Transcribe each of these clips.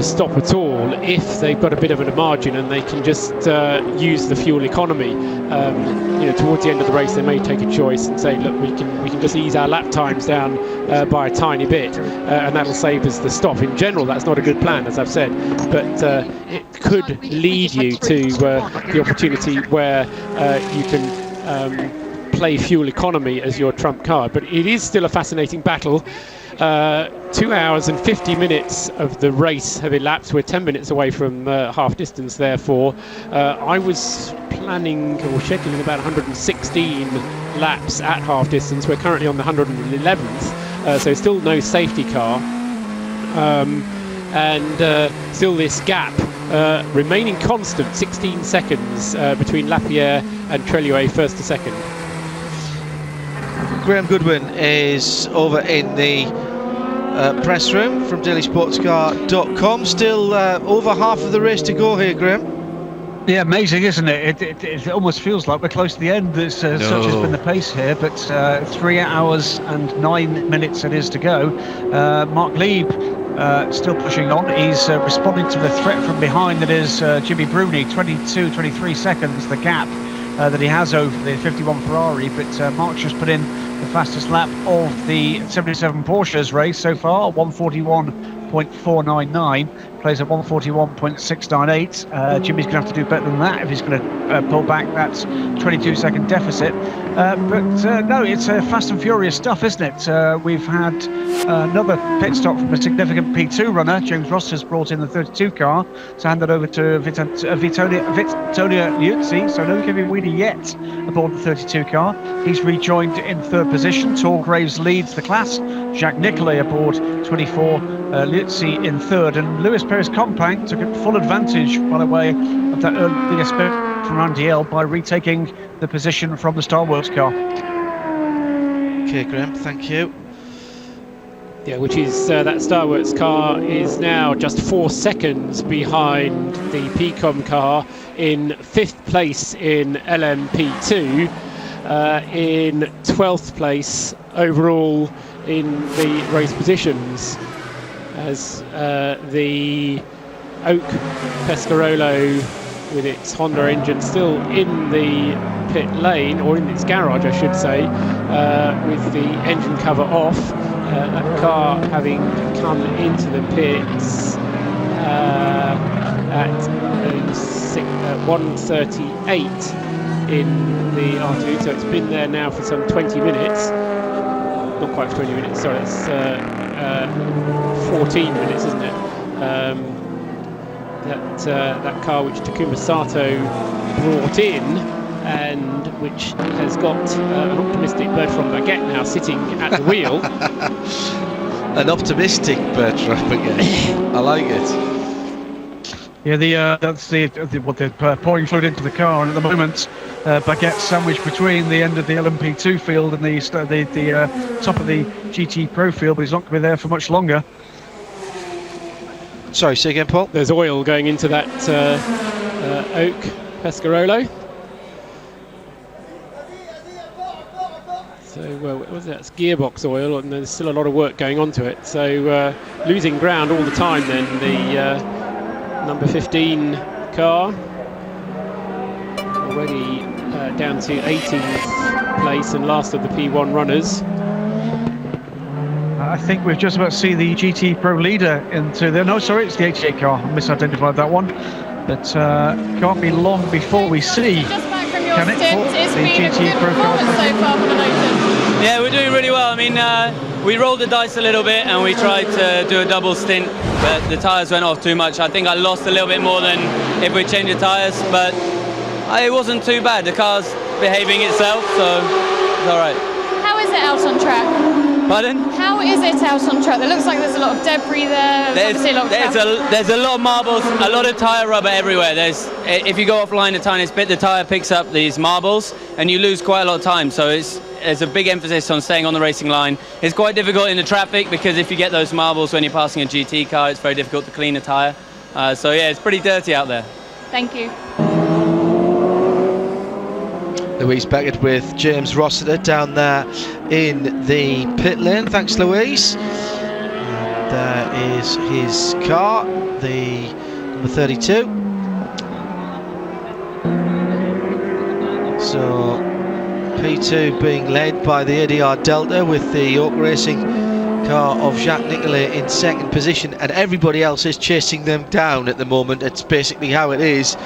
a stop at all if they've got a bit of a margin and they can just use the fuel economy. You know, towards the end of the race, they may take a choice and say, look, we can just ease our lap times down by a tiny bit, and that'll save us the stop. In general, that's not a good plan, as I've said, but it could lead you to the opportunity where you can play fuel economy as your trump card. But it is still a fascinating battle. 2 hours and 50 minutes of the race have elapsed. We're 10 minutes away from half distance, therefore. I was planning or scheduling about 116 laps at half distance. We're currently on the 111th, so still no safety car. And still this gap remaining constant, 16 seconds between Lapierre and Treluet first to second. Graham Goodwin is over in the press room from dailysportscar.com. Still over half of the race to go here, Graham. Yeah, amazing, isn't it? It almost feels like we're close to the end. Such has been the pace here, but 3 hours and 9 minutes it is to go. Mark Lieb still pushing on. He's responding to the threat from behind that is Jimmy Bruni. 23 seconds the gap that he has over the 51 Ferrari, but Mark's just put in the fastest lap of the 77 Porsche's race so far, 141.499, plays at 141.698. Jimmy's going to have to do better than that if he's going to pull back that 22-second deficit. No, it's fast and furious stuff, isn't it? We've had another pit stop from a significant P2 runner. James Ross has brought in the 32 car to hand that over to Vittorio Liuzzi, so no Kevin Weedy yet aboard the 32 car. He's rejoined in third position. Tor Graves leads the class. Jacques Nicolet aboard 24, Liuzzi in third, and Luis Perez Compang took full advantage, by the way, of that early spurt from Andy L by retaking the position from the Star Wars car. Okay, Graham, thank you. Yeah, which is that Star Wars car is now just 4 seconds behind the PCOM car in 5th place in LMP2, in 12th place overall in the race positions, as the Oak Pescarolo with its Honda engine still in the pit lane, or in its garage I should say, with the engine cover off. That car having come into the pits at 1:38 in the R2, so it's been there now for some 20 minutes. Not quite 20 minutes, sorry, it's 14 minutes, isn't it? That car which Takuma Sato brought in, and which has got an optimistic Bertrand Baguette now sitting at the wheel. An optimistic Bertrand Baguette. I like it. Yeah, that's what they're pouring fluid into the car, and at the moment, Baguette sandwiched between the end of the LMP2 field and the top of the GT Pro field, but he's not going to be there for much longer. Sorry, say again, Paul. There's oil going into that Oak Pescarolo. So, what was that? It's gearbox oil, and there's still a lot of work going onto it. So, losing ground all the time then, the number 15 car. Already down to 18th place and last of the P1 runners. I think we've just about to see the GT Pro leader into the... No, sorry, it's the 88 car. I misidentified that one. But can't be long before we see... Just back from your stint, it's been a good performance so far for the Lotus. Yeah, we're doing really well. I mean, we rolled the dice a little bit and we tried to do a double stint, but the tyres went off too much. I think I lost a little bit more than if we changed the tyres, but it wasn't too bad. The car's behaving itself, so it's all right. How is it out on track? Pardon? How is it out on track? It looks like there's a lot of debris there. There's a lot of marbles, a lot of tyre rubber everywhere. If you go offline a tiniest bit, the tyre picks up these marbles and you lose quite a lot of time. So there's a big emphasis on staying on the racing line. It's quite difficult in the traffic because if you get those marbles when you're passing a GT car, it's very difficult to clean a tyre. So yeah, it's pretty dirty out there. Thank you. Louise Beckett with James Rossiter down there in the pit lane. Thanks, Louise. there is his car, the number 32. So P2 being led by the ADR Delta with the Oak Racing car of Jacques Nicolet in second position, and everybody else is chasing them down at the moment. It's basically how it is.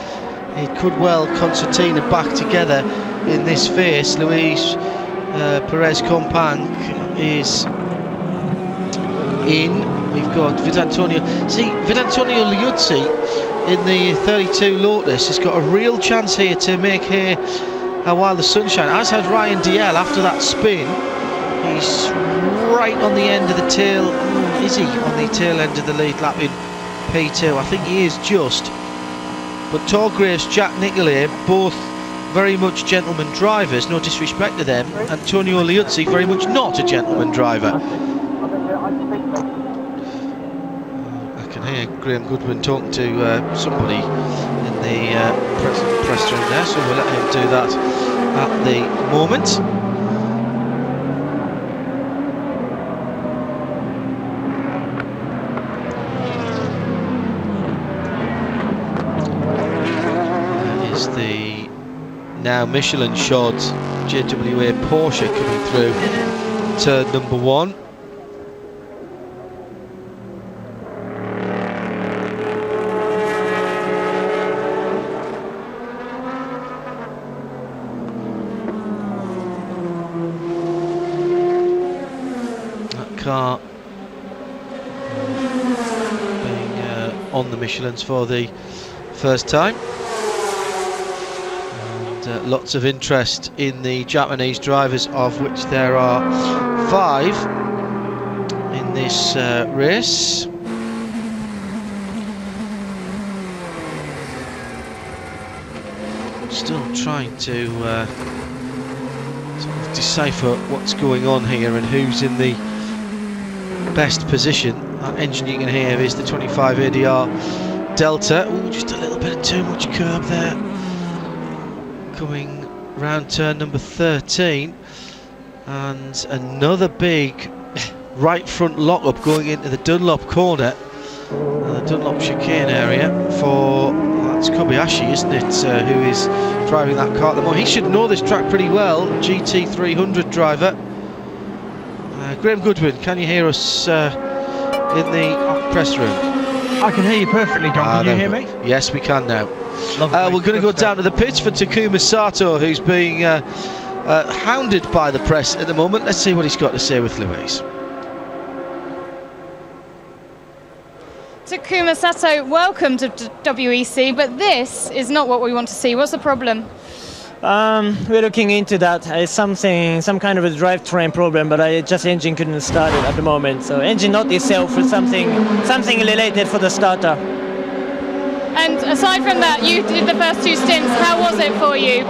It could well concertina back together in this face. Luis Perez Companc is in. We've got Vidantonio. See, Vidantonio Liuzzi in the 32 Lotus has got a real chance here to make hay while the sun shines, as has Ryan DL after that spin. He's right on the end of the tail. Is he on the tail end of the lead lap in P2? I think he is just. But Torgraves, Jacques Nicolet, both very much gentleman drivers, no disrespect to them. Antonio Liuzzi, very much not a gentleman driver. I can hear Graham Goodwin talking to somebody in the press room there, so we'll let him do that at the moment. That is the now Michelin-shod JWA Porsche coming through turn number 1. Car being on the Michelins for the first time, and lots of interest in the Japanese drivers, of which there are 5 in this race. Still trying to sort of decipher what's going on here and who's in the best position. That engine you can hear is the 25 ADR Delta. Ooh, just a little bit of too much curb there. Coming round turn number 13, and another big right front lock-up going into the Dunlop corner, the Dunlop chicane area for, well, that's Kobayashi, isn't it, who is driving that car at the moment. He should know this track pretty well, GT300 driver. Graham Goodwin, can you hear us in the press room? I can hear you perfectly, John. Can you hear me? Yes, we can now. Lovely. We're going to go down to the pits for Takuma Sato, who's being hounded by the press at the moment. Let's see what he's got to say with Louise. Takuma Sato, welcome to WEC, but this is not what we want to see. What's the problem? We're looking into that. It's some kind of a drivetrain problem, but engine couldn't start it at the moment. So engine not itself, is something related for the starter. And aside from that, you did the first 2 stints. How was it for you?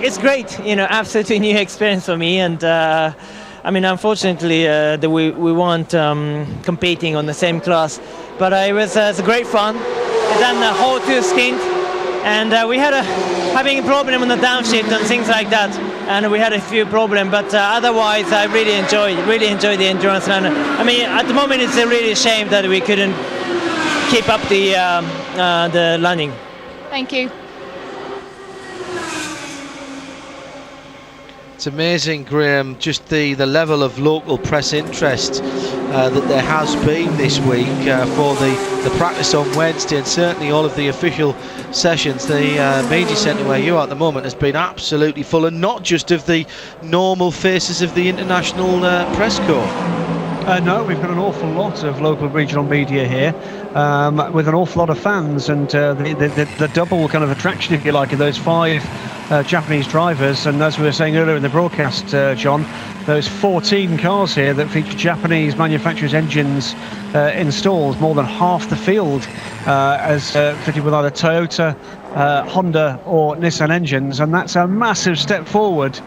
It's great. Absolutely new experience for me. And I mean, unfortunately, we weren't competing on the same class. But it's great fun. We've done the whole 2 stint. And we had having a problem on the downshift and things like that, and we had a few problems, but otherwise I really enjoyed the endurance run. I mean, at the moment it's a really shame that we couldn't keep up the landing. Thank you. It's amazing, Graham, just the level of local press interest that there has been this week for the practice on Wednesday, and certainly all of the official sessions. The media centre where you are at the moment has been absolutely full, and not just of the normal faces of the international press corps. No, we've got an awful lot of local regional media here, with an awful lot of fans, and the double kind of attraction, if you like, of those 5 Japanese drivers. And as we were saying earlier in the broadcast, John, those 14 cars here that feature Japanese manufacturers' engines installed, more than half the field as fitted with either Toyota, Honda or Nissan engines, and that's a massive step forward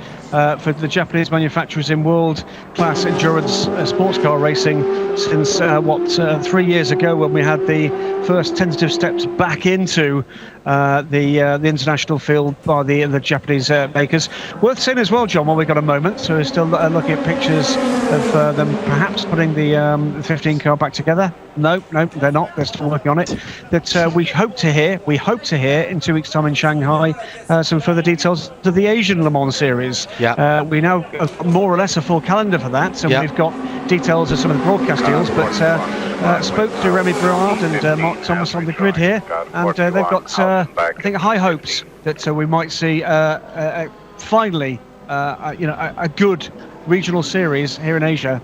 for the Japanese manufacturers in world-class endurance sports car racing since 3 years ago, when we had the first tentative steps back into the international field by the Japanese makers. Worth saying as well, John, while we've got a moment, so we're still looking at pictures of them perhaps putting the 15 car back together. No, they're not. They're still working on it. That we hope to hear in 2 weeks' time in Shanghai some further details of the Asian Le Mans series. Yeah. We now have more or less a full calendar for that, and we've got details of some of the broadcast deals. But spoke to Remy Berard and Mark Thomas on the grid here, and they've got I think high hopes that we might see finally a good regional series here in Asia.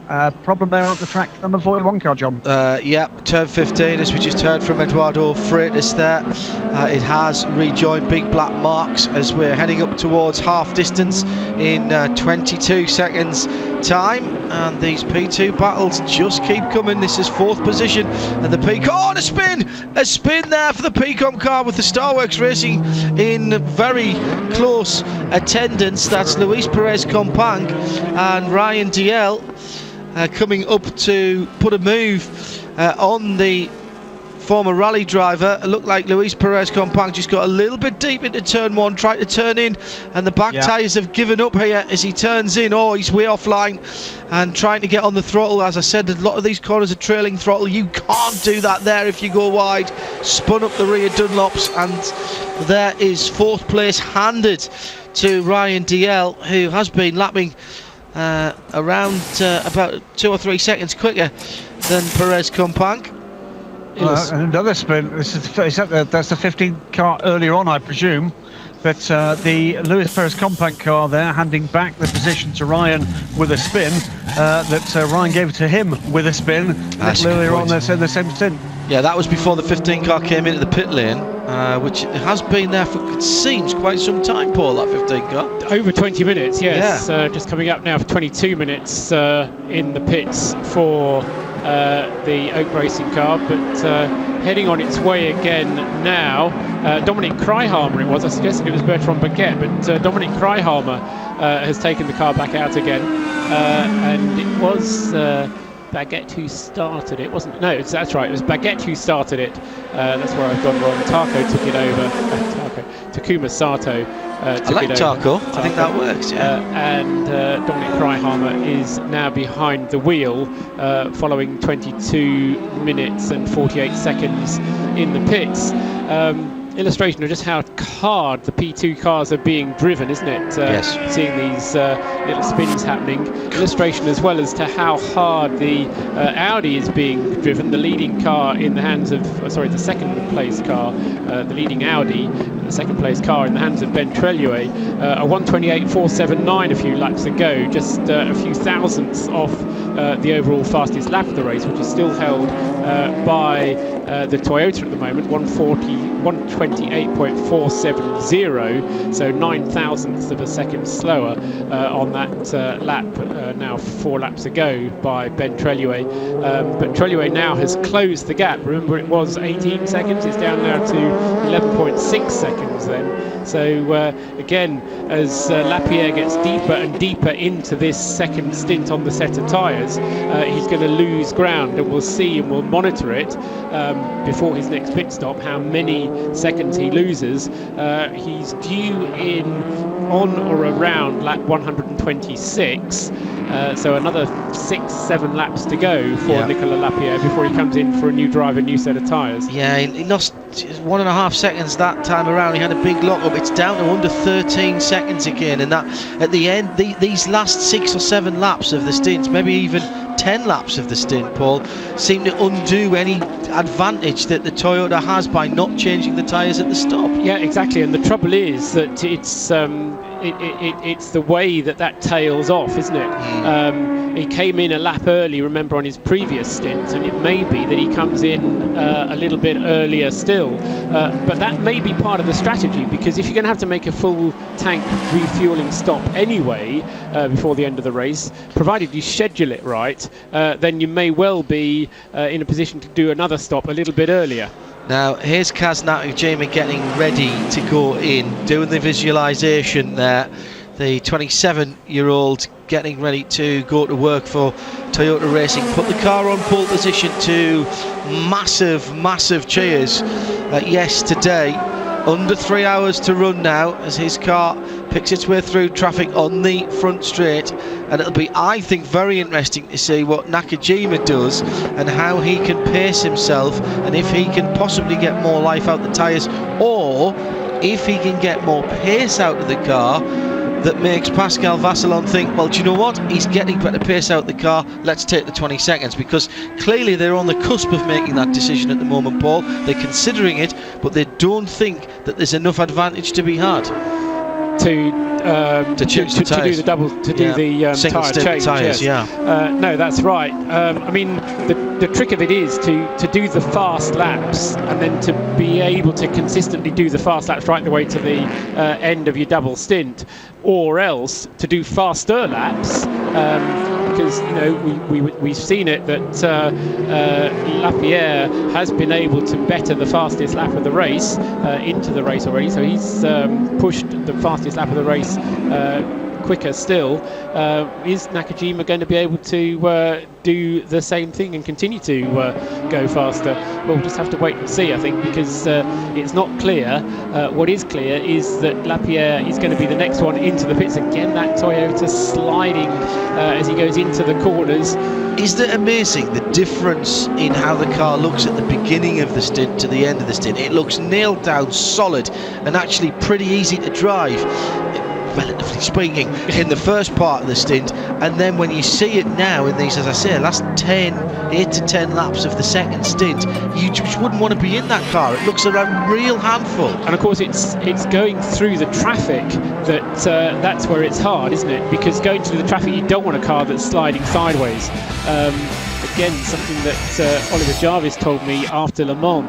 Problem there at the track, number 41 car, John. Turn 15, as we just heard from Eduardo Freitas there. It has rejoined big black marks as we're heading up towards half distance in 22 seconds time, and these P2 battles just keep coming. This is 4th position and the Peacock. A spin there for the Peacock car with the Starworks Racing in very close attendance. That's Luis Perez Compang and Ryan Diel coming up to put a move on the former rally driver. It looked like Luis Perez Compang just got a little bit deep into turn 1, tried to turn in, and the back tyres have given up here as he turns in. He's way offline and trying to get on the throttle. As I said, a lot of these corners are trailing throttle. You can't do that there if you go wide. Spun up the rear Dunlops, and there is 4th place handed to Ryan Diel, who has been lapping around about 2 or 3 seconds quicker than Perez Compang. And another spin. That's the 15 car earlier on, I presume. But the Luis Perez Compang car there handing back the position to Ryan with a spin. Ryan gave it to him with a spin earlier on in the same stint. Yeah, that was before the 15 car came into the pit lane, which has been there for, it seems, quite some time, Paul, that 15 car. Over 20 minutes, yes. Just coming up now for 22 minutes in the pits for the Oak Racing car, but heading on its way again now. Dominic Kreihammer it was. I suggested it was Bertrand Baguette, but Dominic Kreihammer has taken the car back out again, and it was Baguette who started it, wasn't it? No, that's right, it was Baguette who started it. That's where I've gone wrong. Taco took it over. Takuma Sato took I like it over. Taco. I think that works, and Dominic Kreihammer is now behind the wheel, following 22 minutes and 48 seconds in the pits. Illustration of just how hard the P2 cars are being driven, isn't it? Yes. Seeing these little spins happening. Illustration as well as to how hard the Audi is being driven. The leading car in the hands of, the second place car, the leading Audi, the second place car in the hands of Ben Trellier. A 1:28.479 a few laps ago, just a few thousandths off the overall fastest lap of the race, which is still held by the Toyota at the moment, 1:28.470, so 9 thousandths of a second slower on that lap, now 4 laps ago by Ben Trellier. But Trellier now has closed the gap. Remember, it was 18 seconds, it's down now to 11.6 seconds then. So again, as Lapierre gets deeper and deeper into this second stint on the set of tyres, he's going to lose ground, and we'll see and we'll monitor it before his next pit stop, how many seconds he loses. He's due in on or around lap 126, so another 6-7 laps to go for Nicolas Lapierre before he comes in for a new drive, a new set of tyres. Yeah, he lost 1.5 seconds that time around. He had a big lock-up. It's down to under 13 seconds again, and that at the end, these last 6 or 7 laps of the stint, maybe even 10 laps of the stint, Paul, seem to undo any advantage that the Toyota has by not changing the tyres at the stop. Yeah, exactly, and the trouble is that it's the way that tails off, isn't it? He came in a lap early, remember, on his previous stint, and it may be that he comes in a little bit earlier still, but that may be part of the strategy, because if you're going to have to make a full tank refueling stop anyway before the end of the race, provided you schedule it right, then you may well be in a position to do another stop a little bit earlier. Now here's Kaz Nakajima getting ready to go in, doing the visualization there. the 27-year-old getting ready to go to work for Toyota Racing. Put the car on pole position to massive cheers yesterday. Under 3 hours to run now as his car picks its way through traffic on the front straight, and it'll be, I think, very interesting to see what Nakajima does and how he can pace himself, and if he can possibly get more life out the tyres, or if he can get more pace out of the car that makes Pascal Vasselon think, well, do you know what, he's getting better pace out the car, let's take the 20 seconds, because clearly they're on the cusp of making that decision at the moment, Paul. They're considering it, but they don't think that there's enough advantage to be had to choose to do the double, to do the tyre change. Tyres, no, that's right. I mean, the trick of it is to do the fast laps, and then to be able to consistently do the fast laps right the way to the end of your double stint, or else to do faster laps. Because we've seen it that Lapierre has been able to better the fastest lap of the race into the race already, so he's pushed the fastest lap of the race quicker still. Is Nakajima going to be able to do the same thing and continue to go faster? Well, we'll just have to wait and see, I think, because it's not clear. What is clear is that Lapierre is going to be the next one into the pits. Again, that Toyota sliding as he goes into the corners. Isn't it amazing the difference in how the car looks at the beginning of the stint to the end of the stint? It looks nailed down, solid, and actually pretty easy to drive, relatively speaking, in the first part of the stint, and then when you see it now in these, as I say, last 8 to 10 laps of the second stint, you just wouldn't want to be in that car. It looks a real handful. And of course it's going through the traffic that's where it's hard, isn't it? Because going through the traffic, you don't want a car that's sliding sideways. Again, something that Oliver Jarvis told me after Le Mans.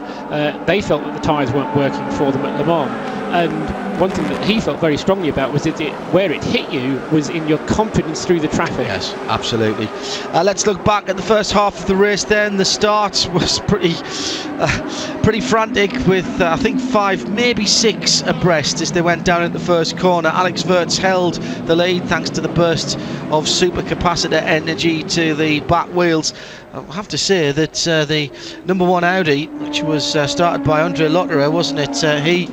They felt that the tyres weren't working for them at Le Mans, and one thing that he felt very strongly about was that where it hit you was in your confidence through the traffic. Yes, absolutely. Let's look back at the first half of the race then. The start was pretty frantic with, I think, 5, maybe 6 abreast as they went down at the first corner. Alex Wurz held the lead thanks to the burst of supercapacitor energy to the back wheels. I have to say that the number 1 Audi, which was started by Andre Lotterer, wasn't it? He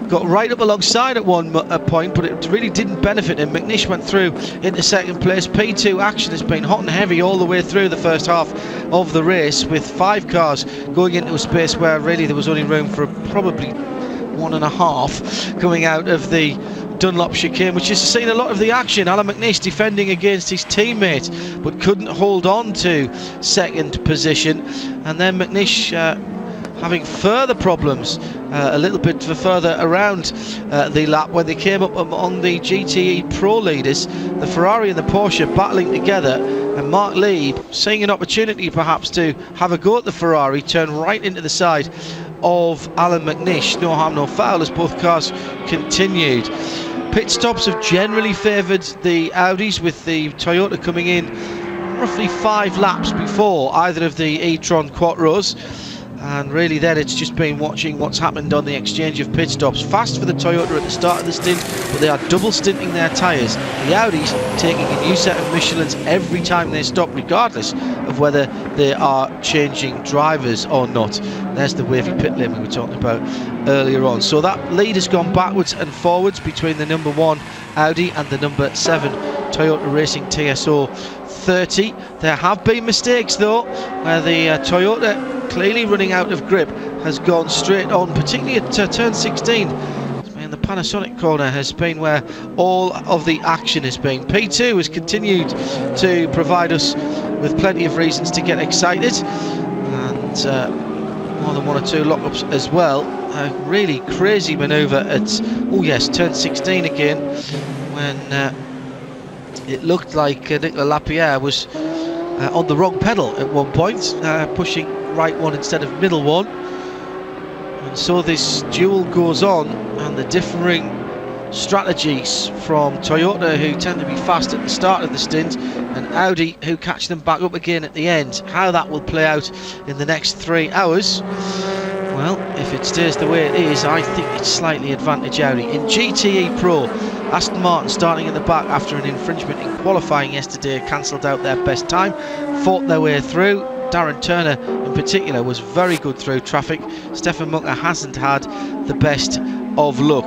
got right up alongside at one point, but it really didn't benefit him. McNish went through into second place. P2 action has been hot and heavy all the way through the first half of the race, with 5 cars going into a space where really there was only room for probably 1.5 coming out of the Dunlop chicane, which has seen a lot of the action. Alan McNish defending against his teammate, but couldn't hold on to second position, and then McNish having further problems a little bit further around the lap when they came up on the GTE Pro leaders. The Ferrari and the Porsche battling together, and Mark Lieb, seeing an opportunity perhaps to have a go at the Ferrari, turned right into the side of Alan McNish. No harm, no foul as both cars continued. Pit stops have generally favoured the Audis, with the Toyota coming in roughly 5 laps before either of the E-Tron Quattros. And really then it's just been watching what's happened on the exchange of pit stops. Fast for the Toyota at the start of the stint, but they are double stinting their tyres. The Audis taking a new set of Michelins every time they stop, regardless of whether they are changing drivers or not. There's the wavy pit lane we were talking about earlier on. So that lead has gone backwards and forwards between the number 1 Audi and the number 7 Toyota Racing TSO 30. There have been mistakes though, where the Toyota, clearly running out of grip, has gone straight on, particularly at turn 16. And the Panasonic corner has been where all of the action has been. P2 has continued to provide us with plenty of reasons to get excited, and more than 1 or 2 lockups as well. A really crazy manoeuvre at, turn 16 again, when it looked like Nicolas Lapierre was on the wrong pedal at one point, pushing right one instead of middle one. And so this duel goes on, and the differing strategies from Toyota, who tend to be fast at the start of the stint, and Audi, who catch them back up again at the end. How that will play out in the next 3 hours, well, if it stays the way it is, I think it's slightly advantage Audi. In GTE Pro, Aston Martin starting at the back after an infringement in qualifying yesterday, cancelled out their best time, fought their way through. Darren Turner in particular was very good through traffic. Stefan Munger hasn't had the best of luck.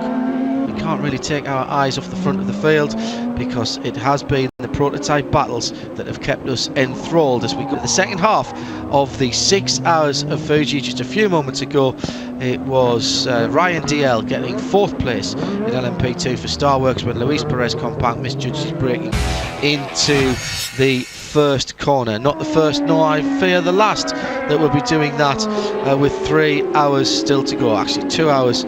We can't really take our eyes off the front of the field because it has been the prototype battles that have kept us enthralled as we go to the second half of the 6 hours of Fuji. Just a few moments ago it was Ryan DL getting 4th place in LMP2 for Starworks when Luis Perez Compound misjudged his braking into the first corner. Not the first, nor I fear the last, that will be doing that with 3 hours still to go. Actually 2 hours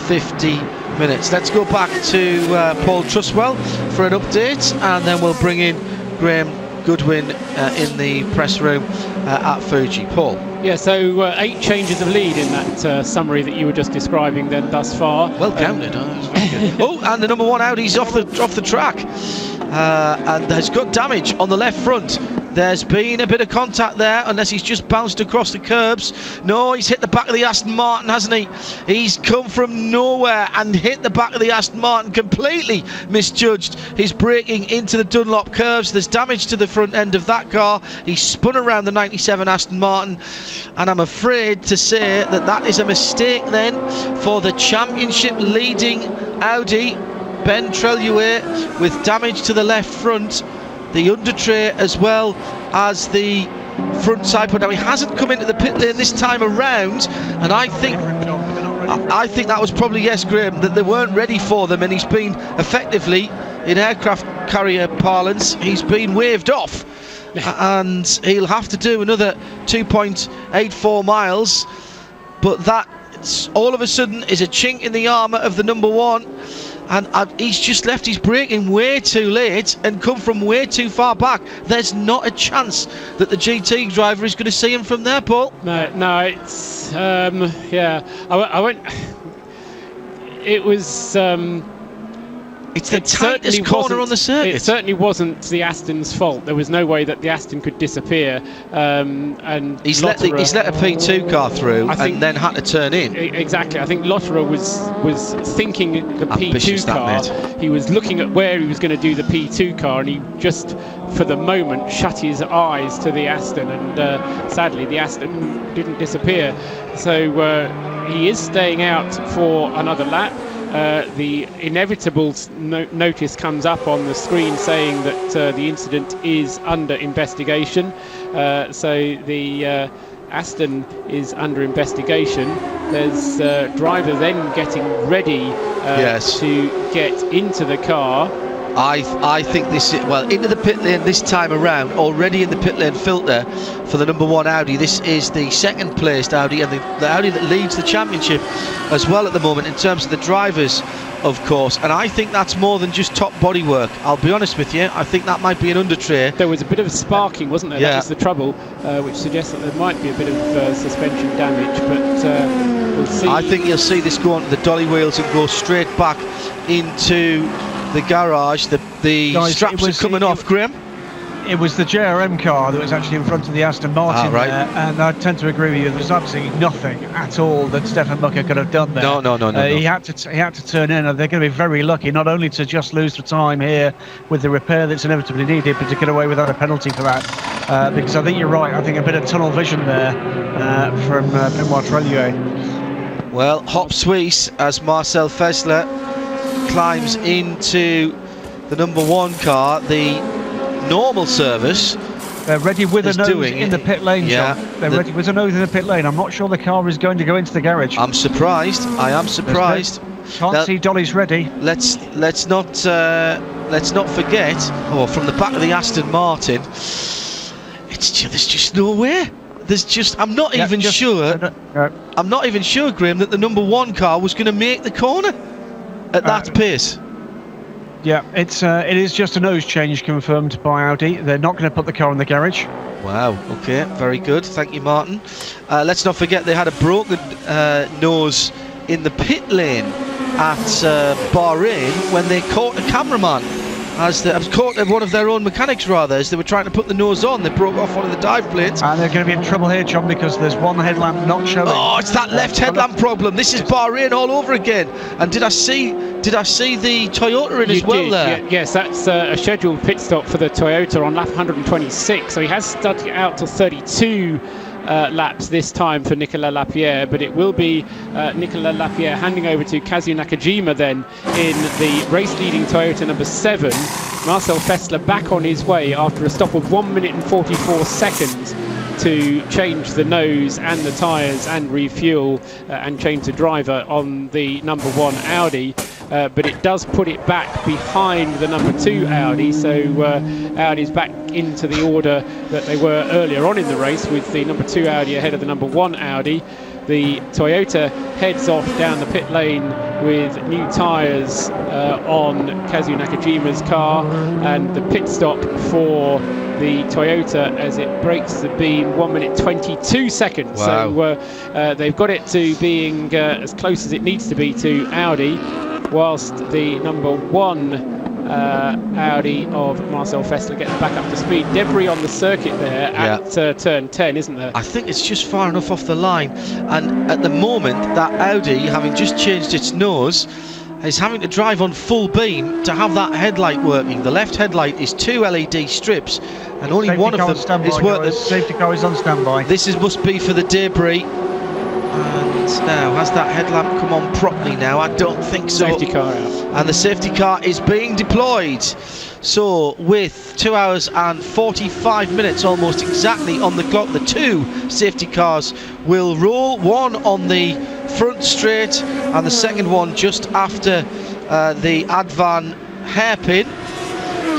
50 minutes. Let's go back to Paul Truswell for an update, and then we'll bring in Graham Goodwin in the press room at Fuji. Paul. Yeah, so 8 changes of lead in that summary that you were just describing then thus far. Well counted. Oh, and the number 1 Audi's off the track, and has got damage on the left front. There's been a bit of contact there, unless he's just bounced across the curbs. No, he's hit the back of the Aston Martin, hasn't he? He's come from nowhere and hit the back of the Aston Martin, completely misjudged his braking into the Dunlop curves. There's damage to the front end of that car. He spun around the 97 Aston Martin, and I'm afraid to say that that is a mistake then for the championship leading Audi, Ben Treluet, with damage to the left front, the under tray as well as the front side. But now he hasn't come into the pit lane this time around, and I think that was probably, yes, Graham, that they weren't ready for them, and he's been effectively, in aircraft carrier parlance, he's been waved off. And he'll have to do another 2.84 miles, but that all of a sudden is a chink in the armour of the number 1, and he's just left his braking way too late and come from way too far back. There's not a chance that the GT driver is going to see him from there, Paul. No, it's yeah, I won't. It was. It's the tightest corner on the circuit. It certainly wasn't the Aston's fault. There was no way that the Aston could disappear. And he's let a P2 car through and then had to turn in. Exactly. I think Lotterer was thinking the P2 car. He was looking at where he was going to do the P2 car, and he just, for the moment, shut his eyes to the Aston. And sadly, the Aston didn't disappear. So he is staying out for another lap. The inevitable notice comes up on the screen saying that the incident is under investigation. So the Aston is under investigation. There's driver then getting ready to get into the car. I think this is, well, into the pit lane this time around, already in the pit lane filter for the number 1 Audi. This is the second placed Audi, and the Audi that leads the championship as well at the moment in terms of the drivers, of course. And I think that's more than just top bodywork. I'll be honest with you, I think that might be an under tray. There was a bit of sparking, wasn't there? Yeah. That was the trouble, which suggests that there might be a bit of suspension damage, but we'll see. I think you'll see this go onto the dolly wheels and go straight back into the garage. The Guys, straps are coming off, Graham. It was the JRM car that was actually in front of the Aston Martin right. there, and I tend to agree with you. There's absolutely nothing at all that Stefan Munger could have done there. No. He had to turn in, and they're going to be very lucky not only to just lose the time here with the repair that's inevitably needed, but to get away without a penalty for that. Because I think you're right. I think a bit of tunnel vision there from Benoit Treluet. Well, hop Suisse as Marcel Fessler climbs into the number 1 car. The normal service, they're ready with a nose in the pit lane. Yeah, John. They're ready with a nose in the pit lane. I'm not sure the car is going to go into the garage. I'm surprised. I am surprised. Can't see Dolly's ready. Let's not forget. Oh, from the back of the Aston Martin, there's just nowhere. I'm not even sure. I'm not even sure, Graham, that the number 1 car was going to make the corner at that pace. Yeah, it is just a nose change confirmed by Audi. They're not going to put the car in the garage. Wow, okay, very good. Thank you, Martin. Let's not forget they had a broken nose in the pit lane at Bahrain when they caught a cameraman as they have caught one of their own mechanics rather, as they were trying to put the nose on. They broke off one of the dive plates. And they're going to be in trouble here, John, because there's one headlamp not showing. Oh, it's that left headlamp problem. This is Bahrain all over again. And did I see the Toyota in as well there? Yes, that's a scheduled pit stop for the Toyota on lap 126. So he has stuck it out to 32 laps this time for Nicolas Lapierre, but it will be Nicolas Lapierre handing over to Kazu Nakajima then in the race-leading Toyota number 7. Marcel Fessler back on his way after a stop of 1 minute and 44 seconds to change the nose and the tyres and refuel and change the driver on the number 1 Audi. But it does put it back behind the number 2 Audi, so Audi's back into the order that they were earlier on in the race, with the number 2 Audi ahead of the number 1 Audi. The Toyota heads off down the pit lane with new tyres on Kazu Nakajima's car, and the pit stop for the Toyota as it breaks the beam 1 minute 22 seconds. Wow. So they've got it to being as close as it needs to be to Audi, whilst the number 1 Audi of Marcel Fessler gets back up to speed. Debris on the circuit there at turn 10, isn't there? I think it's just far enough off the line, and at the moment that Audi, having just changed its nose, is having to drive on full beam to have that headlight working. The left headlight is 2 LED strips, and only Safety one of them is working. Safety car is on standby. This must be for the debris. And now, has that headlamp come on properly now? I don't think so. Safety car out. And the safety car is being deployed. So with 2 hours and 45 minutes almost exactly on the clock, the 2 safety cars will roll, one on the front straight and the second one just after the Advan hairpin.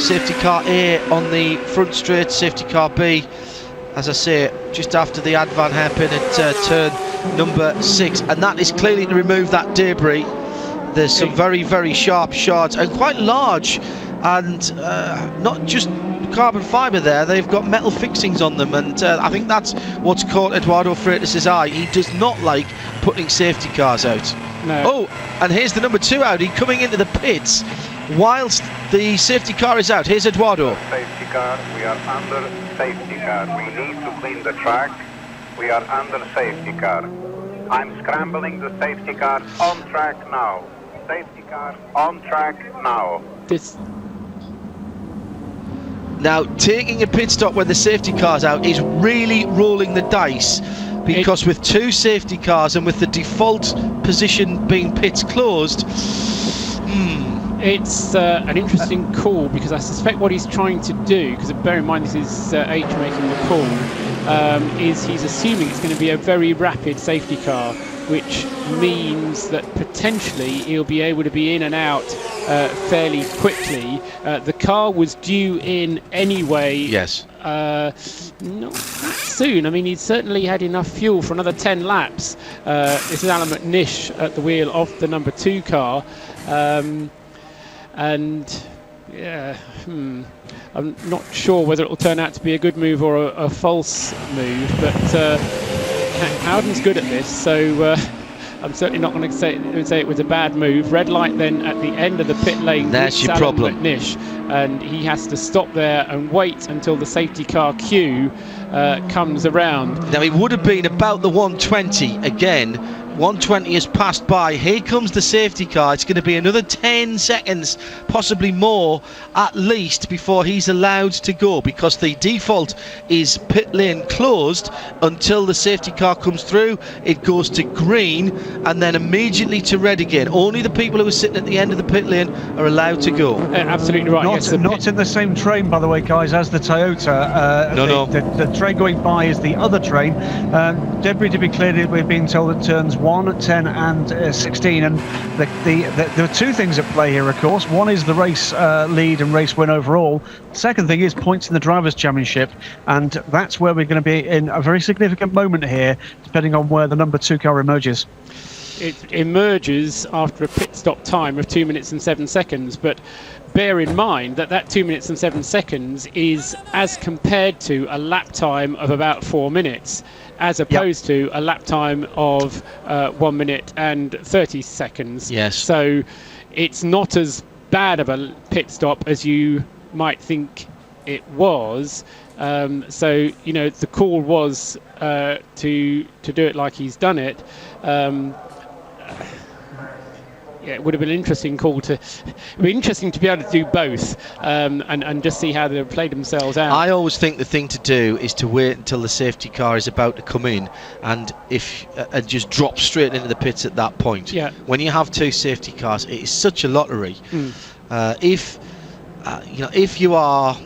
Safety car A on the front straight, safety car B, as I say, just after the Advan hairpin at turn number 6, and that is clearly to remove that debris. There's some very, very sharp shards and quite large, and not just carbon fibre there, they've got metal fixings on them, and I think that's what's caught Eduardo Freitas' eye. He does not like putting safety cars out. No. Oh, and here's the number 2 Audi coming into the pits whilst the safety car is out. Here's Eduardo. Safety car, we are under safety car. We need to clean the track. We are under safety car. I'm scrambling the safety car on track now. Safety car on track now. Now, taking a pit stop when the safety car's out is really rolling the dice, because with 2 safety cars and with the default position being pits closed, It's an interesting call, because I suspect what he's trying to do, because bear in mind this is H making the call, is he's assuming it's going to be a very rapid safety car, which means that potentially he'll be able to be in and out fairly quickly. The car was due in anyway. yes. Not that soon. I mean, he'd certainly had enough fuel for another 10 laps. This is Alan McNish at the wheel of the number 2 car. And yeah, I'm not sure whether it will turn out to be a good move or a false move, but Howden's good at this, so I'm certainly not going to say it was a bad move. Red light then at the end of the pit lane. That's your problem. McNish, and he has to stop there and wait until the safety car queue comes around. Now, it would have been about the 120 again. 120 has passed by. Here comes the safety car. It's going to be another 10 seconds, possibly more at least, before he's allowed to go, because the default is pit lane closed until the safety car comes through. It goes to green and then immediately to red again. Only the people who are sitting at the end of the pit lane are allowed to go. Absolutely right. Not in the same train, by the way, guys, as the Toyota. No. The train going by is the other train. Debris to be cleared, we're being told at turns 1, 10 and 16, and there are 2 things at play here, of course. One is the race lead and race win overall. Second thing is points in the Drivers' Championship, and that's where we're going to be in a very significant moment here, depending on where the number 2 car emerges. It emerges after a pit stop time of 2 minutes and 7 seconds, but bear in mind that 2 minutes and 7 seconds is as compared to a lap time of about 4 minutes, as opposed to a lap time of 1 minute and 30 seconds. Yes. So it's not as bad of a pit stop as you might think it was. So you know, the call was to do it like he's done it. Yeah, it would have been an interesting call to. It'd be interesting to be able to do both, and just see how they play themselves out. I always think the thing to do is to wait until the safety car is about to come in, and just drop straight into the pits at that point. Yeah. When you have two safety cars, it is such a lottery. If you are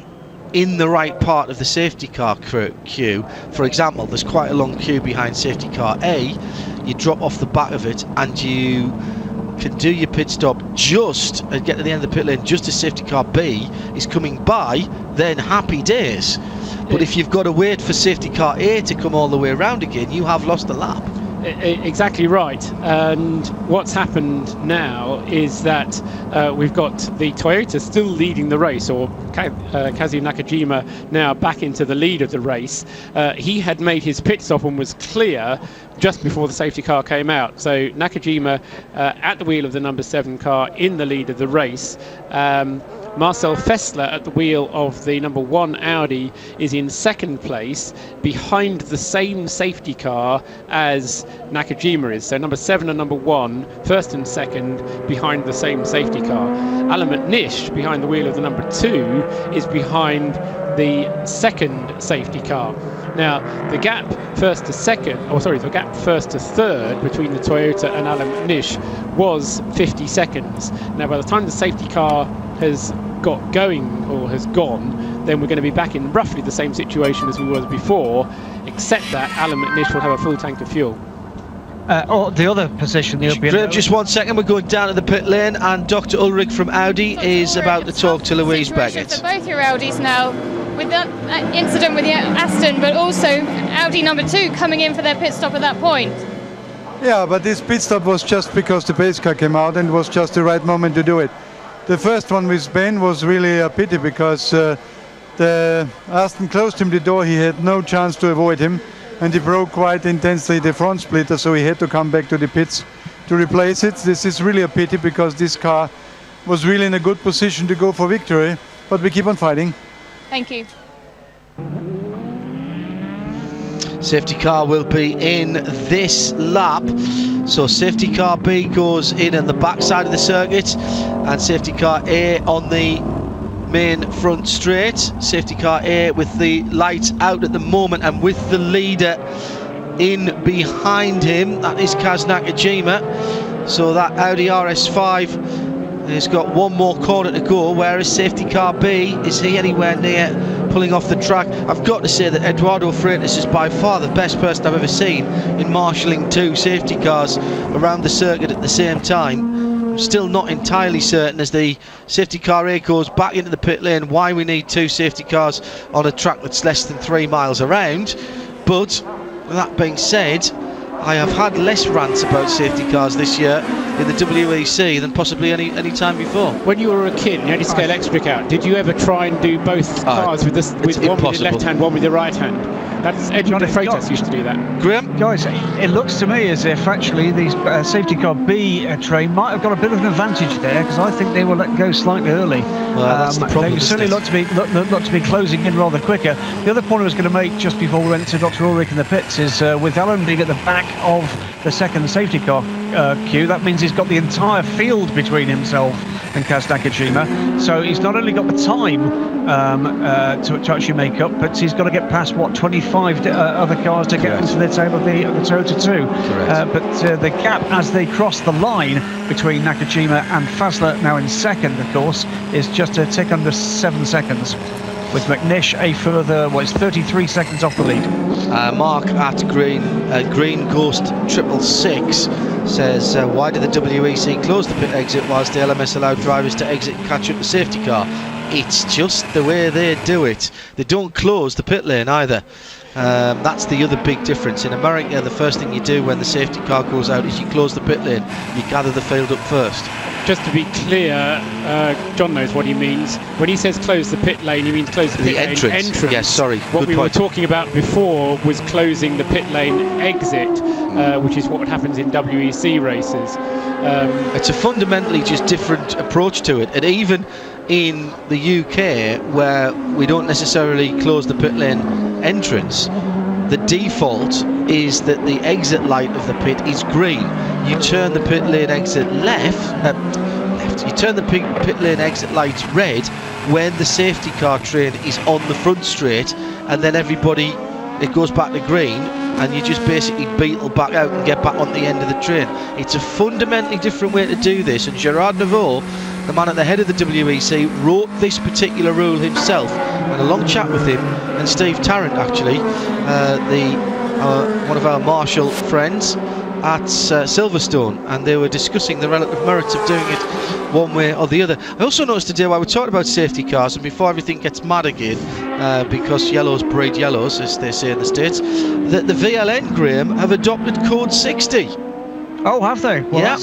in the right part of the safety car queue, for example, there's quite a long queue behind safety car A, you drop off the back of it and you can do your pit stop just and get to the end of the pit lane just as safety car B is coming by, then happy days. But if you've got to wait for safety car A to come all the way around again, you have lost a lap. Exactly right. And what's happened now is that we've got the Toyota still leading the race, or Kazuya Nakajima now back into the lead of the race. He had made his pit stop and was clear just before the safety car came out. So Nakajima at the wheel of the number 7 car in the lead of the race. Marcel Fessler at the wheel of the number 1 Audi is in second place, behind the same safety car as Nakajima is. So number 7 and number 1, first and second, behind the same safety car. Alan McNish, behind the wheel of the number 2, is behind the second safety car. Now, the gap first to third between the Toyota and Alan McNish was 50 seconds. Now, by the time the safety car has got going or has gone, then we're going to be back in roughly the same situation as we were before, except that Alan McNish will have a full tank of fuel. Or the other position, Just 1 second, we're going down to the pit lane, and Dr. Ulrich from Audi is about to talk to Louise Beckett. For both your Audis now, with that incident with the Aston, but also Audi number 2 coming in for their pit stop at that point. Yeah, but this pit stop was just because the pace car came out and was just the right moment to do it. The first one with Ben was really a pity because the Aston closed him the door. He had no chance to avoid him, and he broke quite intensely the front splitter, so he had to come back to the pits to replace it. This is really a pity because this car was really in a good position to go for victory, but we keep on fighting. Thank you. Safety car will be in this lap, so safety car B goes in on the back side of the circuit and safety car A on the main front straight. Safety car A with the lights out at the moment and with the leader in behind him, that is Kaz Nakajima. So that Audi RS5 has got one more corner to go, whereas safety car B, is he anywhere near pulling off the track? I've got to say that Eduardo Freitas is by far the best person I've ever seen in marshalling two safety cars around the circuit at the same time. I'm still not entirely certain, as the safety car A goes back into the pit lane, why we need two safety cars on a track that's less than 3 miles around. But with that being said, I have had less rants about safety cars this year in the WEC than possibly any time before. When you were a kid and you had your scale electric out, did you ever try and do both cars with one with your left hand, one with your right hand? That's Eduardo Freitas used to do that. Graham? Guys, it looks to me as if actually the safety car B train might have got a bit of an advantage there, because I think they will let go slightly early. That's the problem, they certainly look to be closing in rather quicker. The other point I was going to make just before we went to Dr. Ulrich in the pits is with Alan being at the back of the second safety car queue, that means he's got the entire field between himself and Kaz Nakajima. So he's not only got the time to actually make up, but he's got to get past 25 other cars to get into the tail of the Toyota 2. But the gap as they cross the line between Nakajima and Fessler, now in second, of course, is just a tick under 7 seconds. With McNish a further, it's 33 seconds off the lead. Mark at Green Ghost 666 says, why did the WEC close the pit exit whilst the LMS allowed drivers to exit and catch up the safety car? It's just the way they do it. They don't close the pit lane either. That's the other big difference. In America, the first thing you do when the safety car goes out is you close the pit lane. You gather the field up first. just to be clear, John knows what he means. When he says close the pit lane, he means close the pit lane entrance. Yes, sorry. What we were talking about before was closing the pit lane exit, which is what happens in WEC races. It's a fundamentally just different approach to it, and even in the UK, where we don't necessarily close the pit lane entrance, the default is that the exit light of the pit is green. You turn the pit lane exit left. You turn the pit lane exit lights red when the safety car train is on the front straight, and then everybody, it goes back to green, and you just basically beetle back out and get back on the end of the train. It's a fundamentally different way to do this, and Gerard Neveu, the man at the head of the WEC, wrote this particular rule himself. And a long chat with him and Steve Tarrant, actually, one of our Marshall friends at Silverstone, and they were discussing the relative merits of doing it one way or the other. I also noticed today, while we're talking about safety cars, and before everything gets mad again, because yellows breed yellows, as they say in the States, that the VLN, Graham, have adopted Code 60. Oh, have they? Well, yeah.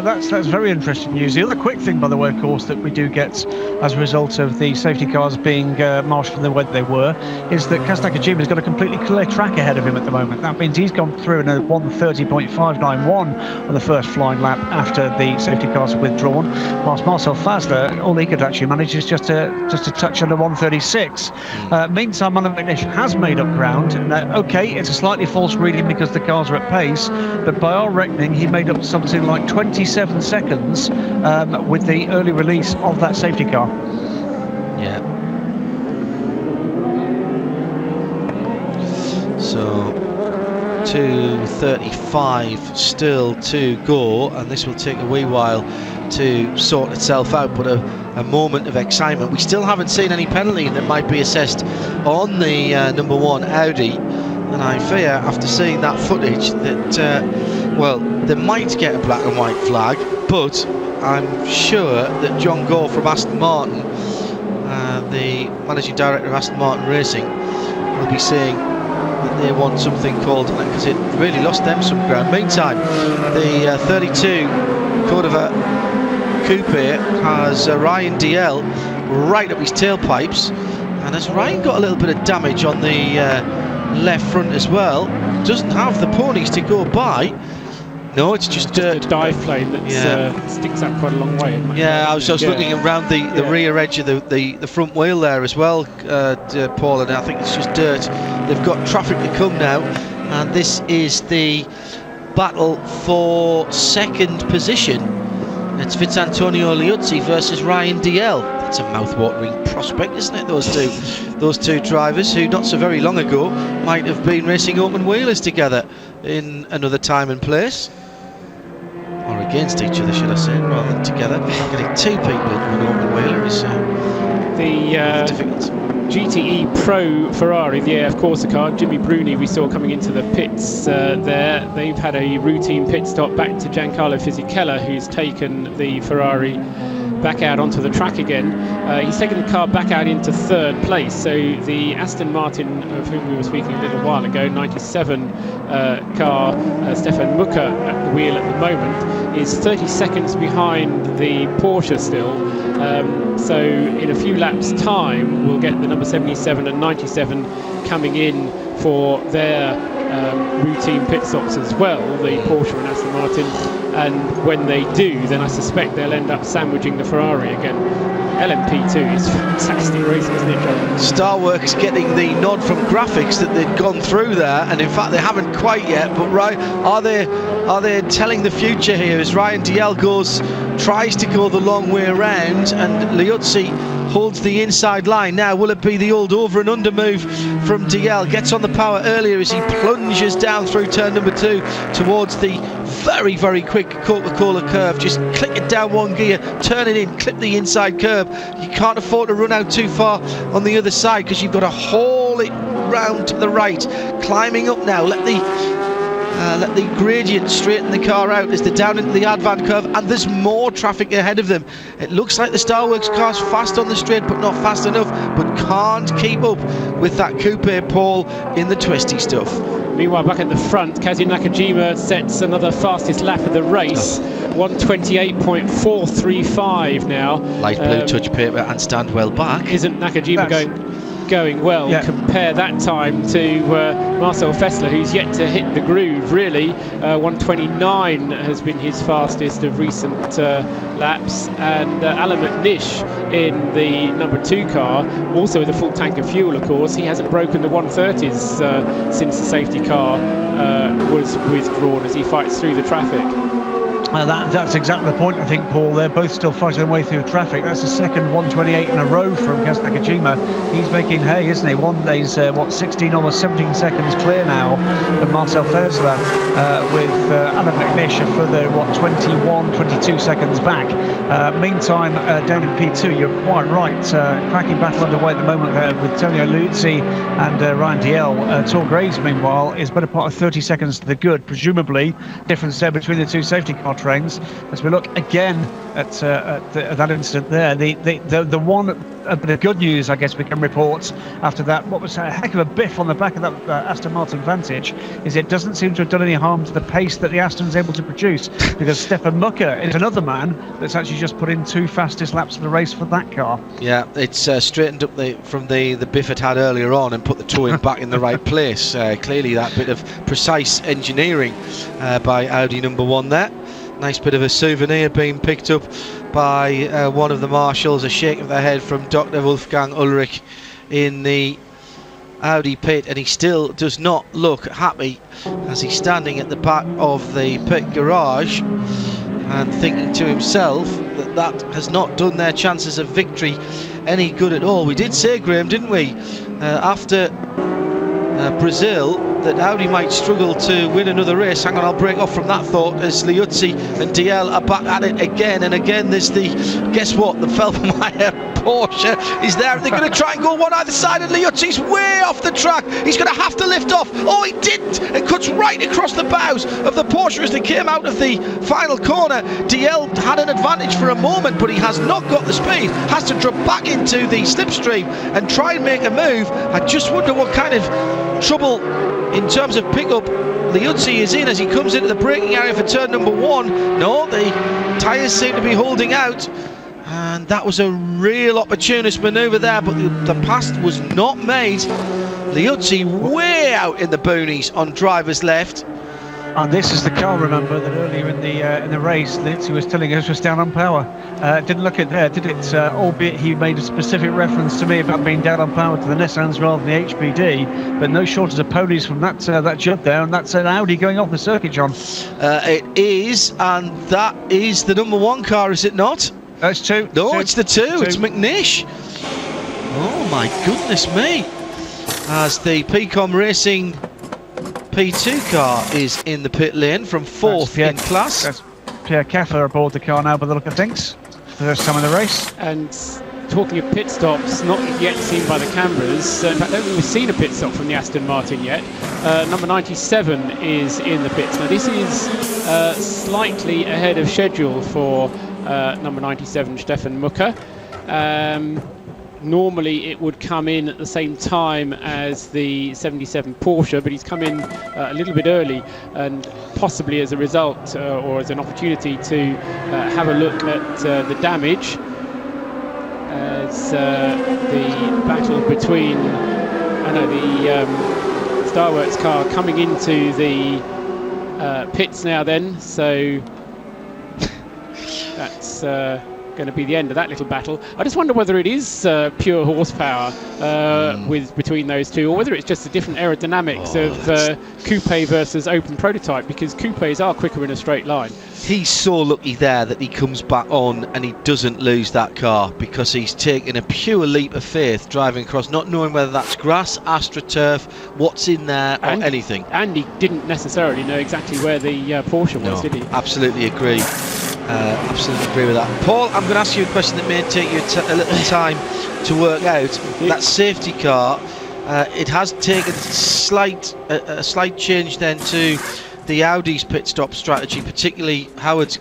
That's very interesting news. The other quick thing, by the way, of course, that we do get as a result of the safety cars being marshalled in the way that they were, is that Kaz Nakajima has got a completely clear track ahead of him at the moment. That means he's gone through in a 1:30.591 on the first flying lap after the safety cars are withdrawn. Whilst Marcel Fasler, all he could actually manage is just to touch under 1:36. Meantime, Alan McNish has made up ground. Okay, it's a slightly false reading because the cars are at pace, but by our reckoning, he made up something like 27 seconds with the early release of that safety car. Yeah. So 2:35 still to go, and this will take a wee while to sort itself out, but a moment of excitement. We still haven't seen any penalty that might be assessed on the number 1 Audi, and I fear after seeing that footage that well, they might get a black and white flag, but I'm sure that John Gore from Aston Martin, the managing director of Aston Martin Racing, will be saying that they want something called, because it really lost them some ground. Meantime, the 32 Cordova Coupe has Ryan DL right up his tailpipes, and as Ryan got a little bit of damage on the left front as well, doesn't have the ponies to go by. No, it's just a dive plane that sticks out quite a long way. Yeah, I was just looking around the rear edge of the front wheel there as well, Paul, and I think it's just dirt. They've got traffic to come now, and this is the battle for second position. It's Vitantonio Liuzzi versus Ryan DL. That's a mouth-watering prospect, isn't it? Those two drivers who not so very long ago might have been racing open wheelers together in another time and place, or against each other, should I say, rather than together. Getting two people into an open wheeler is difficult. GTE Pro Ferrari, the AF Corsa car, Jimmy Bruni we saw coming into the pits there. They've had a routine pit stop back to Giancarlo Fisichella, who's taken the Ferrari back out onto the track again. He's taken the car back out into third place, so the Aston Martin, of whom we were speaking a little while ago, 97 car, Stefan Mucker at the wheel at the moment, is 30 seconds behind the Porsche still. So in a few laps time we'll get the number 77 and 97 coming in for their routine pit stops as well, the Porsche and Aston Martin, and when they do, then I suspect they'll end up sandwiching the Ferrari again. LMP2 is fantastic racing, isn't it, John? Starworks getting the nod from graphics that they'd gone through there, and in fact they haven't quite yet, but right, are they telling the future here as Ryan DL tries to go the long way around, and Liuzzi holds the inside line. Now will it be the old over and under move from DL? Gets on the power earlier as he plunges down through turn number 2 towards the very, very quick Coca-Cola curve. Just click it down one gear, turn it in, clip the inside curb. You can't afford to run out too far on the other side because you've got to haul it round to the right. Climbing up now, let the gradient straighten the car out as they're down into the Advan curve, and there's more traffic ahead of them. It looks like the Starworks car's fast on the straight, but not fast enough, but can't keep up with that coupe, Paul, in the twisty stuff. Meanwhile, back at the front, Kazuya Nakajima sets another fastest lap of the race. 128.435 now. Light blue touch paper and stand well back. Isn't Nakajima going well? Yeah. Compare that time to Marcel Fessler, who's yet to hit the groove, really. 129 has been his fastest of recent laps, and Alan McNish in the number 2 car, also with a full tank of fuel, of course. He hasn't broken the 130s since the safety car was withdrawn, as he fights through the traffic. That's exactly the point, I think, Paul. They're both still fighting their way through traffic. That's the second 128 in a row from Kaz Nakajima. He's making hay, isn't he? He's 16, almost 17 seconds clear now of Marcel Fessler, with Alan McNish a further, 21, 22 seconds back. Meantime, down in P2, you're quite right. Cracking battle underway at the moment with Antonio Liuzzi and Ryan Diel. Tor Graves, meanwhile, is better part of 30 seconds to the good, presumably. Difference there between the two safety car trains. As we look again at that incident there, the one bit of good news, I guess we can report after that, what was a heck of a biff on the back of that Aston Martin Vantage, is it doesn't seem to have done any harm to the pace that the Aston's able to produce, because Stefan Mucker is another man that's actually just put in 2 fastest laps of the race for that car. Yeah, it's straightened up from the biff it had earlier on and put the toe in back in the right place. Clearly that bit of precise engineering by Audi number 1 there. Nice bit of a souvenir being picked up by one of the marshals, a shake of the head from Dr. Wolfgang Ulrich in the Audi pit, and he still does not look happy as he's standing at the back of the pit garage and thinking to himself that has not done their chances of victory any good at all. We did say, Graham, didn't we, after Brazil, that Audi might struggle to win another race. Hang on, I'll break off from that thought as Liuzzi and Diel are back at it again and again. There's the, guess what, the Felbermeyer Porsche is there. They're going to try and go one either side, and Liuzzi's way off the track. He's going to have to lift off. Oh, he didn't. It cuts right across the bows of the Porsche as they came out of the final corner. Diel had an advantage for a moment, but he has not got the speed. Has to drop back into the slipstream and try and make a move. I just wonder what kind of trouble in terms of pickup Liuzzi is in as he comes into the braking area for turn number 1. No, the tyres seem to be holding out, and that was a real opportunist manoeuvre there, but the pass was not made. Liuzzi way out in the boonies on driver's left. And this is the car, remember, that earlier in the race, Liuzzi was telling us was down on power. Didn't look at there, did it? Albeit he made a specific reference to me about being down on power to the Nissans rather than the HPD, but no shortage of ponies from that jump there, and that's an Audi going off the circuit, John. It is, and that is the number 1 car, is it not? That's 2. No, it's the 2. It's McNish. Oh my goodness me! As the PCOM Racing P2 car is in the pit lane from 4th in class. That's Pierre Kaffer aboard the car now by the look of things. First time in the race. And talking of pit stops, not yet seen by the cameras. In fact, I don't think we've seen a pit stop from the Aston Martin yet. Number 97 is in the pits. Now this is slightly ahead of schedule for number 97, Stefan Mucker. Normally it would come in at the same time as the 77 Porsche, but he's come in a little bit early, and possibly as a result or as an opportunity to have a look at the damage as the battle between the Starworks car coming into the pits now then, so that's going to be the end of that little battle. I just wonder whether it is pure horsepower between those two, or whether it's just the different aerodynamics of coupe versus open prototype, because coupes are quicker in a straight line. He's so lucky there that he comes back on and he doesn't lose that car, because he's taken a pure leap of faith driving across, not knowing whether that's grass, AstroTurf, what's in there, or anything. And he didn't necessarily know exactly where the Porsche was, did he? Absolutely agree. Absolutely agree with that. Paul, I'm going to ask you a question that may take you a little time to work out. That safety car, it has taken a slight change then to the Audi's pit stop strategy, particularly Howden's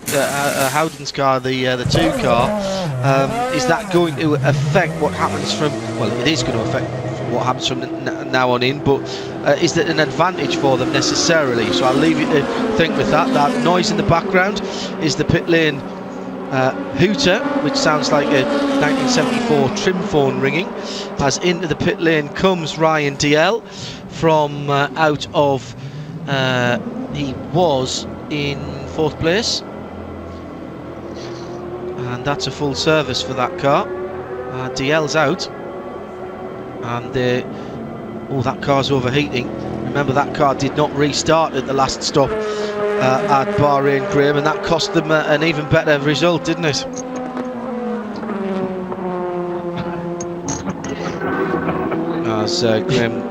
car, the 2 car. Is that going to affect what happens from? Well, it is going to affect what happens from now on in. But is that an advantage for them necessarily. So I'll leave you to think with that. That noise in the background is the pit lane hooter, which sounds like a 1974 trim phone ringing, as into the pit lane comes Ryan DL from out of he was in 4th place, and that's a full service for that car. DL's out, and that car's overheating. Remember, that car did not restart at the last stop at Bahrain, Graham, and that cost them an even better result, didn't it? As Graham...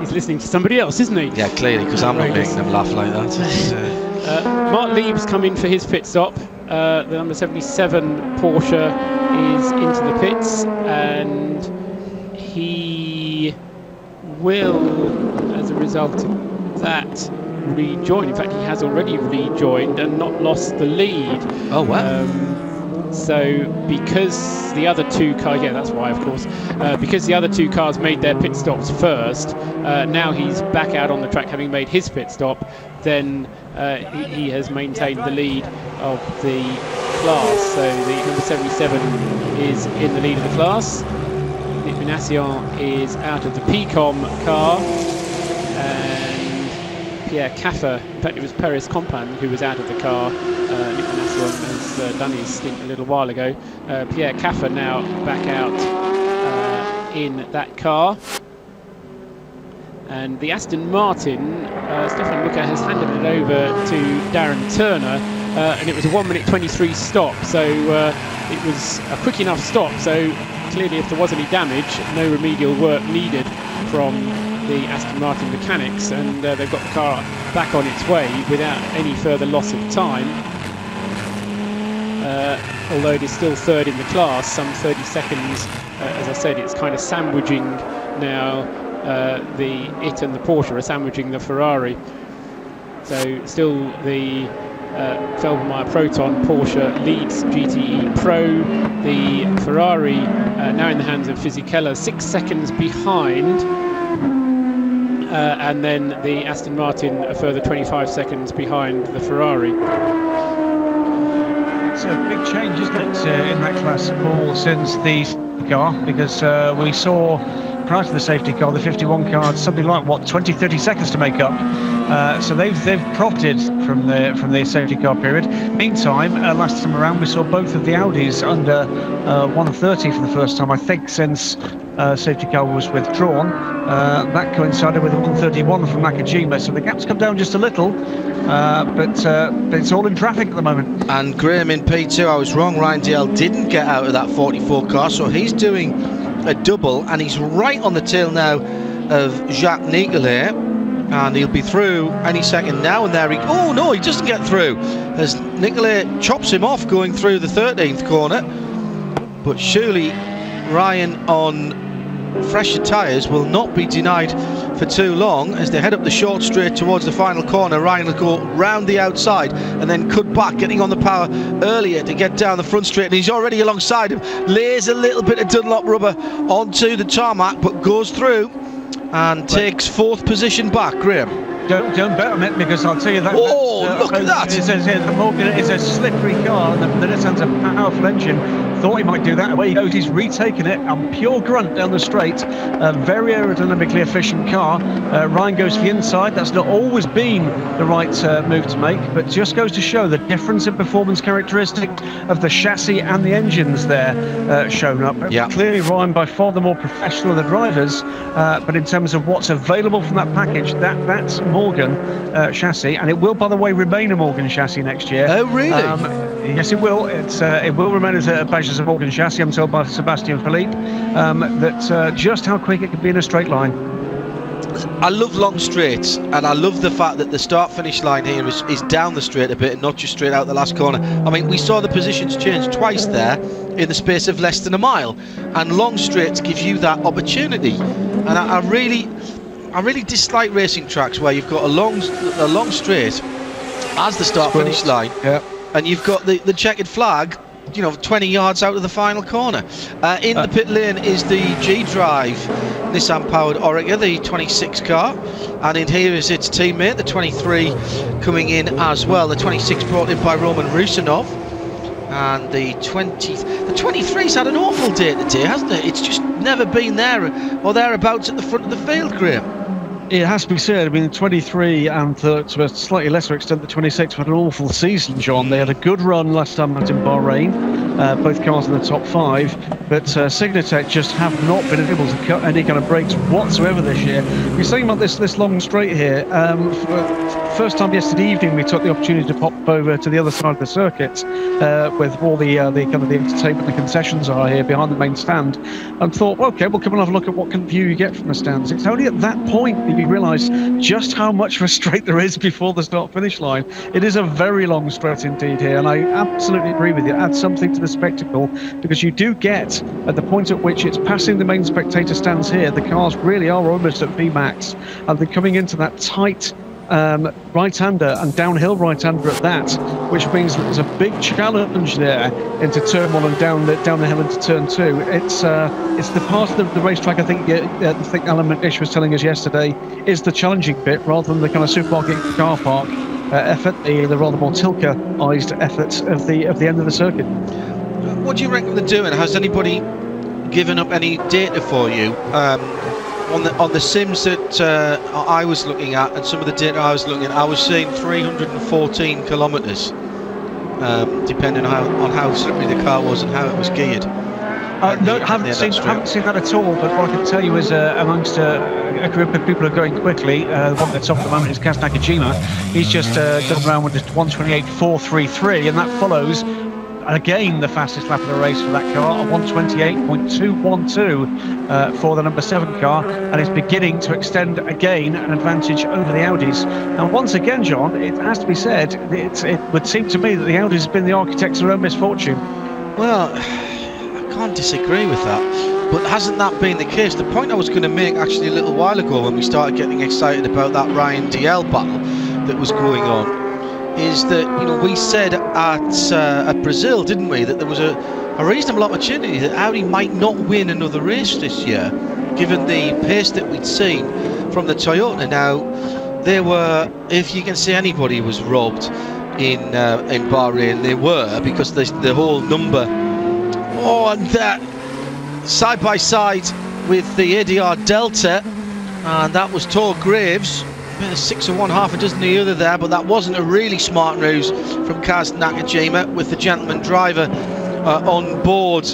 He's listening to somebody else, isn't he? Yeah, clearly, because I'm not making them laugh like that. Mark Lieb's come in for his pit stop. The number 77 Porsche is into the pits, and he will, as a result of that, rejoin. In fact, he has already rejoined and not lost the lead. Oh, wow. So because the other two cars, yeah, that's why, of course, because the other two cars made their pit stops first, now he's back out on the track having made his pit stop, then he has maintained the lead of the class. So the number 77 is in the lead of the class. Nick Minassian is out of the PCOM car, and Pierre Caffer, in fact it was Perez Compan who was out of the car. Nick Minassian has done his stint a little while ago. Pierre Caffer now back out in that car. And the Aston Martin, Stefan Luca has handed it over to Darren Turner, and it was a 1:23 stop, so it was a quick enough stop. So clearly, if there was any damage, no remedial work needed from the Aston Martin mechanics, and they've got the car back on its way without any further loss of time. Although it is still third in the class, some 30 seconds, as I said, it's kind of sandwiching now. It and the Porsche are sandwiching the Ferrari. So still the Felbermayr Proton Porsche leads GTE Pro. The Ferrari now in the hands of Fisichella, 6 seconds behind. And then the Aston Martin a further 25 seconds behind the Ferrari. It's a big change, isn't it, in that class, Paul, since the car, because we saw prior to the safety car, the 51 car had something like 20-30 seconds to make up. So they've profited from the safety car period. Meantime, last time around we saw both of the Audis under 1:30 for the first time, I think, since safety car was withdrawn. That coincided with a 1:31 from Nakajima, so the gap's come down just a little, but it's all in traffic at the moment. And Graham in P2, I was wrong, Ryan DL didn't get out of that 44 car, so he's doing a double, and he's right on the tail now of Jacques Nicolet, and he'll be through any second now. And there he doesn't get through as Nicolet chops him off going through the 13th corner. But surely Ryan on fresher tyres will not be denied for too long as they head up the short straight towards the final corner. Ryan will go round the outside and then cut back, getting on the power earlier to get down the front straight, and he's already alongside him. Lays a little bit of Dunlop rubber onto the tarmac, but goes through and takes 4th position back. Graham, don't bet on it, because I'll tell you that. Look at that! It says here the Morgan is a slippery car, and the Nissan's a powerful engine. Thought he might do that. Away he goes. He's retaken it on pure grunt down the straight. A very aerodynamically efficient car. Ryan goes to the inside. That's not always been the right move to make, but just goes to show the difference in performance characteristic of the chassis and the engines there shown up. Yeah. Clearly Ryan by far the more professional of the drivers, but in terms of what's available from that package, that's Morgan chassis, and it will, by the way, remain a Morgan chassis next year. Oh, really? Yes, it will. It will remain as a badge as a Morgan chassis, I'm told by Sebastian Philippe, that just how quick it can be in a straight line. I love long straights, and I love the fact that the start-finish line here is down the straight a bit and not just straight out the last corner. I mean, we saw the positions change twice there in the space of less than a mile, and long straights give you that opportunity. And I really dislike racing tracks where you've got a long straight as the start-finish line, yeah, and you've got the checkered flag 20 yards out of the final corner. In the pit lane is the G-Drive Nissan powered Oreca, the 26 car, and in here is its teammate, the 23, coming in as well. The 26 brought in by Roman Rusinov, and the 23's had an awful day today, hasn't it? It's just never been there or thereabouts at the front of the field, Graham. It has to be said, I mean, 23 and to a slightly lesser extent the 26 had an awful season, John. They had a good run last time out in Bahrain, both cars in the top 5, but Signatech just have not been able to cut any kind of breaks whatsoever this year. You're saying about this long straight here, first time yesterday evening we took the opportunity to pop over to the other side of the circuit with all the kind of the entertainment, the concessions are here behind the main stand, and thought, okay, we'll come and have a look at what kind of view you get from the stands. It's only at that point that you realise just how much of a straight there is before the start-finish line. It is a very long straight indeed here, and I absolutely agree with you. Add something to the spectacle, because you do get, at the point at which it's passing the main spectator stands here, the cars really are almost at VMAX, and they're coming into that tight right-hander and downhill right-hander at that, which means that there's a big challenge there into turn 1 and down the hill into turn 2. It's the part of the racetrack I think Alan McNish was telling us yesterday is the challenging bit, rather than the kind of supermarket car park effort, the rather more Tilke-ized effort of the end of the circuit. What do you reckon they're doing? Has anybody given up any data for you? On the sims that I was looking at, and some of the data I was looking at, I was seeing 314 kilometres, depending on how slippery the car was and how it was geared. No, haven't seen that at all, but what I can tell you is amongst a group of people who are going quickly, the one that's off at the moment is Kaz Nakajima. He's just done around with just 128.433, and that follows again the fastest lap of the race for that car, a 128.212 for the number 7 car, and is beginning to extend again an advantage over the Audis. And once again, John, it has to be said, it would seem to me that the Audis have been the architects of their own misfortune. Well, I can't disagree with that, but hasn't that been the case? The point I was going to make actually a little while ago, when we started getting excited about that Ryan DL battle that was going on, is that we said at Brazil, didn't we, that there was a reasonable opportunity that Audi might not win another race this year, given the pace that we'd seen from the Toyota. Now, they were, if you can say anybody was robbed in Bahrain, they were, because the whole number and that side by side with the ADR Delta, and that was Tor Graves. 6 of one, half a dozen of the other there, but that wasn't a really smart ruse from Kaz Nakajima with the gentleman driver on board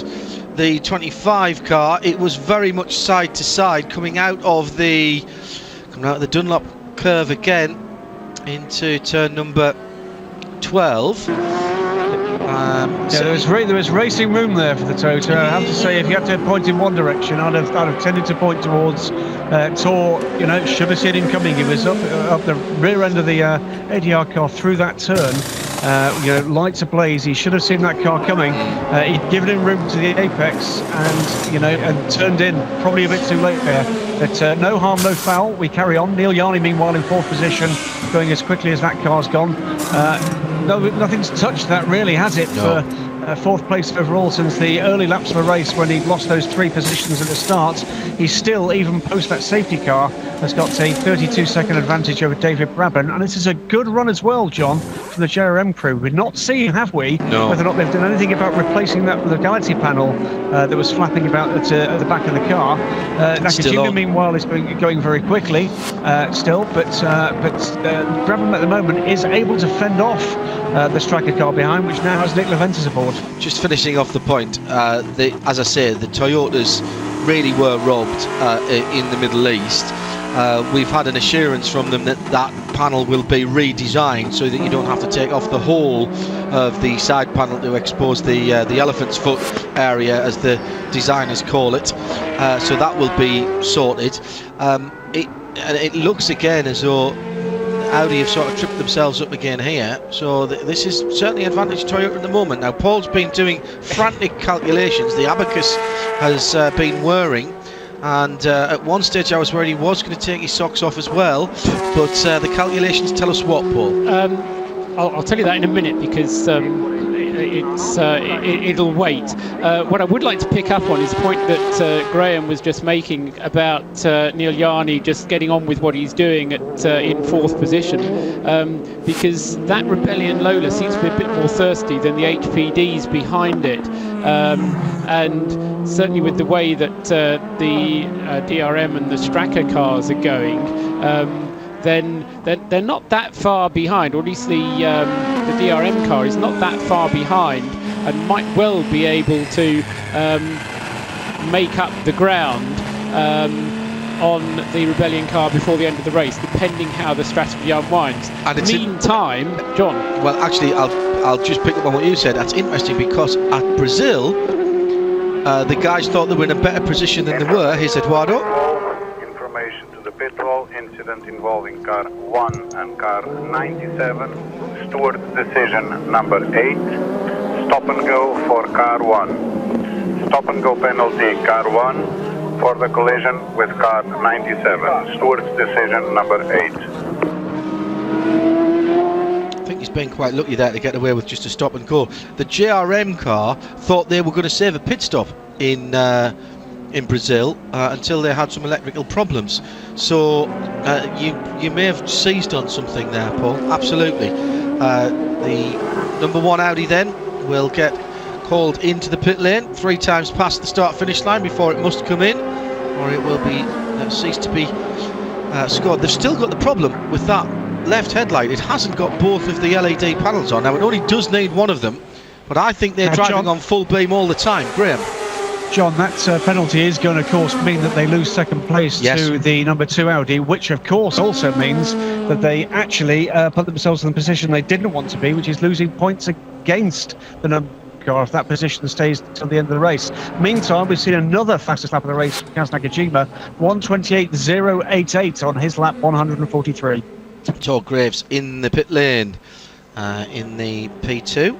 the 25 car. It was very much side to side, coming out of the Dunlop curve again into turn number 12. There was racing room there for the Toyota. I have to say, if you had to point in one direction, I'd have tended to point towards Tor. Should have seen him coming. He was up the rear end of the ADR car through that turn. Lights ablaze. He should have seen that car coming. He'd given him room to the apex, and turned in probably a bit too late there. But no harm, no foul. We carry on. Neil Yarney, meanwhile, in 4th position, going as quickly as that car's gone. No, nothing's touched that really, has it? No. For 4th place overall since the early laps of the race, when he lost those 3 positions at the start. He's still, even post that safety car, has got a 32-second advantage over David Brabham, and this is a good run as well, John, from the JRM crew. We've not seen, have we, no, whether or not they've done anything about replacing that with the Galaxy panel that was flapping about at the back of the car. Nakajima, meanwhile, is going very quickly still, but Brabham at the moment is able to fend off the striker car behind, which now has Nick Leventis aboard. Just finishing off the point, as I say, the Toyotas really were robbed in the Middle East. We've had an assurance from them that panel will be redesigned so that you don't have to take off the whole of the side panel to expose the elephant's foot area, as the designers call it. So that will be sorted. It looks again as though Audi have sort of tripped themselves up again here, so this is certainly advantage Toyota at the moment. Now, Paul's been doing frantic calculations. The abacus has been whirring, and at one stage I was worried he was going to take his socks off as well, but the calculations tell us what, Paul? I'll tell you that in a minute, because it'll wait. What I would like to pick up on is a point that Graham was just making about Neil Yarni just getting on with what he's doing in 4th position, because that Rebellion Lola seems to be a bit more thirsty than the HPDs behind it, and certainly with the way that the DRM and the Stracker cars are going, then they're not that far behind, or at least the DRM car is not that far behind, and might well be able to make up the ground on the Rebellion car before the end of the race, depending how the strategy unwinds. And meantime, John. Well, actually, I'll just pick up on what you said. That's interesting because at Brazil, the guys thought they were in a better position than they were. Here's Eduardo. Information to the pit wall. Incident involving car 1 and car 97. Stewards decision number 8. Stop and go for car 1. Stop and go penalty car 1 for the collision with car 97. Stewards decision number 8. I think he's been quite lucky there to get away with just a stop and go. The JRM car thought they were going to save a pit stop in Brazil until they had some electrical problems. So you may have seized on something there, Paul. Absolutely. The number 1 Audi then will get called into the pit lane 3 times past the start-finish line before it must come in, or it will be cease to be scored. They've still got the problem with that left headlight. It hasn't got both of the LED panels on. Now it only does need one of them, but I think they're driving John, on full beam all the time. Graham. John, that penalty is going to, of course, mean that they lose second place to the number 2 Audi, which, of course, also means that they actually put themselves in the position they didn't want to be, which is losing points against the number car if that position stays till the end of the race. Meantime, we've seen another fastest lap of the race, Kaz Nakajima, 1:28.088 on his lap 143. Todd Graves in the pit lane in the P2.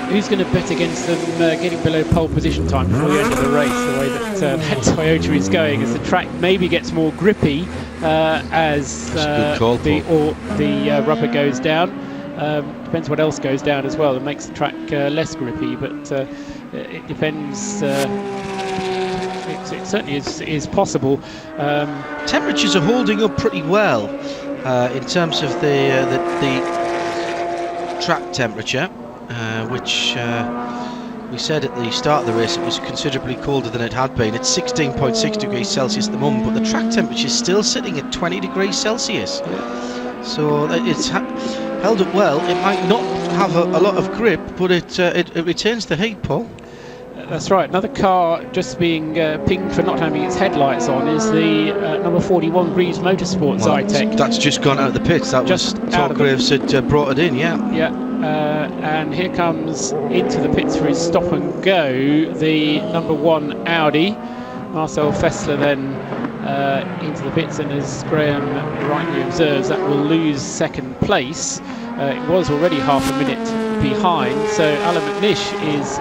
Who's going to bet against them getting below pole position time before the end of the race, the way that Toyota is going, as the track maybe gets more grippy as the rubber goes down. Depends what else goes down as well. It makes the track less grippy, but it depends. It certainly is possible. Temperatures are holding up pretty well in terms of the track temperature, which we said at the start of the race it was considerably colder than it had been. It's 16.6 degrees Celsius at the moment, but the track temperature is still sitting at 20 degrees Celsius. So it's held up well. It might not have a lot of grip, but it retains the heat, Paul. That's right. Another car just being pinged for not having its headlights on is the number 41 Breeze Motorsports Zytec. That's just gone out of the pits. That just was Todd Graves had brought it in, yeah. Yeah. And here comes into the pits for his stop and go the number 1 Audi. Marcel Fessler then into the pits, and as Graham rightly observes, that will lose second place. It was already half a minute behind, so Alan McNish is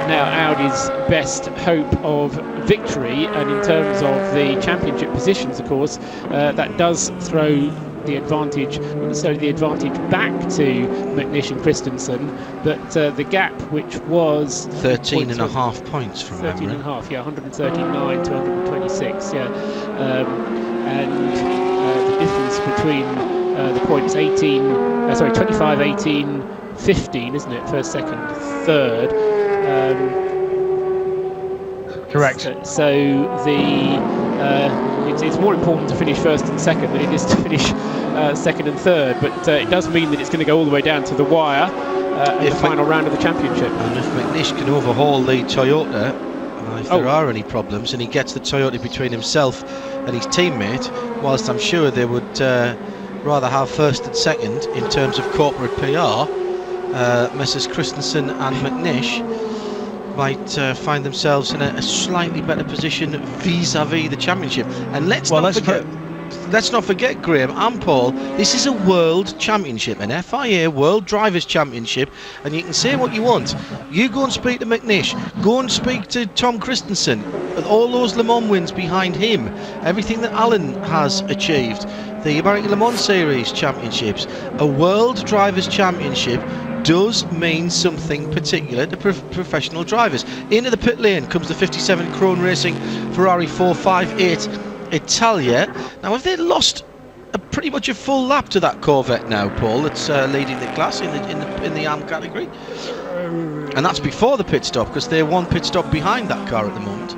now Audi's best hope of victory, and in terms of the championship positions, of course, that does throw the advantage, not necessarily the advantage back to McNish and Christensen, but the gap, which was 13.5 points from 13.5, yeah, 139 to 126, yeah, and the difference between the points 25, 18, 15, isn't it? First, second, third. Correct. So it's more important to finish first and second than it is to finish second and third, but it does mean that it's going to go all the way down to the wire in the final round of the championship. And if McNish can overhaul the Toyota, if there are any problems, and he gets the Toyota between himself and his teammate, whilst I'm sure they would rather have first and second in terms of corporate PR, Messrs Christensen and McNish might find themselves in a slightly better position vis-a-vis the championship. And let's not forget. let's not forget, Graham and Paul, this is a World Championship, an FIA World Drivers' Championship, and you can say what you want. You go and speak to McNish, go and speak to Tom Christensen, with all those Le Mans wins behind him, everything that Alan has achieved, the American Le Mans Series Championships, a World Drivers' Championship does mean something particular to professional drivers. Into the pit lane comes the 57 Krone Racing Ferrari 458 Italia. Now, have they lost pretty much a full lap to that Corvette now, Paul, that's leading the class in the AM category? And that's before the pit stop, because they're one pit stop behind that car at the moment.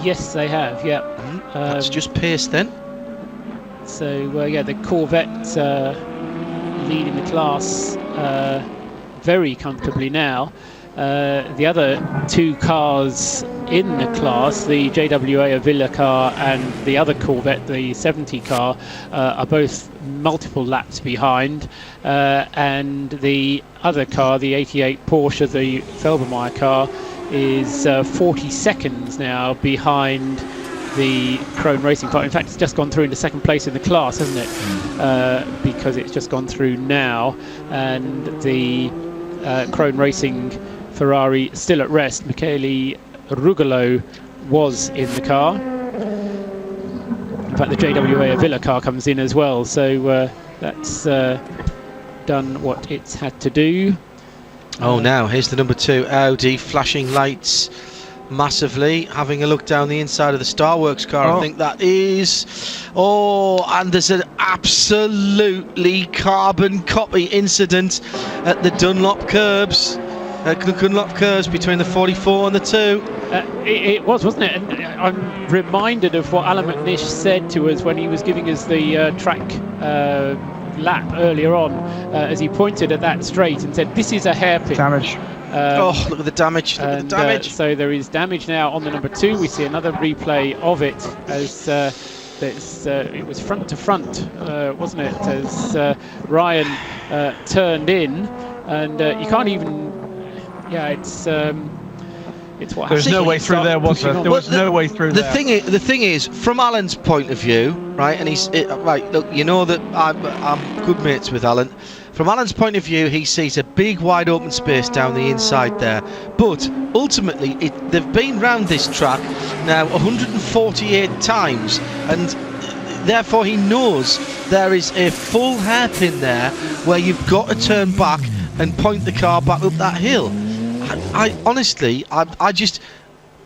Yes, they have, yeah. That's just pace then. So, yeah, the Corvette leading the class very comfortably now. The other two cars in the class, the JWA Avila car and the other Corvette, the 70 car, are both multiple laps behind, and the other car, the 88 Porsche, the Felbermeyer car, is 40 seconds now behind the Krone Racing car. In fact, it's just gone through into second place in the class, hasn't it? Because it's just gone through now, and the Krone Racing Ferrari still at rest. Michele Rugolo was in the car. In fact, the JWA Avila car comes in as well, so that's done what it's had to do. Oh, now here's the number 2 Audi, flashing lights massively, having a look down the inside of the Starworks car. I think that is, and there's an absolutely carbon copy incident at the Dunlop curbs between the 44 and the 2. It was, wasn't it? And I'm reminded of what Alan McNish said to us when he was giving us the track lap earlier on, as he pointed at that straight and said, this is a hairpin. Damage. Look at the damage. Look at the damage. So there is damage now on the number 2. We see another replay of it as it was front to front, wasn't it? As Ryan turned in, and you can't even. Yeah, it's what. There's no way through there, was there? There was no way through there. The thing is, from Alan's point of view, right? And right. Look, you know that I'm good mates with Alan. From Alan's point of view, he sees a big wide open space down the inside there. But ultimately, they've been round this track now 148 times, and therefore he knows there is a full hairpin there where you've got to turn back and point the car back up that hill. I honestly,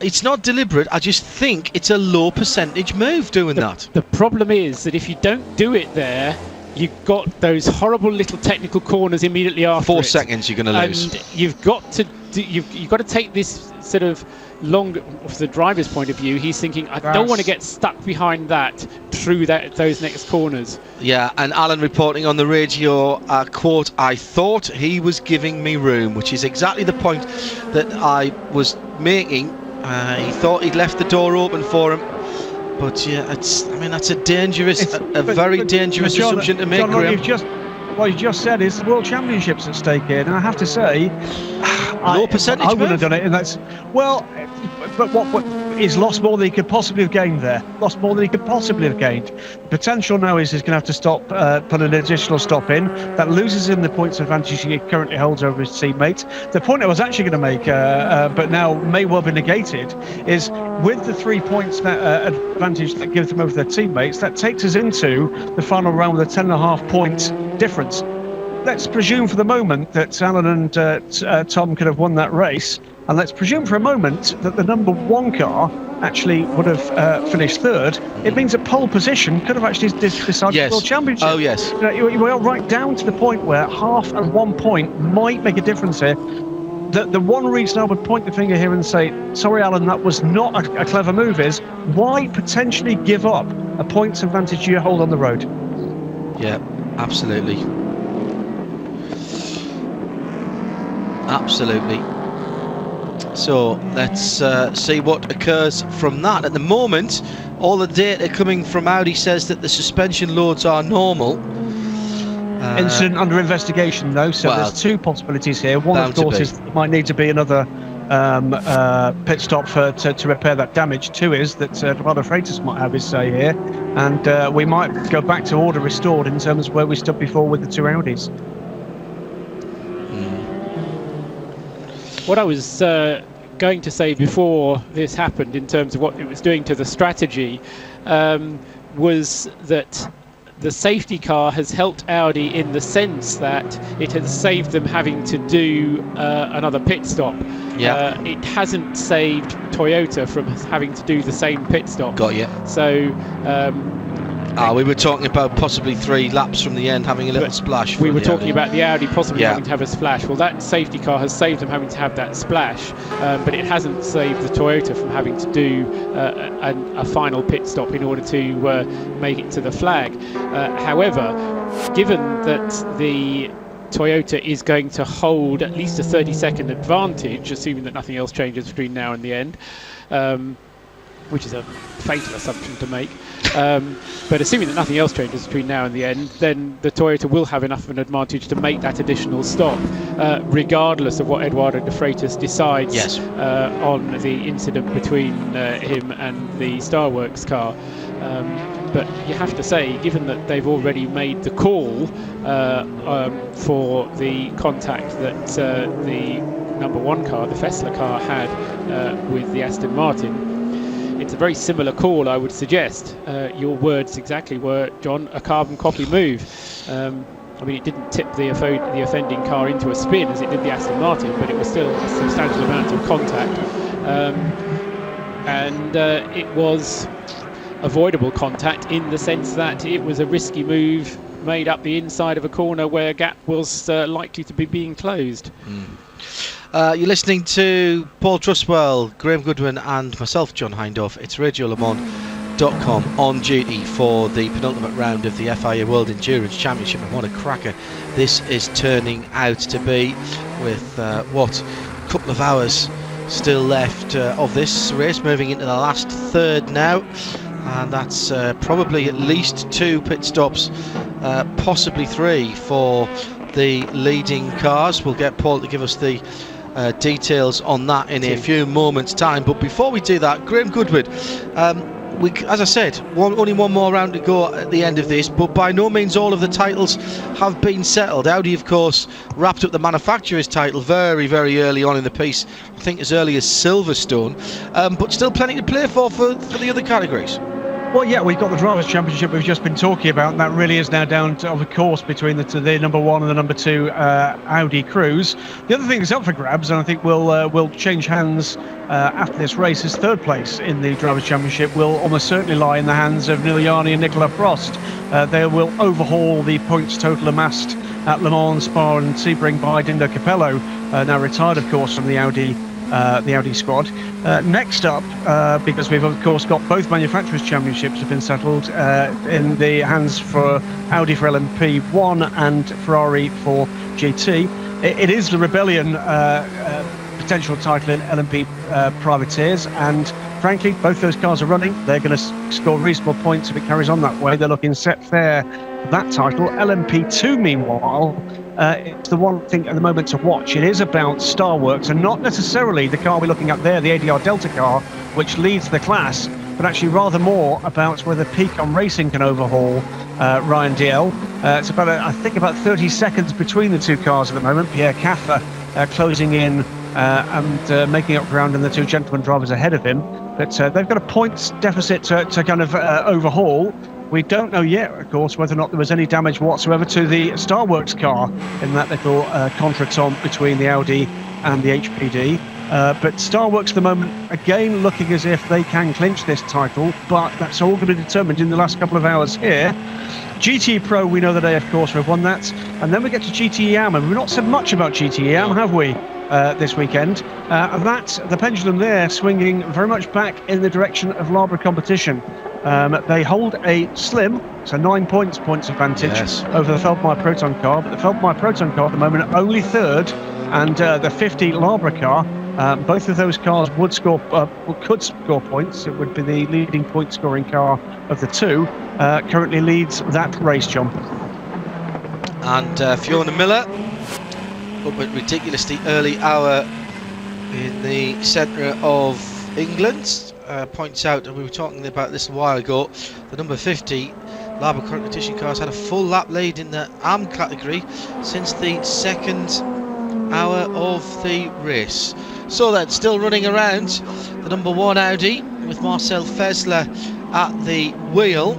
it's not deliberate. I just think it's a low percentage move doing that. The problem is that if you don't do it there, you've got those horrible little technical corners immediately after. 4 seconds you're going to lose. And you've got to take this sort of long. From the driver's point of view, he's thinking, I don't want to get stuck behind that through those next corners. Yeah, and Alan reporting on the radio, quote, I thought he was giving me room, which is exactly the point that I was making. He thought he'd left the door open for him. But yeah, that's a dangerous, very dangerous assumption to make, John, what you just said is the World Championships at stake here, and I have to say, low percentage I wouldn't have done it, and that's but what he's lost more than he could possibly have gained there. Lost more than he could possibly have gained. The potential now is he's going to have to stop, put an additional stop in. That loses him the points advantage he currently holds over his teammates. The point I was actually going to make, but now may well be negated, is with the 3 points advantage that gives them over their teammates, that takes us into the final round with a 10.5 point difference. Let's presume for the moment that Alan and Tom could have won that race, and let's presume for a moment that the number 1 car actually would have finished third. It means a pole position could have actually decided the World Championship. Oh, yes. You are right down to the point where half and 1 point might make a difference here. The one reason I would point the finger here and say, sorry, Alan, that was not a clever move, is why potentially give up a points advantage you hold on the road? Yeah, absolutely. Absolutely. So let's see what occurs from that. At the moment, all the data coming from Audi says that the suspension loads are normal. Incident under investigation, though, so there's 2 possibilities here. One, of course, is there might need to be another pit stop to repair that damage. Two is that Eduardo Freitas might have his say here, and we might go back to order restored in terms of where we stood before with the two Audis. What I was going to say before this happened in terms of what it was doing to the strategy was that the safety car has helped Audi in the sense that it has saved them having to do another pit stop. Yeah. It hasn't saved Toyota from having to do the same pit stop. Got you. So we were talking about possibly 3 laps from the end having a little splash. We were talking about the Audi possibly Yeah. having to have a splash. Well, that safety car has saved them having to have that splash, but it hasn't saved the Toyota from having to do a final pit stop in order to make it to the flag. However, given that the Toyota is going to hold at least a 30-second advantage, assuming that nothing else changes between now and the end, which is a fatal assumption to make. But assuming that nothing else changes between now and the end, then the Toyota will have enough of an advantage to make that additional stop, regardless of what Eduardo de Freitas decides Yes. on the incident between him and the Starworks car. But you have to say, given that they've already made the call for the contact that the No.1 car, the Fessler car, had with the Aston Martin, it's a very similar call, I would suggest. Your words exactly were, John, a carbon copy move. I mean, it didn't tip the offending car into a spin as it did the Aston Martin, but it was still a substantial amount of contact. And it was avoidable contact in the sense that it was a risky move made up the inside of a corner where a gap was likely to be being closed. You're listening to Paul Trustwell, Graham Goodwin and myself, John Hindhaugh. It's RadioLeMans.com on duty for the penultimate round of the FIA World Endurance Championship, and what a cracker this is turning out to be, with a couple of hours still left of this race, moving into the last third now, and that's probably at least 2 pit stops, possibly 3 for the leading cars. We'll get Paul to give us the details on that in a few moments' time. But before we do that, Graham Goodwin, as I said, only one more round to go at the end of this, but by no means all of the titles have been settled. Audi, of course, wrapped up the manufacturer's title very, very early on in the piece, I think as early as Silverstone, but still plenty to play for the other categories. Well, yeah, we've got the Drivers' Championship we've just been talking about, and that really is now down to, of course, between the No.1 and the No.2 Audi crews. The other thing that's up for grabs, and I think will change hands after this race, is third place in the Drivers' Championship will almost certainly lie in the hands of Neil Yarni and Nicola Prost. They will overhaul the points total amassed at Le Mans, Spa and Sebring by Dindo Capello, now retired, of course, from the Audi squad. Next up, because we've of course got both manufacturers' championships have been settled in the hands for Audi for LMP1 and Ferrari for GT. It is the Rebellion potential title in LMP Privateers, and frankly, both those cars are running. They're going to score reasonable points if it carries on that way. They're looking set fair for that title. LMP2, meanwhile, it's the one thing at the moment to watch. It is about Starworks, and not necessarily the car we're looking at there, the ADR Delta car, which leads the class, but actually rather more about whether Pecan Racing can overhaul Ryan DL. It's I think about 30 seconds between the two cars at the moment. Pierre Caffer closing in and making up ground, and the two gentlemen drivers ahead of him. But they've got a points deficit to kind of overhaul. We don't know yet, of course, whether or not there was any damage whatsoever to the Starworks car in that little contretemps between the Audi and the HPD. But Starworks at the moment, again, looking as if they can clinch this title, but that's all going to be determined in the last couple of hours here. GTE Pro, we know that they, of course, have won that. And then we get to GTE Am, and we've not said much about GTE Am, have we, this weekend? The pendulum there swinging very much back in the direction of Lara competition. They hold a slim, so 9 points advantage over the Feldmeier Proton car, but the Feldmeier Proton car at the moment only third, and the 50 Lara car, both of those cars could score points. It would be the leading point scoring car of the two, currently leads that race, John. And Fiona Miller up at ridiculously early hour in the centre of England. Points out, and we were talking about this a while ago, the number 50 Labour competition car has had a full lap lead in the armed category since the second hour of the race. So then, still running around, the number 1 Audi with Marcel Fessler at the wheel,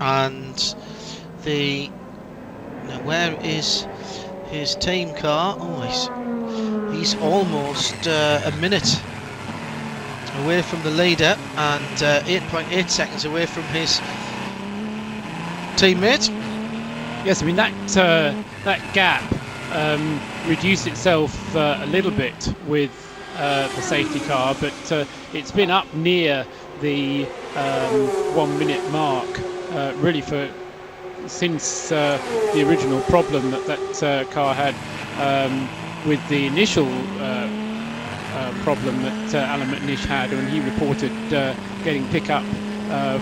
and the where is his team car? Oh, he's almost a minute away from the leader and 8.8 seconds away from his teammate. Yes, I mean that gap reduced itself a little bit with the safety car, but it's been up near the 1 minute mark really since the original problem that car had with the initial problem that Alan McNish had when he reported getting pickup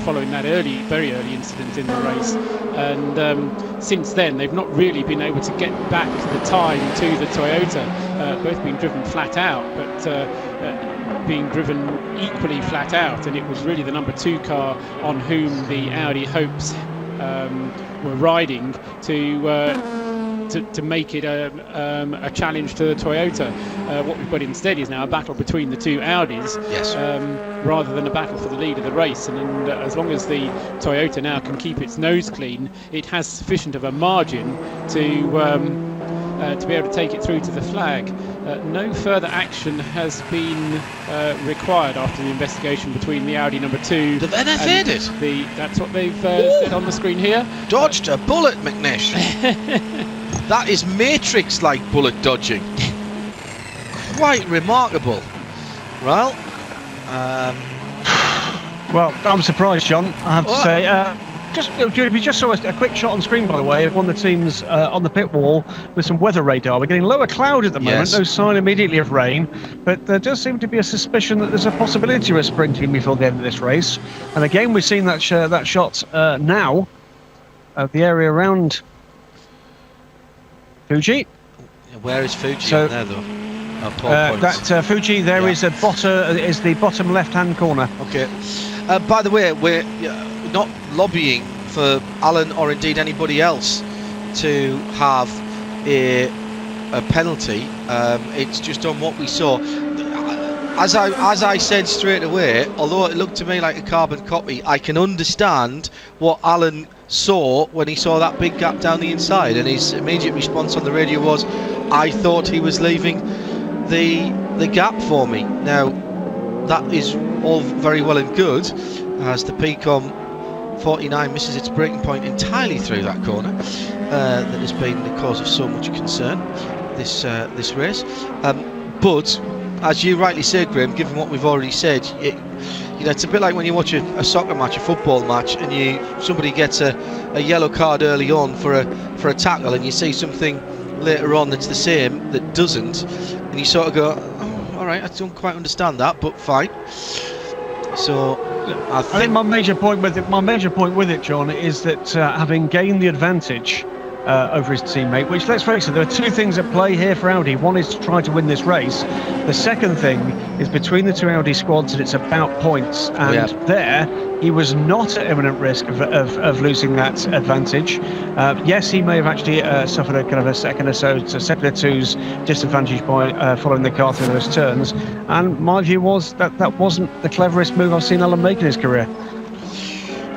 following that very early incident in the race. And since then they've not really been able to get back the time to the Toyota, both being driven flat out, but being driven equally flat out, and it was really the number 2 car on whom the Audi hopes were riding to make it a challenge to the Toyota. What we've got instead is now a battle between the 2 Audis, yes, rather than a battle for the lead of the race. And as long as the Toyota now can keep its nose clean, it has sufficient of a margin to be able to take it through to the flag. No further action has been required after the investigation between the Audi number 2. The NFA'd it. That's what they've said on the screen here. Dodged a bullet, McNish. That is Matrix-like bullet dodging. Quite remarkable. Well, I'm surprised, John, I have to say. We just saw a quick shot on screen, by the way, of one of the teams on the pit wall with some weather radar. We're getting lower cloud at the moment, no sign immediately of rain, but there does seem to be a suspicion that there's a possibility of a sprinkling before the end of this race. And again, we've seen that shot now of the area around Fuji. Where is Fuji on there, though? That Fuji there is the bottom left-hand corner. Okay. By the way, we're not lobbying for Alan or indeed anybody else to have a penalty. It's just on what we saw. As I said straight away, although it looked to me like a carbon copy, I can understand what Alan saw when he saw that big gap down the inside, and his immediate response on the radio was, I thought he was leaving the gap for me. Now, that is all very well and good as the PCOM 49 misses its braking point entirely through that corner that has been the cause of so much concern this race. But as you rightly said, Graham, given what we've already said, it's a bit like when you watch a soccer match, a football match, and somebody gets a yellow card early on for a tackle, and you see something later on that's the same that doesn't, and you sort of go, oh, all right, I don't quite understand that, but fine. So I think my major point with it, John, is that having gained the advantage over his teammate, which, let's face it, there are 2 things at play here for Audi. One is to try to win this race. The second thing is between the 2 Audi squads, and it's about points. And there, he was not at imminent risk of losing that advantage. Yes, he may have actually suffered a kind of a second or two's disadvantage by following the car through those turns. And my view was that wasn't the cleverest move I've seen Alan make in his career.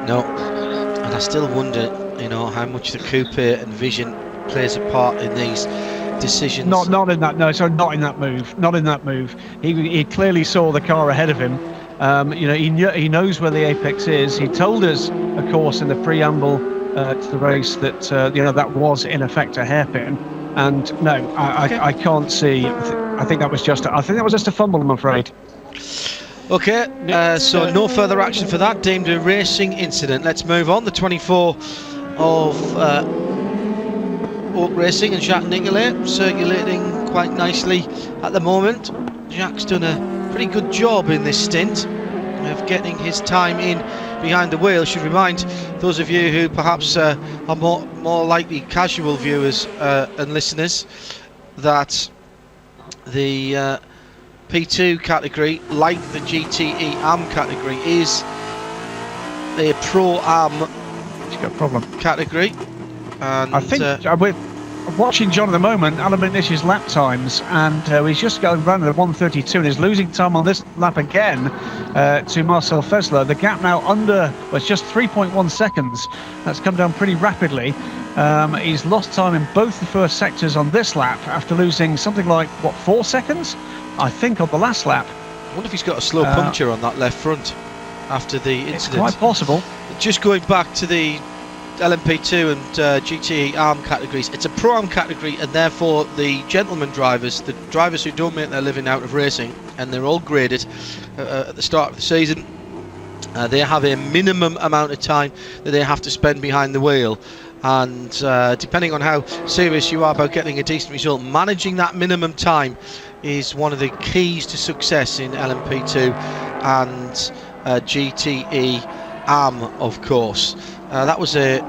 No, and I still wonder, how much the coupe and vision plays a part in these decisions. Not in that move. He clearly saw the car ahead of him. He knows where the apex is. He told us, of course, in the preamble to the race that that was in effect a hairpin. And no, I can't see. I think that was just a fumble, I'm afraid. Okay, so no further action for that, deemed a racing incident. Let's move on. The 24 of Oak Racing and Jacques Nicolet circulating quite nicely at the moment. Jacques done a pretty good job in this stint of getting his time in behind the wheel. Should remind those of you who perhaps are more likely casual viewers and listeners that the P2 category, like the GTE AM category, is a Pro AM category. And I think we're watching John at the moment, Alan McNish's lap times, and he's just going around at 1:32 and is losing time on this lap again to Marcel Fessler. The gap now under, well, it's just 3.1 seconds. That's come down pretty rapidly. He's lost time in both the first sectors on this lap after losing something like, what, 4 seconds? I think on the last lap. I wonder if he's got a slow puncture on that left front after the incident. It's quite possible. Just going back to the LMP2 and GTE ARM categories, it's a Pro-Am category, and therefore the gentleman drivers, the drivers who don't make their living out of racing, and they're all graded at the start of the season, they have a minimum amount of time that they have to spend behind the wheel. And depending on how serious you are about getting a decent result, managing that minimum time is one of the keys to success in LMP2 and GTE AM, of course. That was an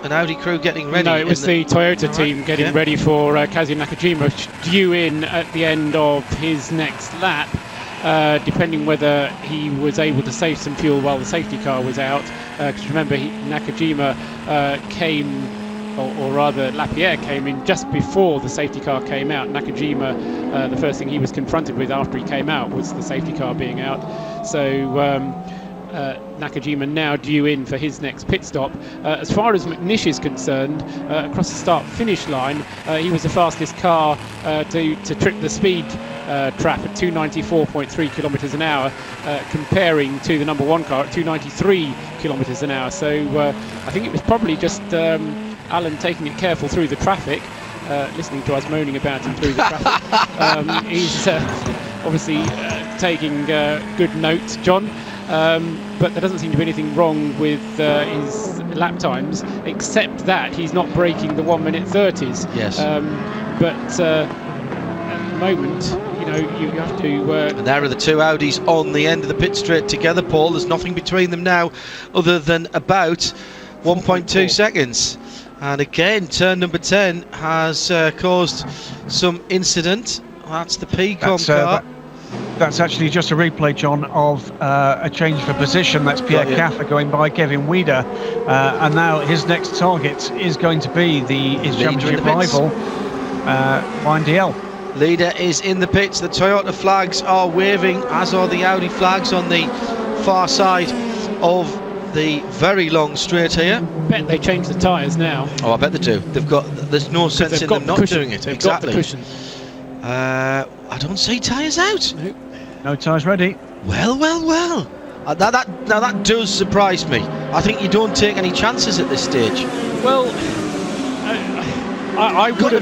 Audi crew getting ready? No, it was the Toyota team getting ready for Kazuya Nakajima, due in at the end of his next lap. Depending whether he was able to save some fuel while the safety car was out, because remember Nakajima came, or rather Lapierre came in just before the safety car came out. Nakajima, the first thing he was confronted with after he came out was the safety car being out. So Nakajima now due in for his next pit stop. As far as McNish is concerned, across the start-finish line, he was the fastest car to trip the speed trap at 294.3 kilometres an hour, comparing to the number one car at 293 kilometres an hour. So I think it was probably just Alan taking it careful through the traffic, listening to us moaning about him through the traffic. He's obviously taking good notes, John. But there doesn't seem to be anything wrong with his lap times, except that he's not breaking the 1 minute 30s. Yes. But at the moment, you know, you have to. And there are the two Audis on the end of the pit straight together, Paul. There's nothing between them now, other than about 1.2 seconds. And again, turn number 10 has caused some incident. That's the P-Com car. That's actually just a replay, John, of a change for position. That's Pierre Caffer going by Kevin Weider, and now his next target is going to be his championship rival, YNDL. Leader is in the pits. The Toyota flags are waving, as are the Audi flags on the far side of the very long straight here. I bet they change the tyres now. Oh, I bet they do. There's no sense in them not doing it. They've exactly. got the cushion. I don't see tyres out. Nope. No tyres ready. Well. Now that does surprise me. I think you don't take any chances at this stage. Well, I would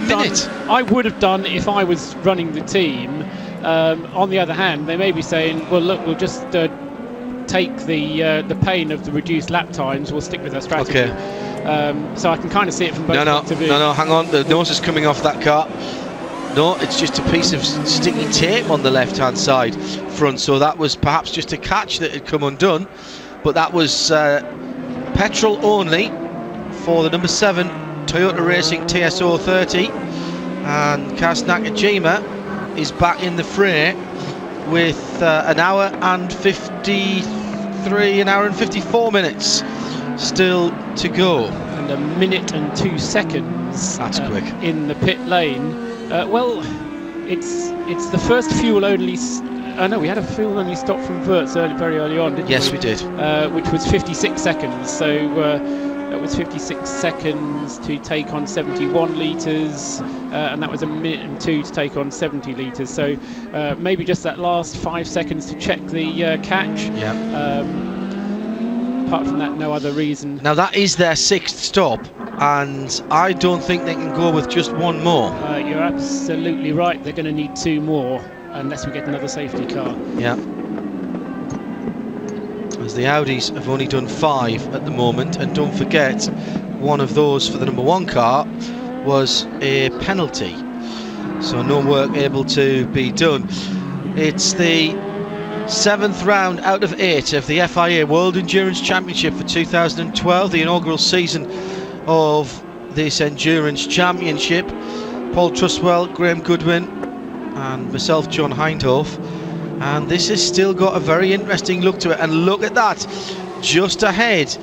have done if I was running the team. On the other hand, they may be saying, well, look, we'll just take the pain of the reduced lap times. We'll stick with our strategy. Okay. So I can kind of see it from both points of view. No, hang on. The nose is coming off that car. No, it's just a piece of sticky tape on the left-hand side front, so that was perhaps just a catch that had come undone, but that was petrol only for the number 7 Toyota Racing TSO 30, and Kaz Nakajima is back in the fray with an hour and 54 minutes still to go. And 1 minute and 2 seconds. That's quick. In the pit lane. Well, it's the first fuel-only. We had a fuel-only stop from Wirtz very early on, didn't we? Yes, we did. Which was 56 seconds. So that was 56 seconds to take on 71 litres, and that was 1 minute and 2 to take on 70 litres. So maybe just that last 5 seconds to check the catch. Yeah. Apart from that, no other reason. Now that is their 6th stop, and I don't think they can go with just one more. You're absolutely right. They're going to need 2 more unless we get another safety car. Yeah. As the Audis have only done 5 at the moment, and don't forget, one of those for the number 1 car was a penalty, so no work able to be done. It's the 7th round out of 8 of the FIA World Endurance Championship for 2012, the inaugural season of this Endurance Championship. Paul Trustwell, Graham Goodwin, and myself, John Hindhoff, and this has still got a very interesting look to it. And look at that, just ahead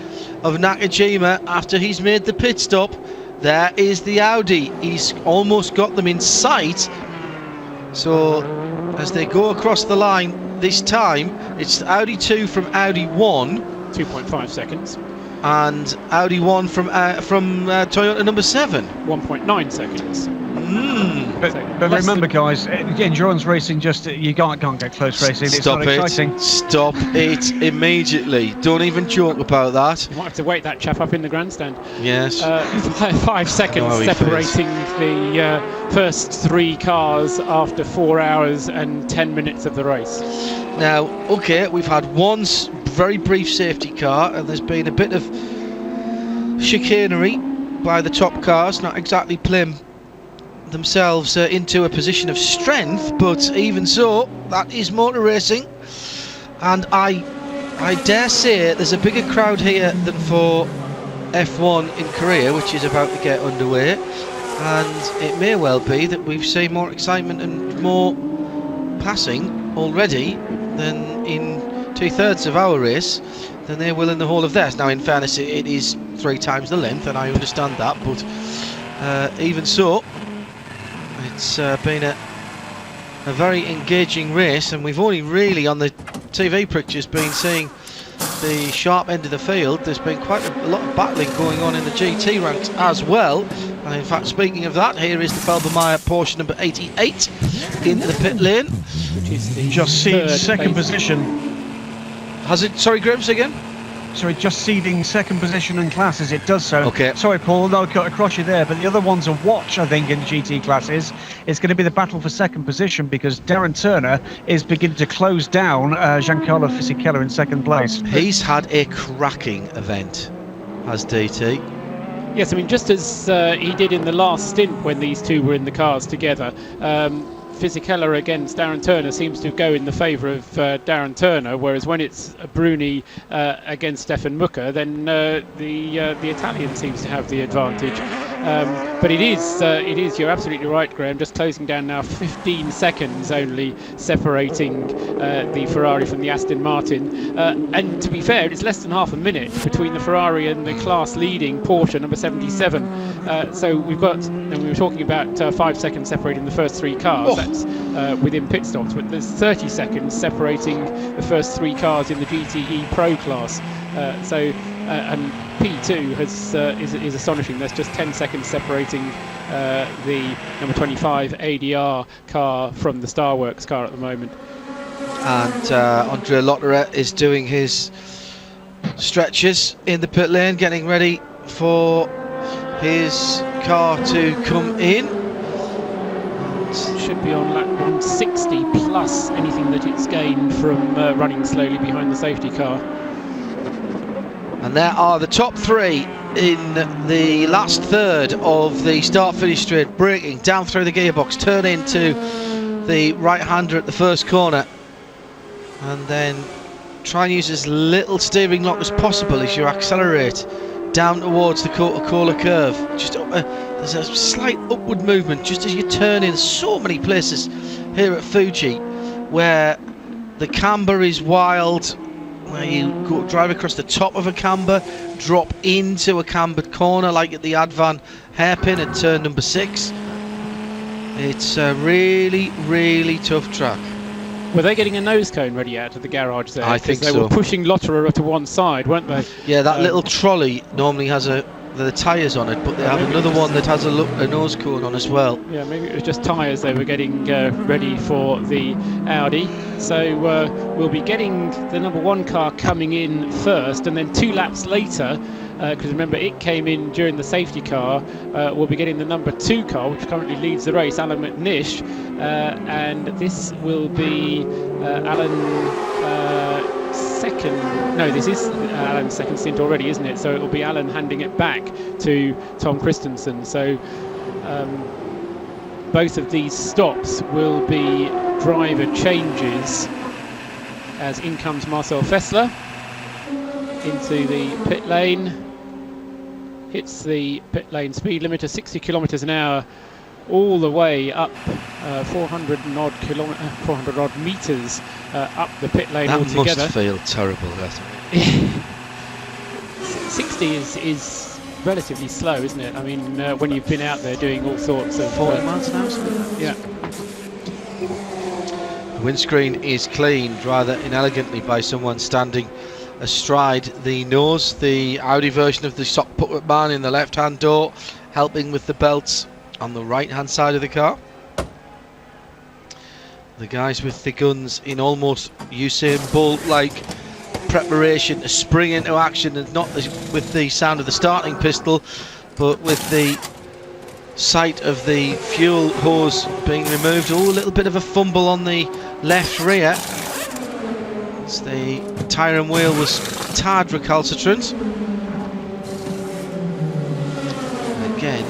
of Nakajima after he's made the pit stop. There is the Audi. He's almost got them in sight. So as they go across the line this time, it's Audi 2 from Audi 1, 2.5 seconds, and Audi 1 from Toyota number 7, 1.9 seconds. But remember, guys, endurance racing, just you can't get close racing. It's not exciting. Stop it immediately. Don't even joke about that. You might have to wait that chap up in the grandstand. Yes. 5 seconds separating the first 3 cars after 4 hours and 10 minutes of the race. Now, okay, we've had one very brief safety car, and there's been a bit of chicanery by the top cars, not exactly playing themselves into a position of strength, but even so, that is motor racing, and I dare say there's a bigger crowd here than for F1 in Korea, which is about to get underway, and it may well be that we've seen more excitement and more passing already than in 2/3 of our race than they will in the whole of theirs. Now, in fairness, it is 3 times the length, and I understand that, but even so, it's been a very engaging race, and we've only really on the TV pictures been seeing the sharp end of the field. There's been quite a lot of battling going on in the GT ranks as well, and in fact, speaking of that, here is the Felbermeyer Porsche number 88 into the pit lane, Which is the Just seed second position. has it, sorry Grims, again? Sorry, just ceding second position in classes, it does so. Okay. Sorry, Paul, no cut across you there, but the other one's a watch, I think, in GT classes. It's going to be the battle for second position because Darren Turner is beginning to close down Giancarlo Fisichella in second place. He's had a cracking event, has DT. Yes, I mean, just as he did in the last stint when these two were in the cars together, Fisichella against Darren Turner seems to go in the favour of Darren Turner, whereas when it's Bruni against Stefan Mucker, then the Italian seems to have the advantage. But it is, you're absolutely right, Graham, just closing down now, 15 seconds only separating the Ferrari from the Aston Martin. And to be fair, it's less than half a minute between the Ferrari and the class-leading Porsche number 77. So we've got, and we were talking about 5 seconds separating the first 3 cars. That's within pit stops, but there's 30 seconds separating the first 3 cars in the GTE Pro class. And P2 is astonishing. There's just 10 seconds separating the number 25 ADR car from the Starworks car at the moment. And Andrea Lotterer is doing his stretches in the pit lane, getting ready for his car to come in. Should be on lap 160 plus anything that it's gained from running slowly behind the safety car. And there are the top 3 in the last third of the start-finish straight, braking down through the gearbox, turn into the right-hander at the first corner, and then try and use as little steering lock as possible as you accelerate down towards the Coca-Cola curve. Just there's a slight upward movement just as you turn in. So many places here at Fuji where the camber is wild, where you drive across the top of a camber, drop into a cambered corner like at the Advan hairpin at turn number 6. It's a really, really tough track. Were they getting a nose cone ready out of the garage there? I think they so. were pushing Lotterer to one side, weren't they? Yeah, that little trolley normally has the tyres on it, but they have another one that has a nose cone on as well. Yeah, maybe it was just tyres they were getting ready for the Audi. So we'll be getting the number 1 car coming in first, and then 2 laps later, because remember it came in during the safety car, we'll be getting the number 2 car, which currently leads the race, Alan McNish, and this will be Alan second. No, this is Alan's second stint already, isn't it? So it will be Alan handing it back to Tom Christensen. So both of these stops will be driver changes, as in comes Marcel Fessler into the pit lane, hits the pit lane speed limit of 60 kilometers an hour all the way up 400 odd meters up the pit lane that altogether. Must feel terrible, that. 60 is relatively slow, isn't it? I mean, when you've been out there doing all sorts of 40 miles an hour, something like that. yeah. The windscreen is cleaned rather inelegantly by someone standing astride the nose. The Audi version of the sock puppet man in the left-hand door, helping with the belts on the right-hand side of the car. The guys with the guns in almost Usain Bolt-like preparation to spring into action, and not with the sound of the starting pistol, but with the sight of the fuel hose being removed. Oh, a little bit of a fumble on the left rear as the tyre and wheel was tad recalcitrant. Again,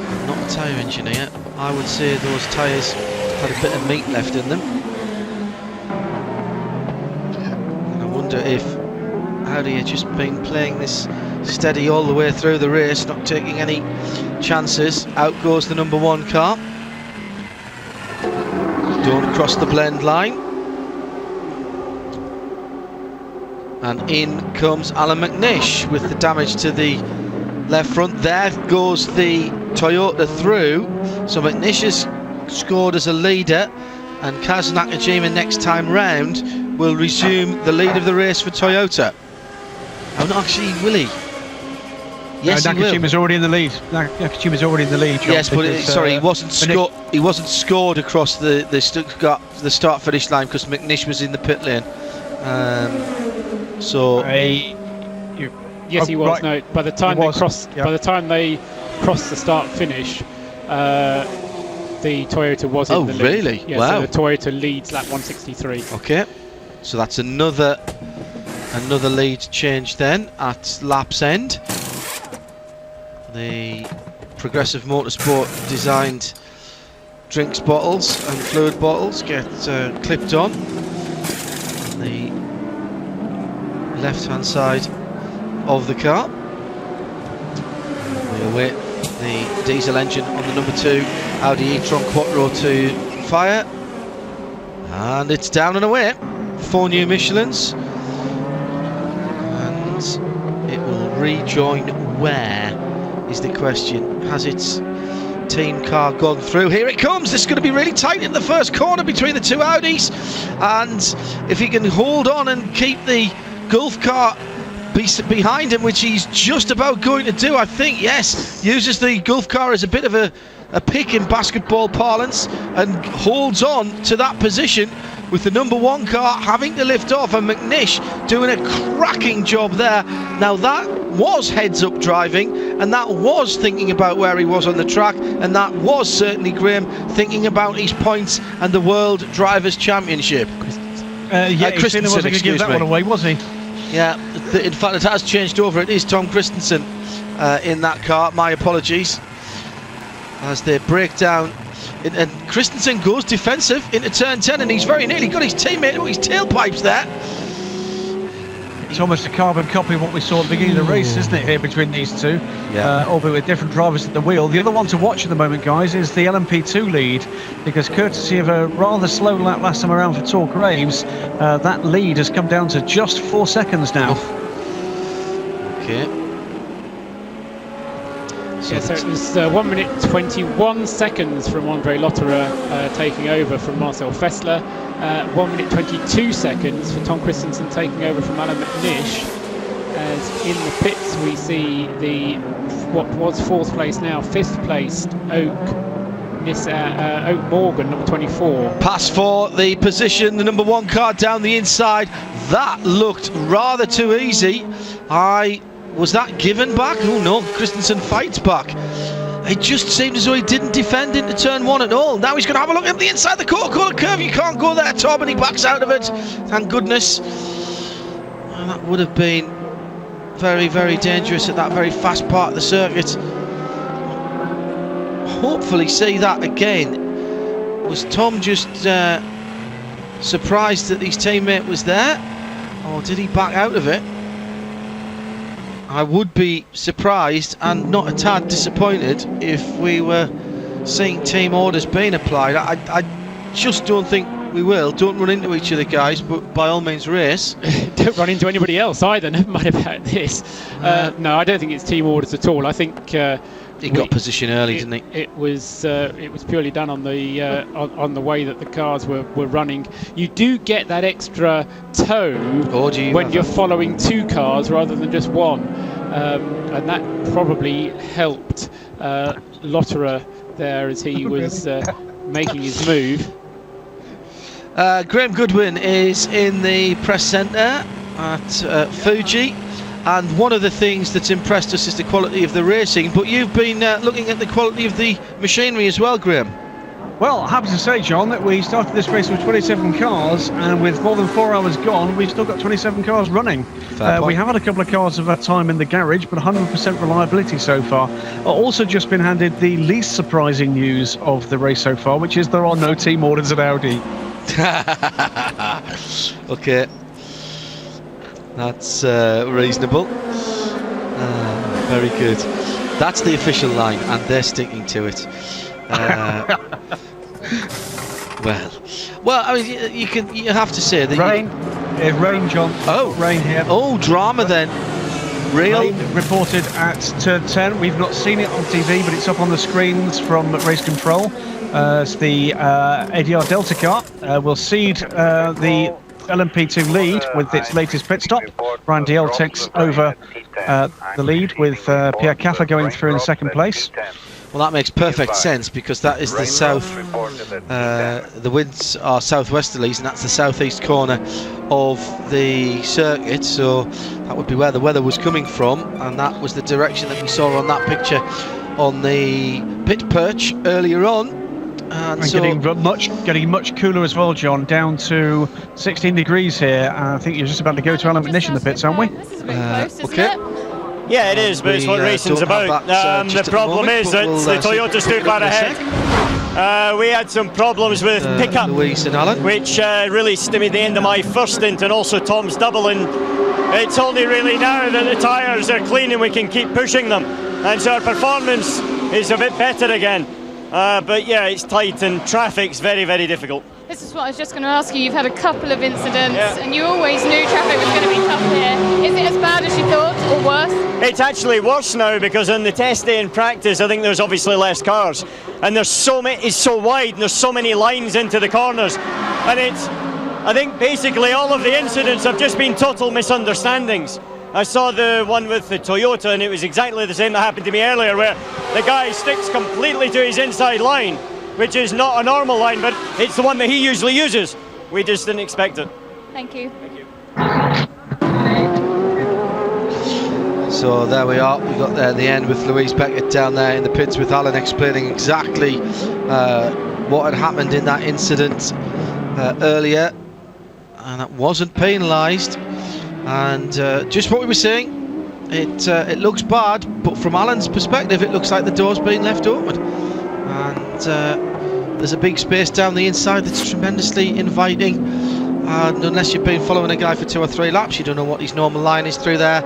I'm not a tyre engineer, I would say those tyres had a bit of meat left in them. And I wonder if Audi had just been playing this steady all the way through the race, not taking any chances. Out goes the number 1 car. Don't cross the blend line. And in comes Alan McNish with the damage to the left front. There goes the Toyota through. So McNish has scored as a leader, and Kaz Nakajima next time round will resume the lead of the race for Toyota. Oh, not actually, will he? Yes, Nakajima's already in the lead. Nakajima's already in the lead. John, yes, but sorry, he wasn't scored across the start-finish line because McNish was in the pit lane. Yes, he was. Right. No, by the time they crossed, by the time they crossed the start-finish, the Toyota was in the lead. Oh, really? Yeah, wow. so the Toyota leads lap 163. Okay, so that's another lead change then at lap's end. The Progressive Motorsport designed drinks bottles and fluid bottles get clipped on the left-hand side of the car. We await the diesel engine on the number 2 Audi E-Tron Quattro to fire, and it's down and away. 4 new Michelins, and it will rejoin where is the question. Has its team car gone through? Here it comes. This is going to be really tight in the first corner between the 2 Audis, and if he can hold on and keep the Gulf car behind him, which he's just about going to do, I think, yes, uses the Gulf car as a bit of a pick in basketball parlance and holds on to that position, with the number 1 car having to lift off, and McNish doing a cracking job there. Now that was heads-up driving, and that was thinking about where he was on the track, and that was certainly Graham thinking about his points and the World Drivers' Championship. Christensen wasn't going to give that one away, was he? Yeah, in fact it has changed over. It is Tom Christensen in that car. My apologies. As they break down, and Christensen goes defensive into turn 10, and he's very nearly got his teammate with his tailpipes there. It's almost a carbon copy of what we saw at the beginning of the race, isn't it, here between these two? Yeah. Albeit with different drivers at the wheel. The other one to watch at the moment, guys, is the LMP2 lead, because courtesy of a rather slow lap last time around for Tor Graves, that lead has come down to just 4 seconds now. Okay. Yeah, so it was 1 minute 21 seconds from Andre Lotterer taking over from Marcel Fessler. 1 minute 22 seconds for Tom Christensen taking over from Alan McNish. As in the pits we see what was 4th place now, 5th placed Oak Morgan, number 24. Pass for the position, the number 1 car down the inside. That looked rather too easy. Was that given back? Oh no, Christensen fights back. It just seemed as though he didn't defend into turn 1 at all. Now he's going to have a look at the inside the Coca-Cola curve. You can't go there, Tom, and he backs out of it. Thank goodness. And that would have been very, very dangerous at that very fast part of the circuit. Hopefully see that again. Was Tom just surprised that his teammate was there, or did he back out of it? I would be surprised and not a tad disappointed if we were seeing team orders being applied. I just don't think we will. Don't run into each other, guys, but by all means race. Don't run into anybody else either, never mind about this. No, I don't think it's team orders at all. I think he got position early, didn't he? It was purely done on the on the way that the cars were running. You do get that extra tow when you're following 2 cars rather than just one, and that probably helped Lotterer there as he was making his move. Graham Goodwin is in the press centre at Fuji, and one of the things that's impressed us is the quality of the racing, but you've been looking at the quality of the machinery as well, Graham. Well, happy to say, John, that we started this race with 27 cars, and with more than 4 hours gone, we've still got 27 cars running. We have had a couple of cars of that time in the garage, but 100% reliability so far. Also just been handed the least surprising news of the race so far, which is there are no team orders at Audi. Okay, that's reasonable. Very good. That's the official line, and they're sticking to it. Well, I mean, you have to say that rain, rain, John. Oh, rain here. Oh, drama then. Real rain reported at turn 10. We've not seen it on TV, but it's up on the screens from race control. It's the ADR Delta car. Will cede the LMP2 lead with its latest pit stop. Ryan DL takes over the lead with Pierre Caffa going through in second place. Well, that makes perfect sense because that is the south. The winds are southwesterlies, and that's the southeast corner of the circuit. So that would be where the weather was coming from, and that was the direction that we saw on that picture on the pit perch earlier on. And so getting much cooler as well, John. Down to 16 degrees here. I think you're just about to go to LMP2 in the pits, aren't we? This is a bit close, isn't okay. it? Yeah, it is, but it's what racing's about. The problem is that the Toyota's too far ahead. We had some problems with pickup, Louise and Alan, which really stimulated the end of my first stint and also Tom's double, and it's only really now that the tyres are clean and we can keep pushing them, and so our performance is a bit better again. But yeah, it's tight and traffic's very, very difficult. This is what I was just going to ask you. You've had a couple of incidents, and you always knew traffic was going to be tough here. Is it as bad as you thought, or worse? It's actually worse now because on the test day in practice, I think there's obviously less cars, and there's it's so wide, and there's so many lines into the corners, and I think basically all of the incidents have just been total misunderstandings. I saw the one with the Toyota, and it was exactly the same that happened to me earlier, where the guy sticks completely to his inside line, which is not a normal line, but it's the one that he usually uses. We just didn't expect it. Thank you. Thank you. So there we are. We got there at the end with Louise Beckett down there in the pits with Alan explaining exactly what had happened in that incident earlier, and that wasn't penalised. And just what we were saying, it looks bad, but from Alan's perspective, it looks like the door's been left open, and there's a big space down the inside that's tremendously inviting. And unless you've been following a guy for 2 or 3 laps, you don't know what his normal line is through there.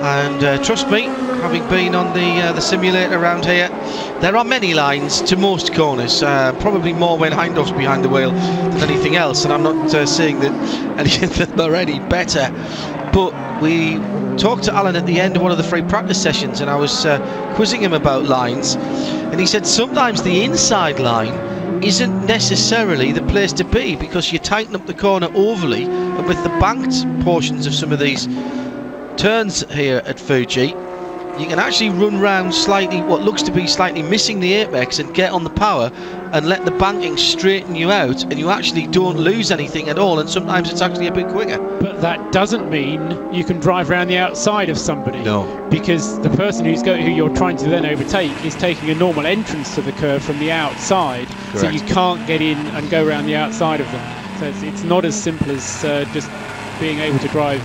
And trust me, having been on the simulator around here, there are many lines to most corners, probably more when Hindhaug's behind the wheel than anything else, and I'm not saying that any of them are any better, but we talked to Alan at the end of one of the free practice sessions, and I was quizzing him about lines, and he said sometimes the inside line isn't necessarily the place to be because you tighten up the corner overly, and with the banked portions of some of these turns here at Fuji, you can actually run round slightly, what looks to be slightly missing the apex, and get on the power and let the banking straighten you out, and you actually don't lose anything at all, and sometimes it's actually a bit quicker. But that doesn't mean you can drive around the outside of somebody. No. Because the person who you're trying to then overtake is taking a normal entrance to the curve from the outside. Correct. So you can't get in and go around the outside of them. So it's not as simple as just being able to drive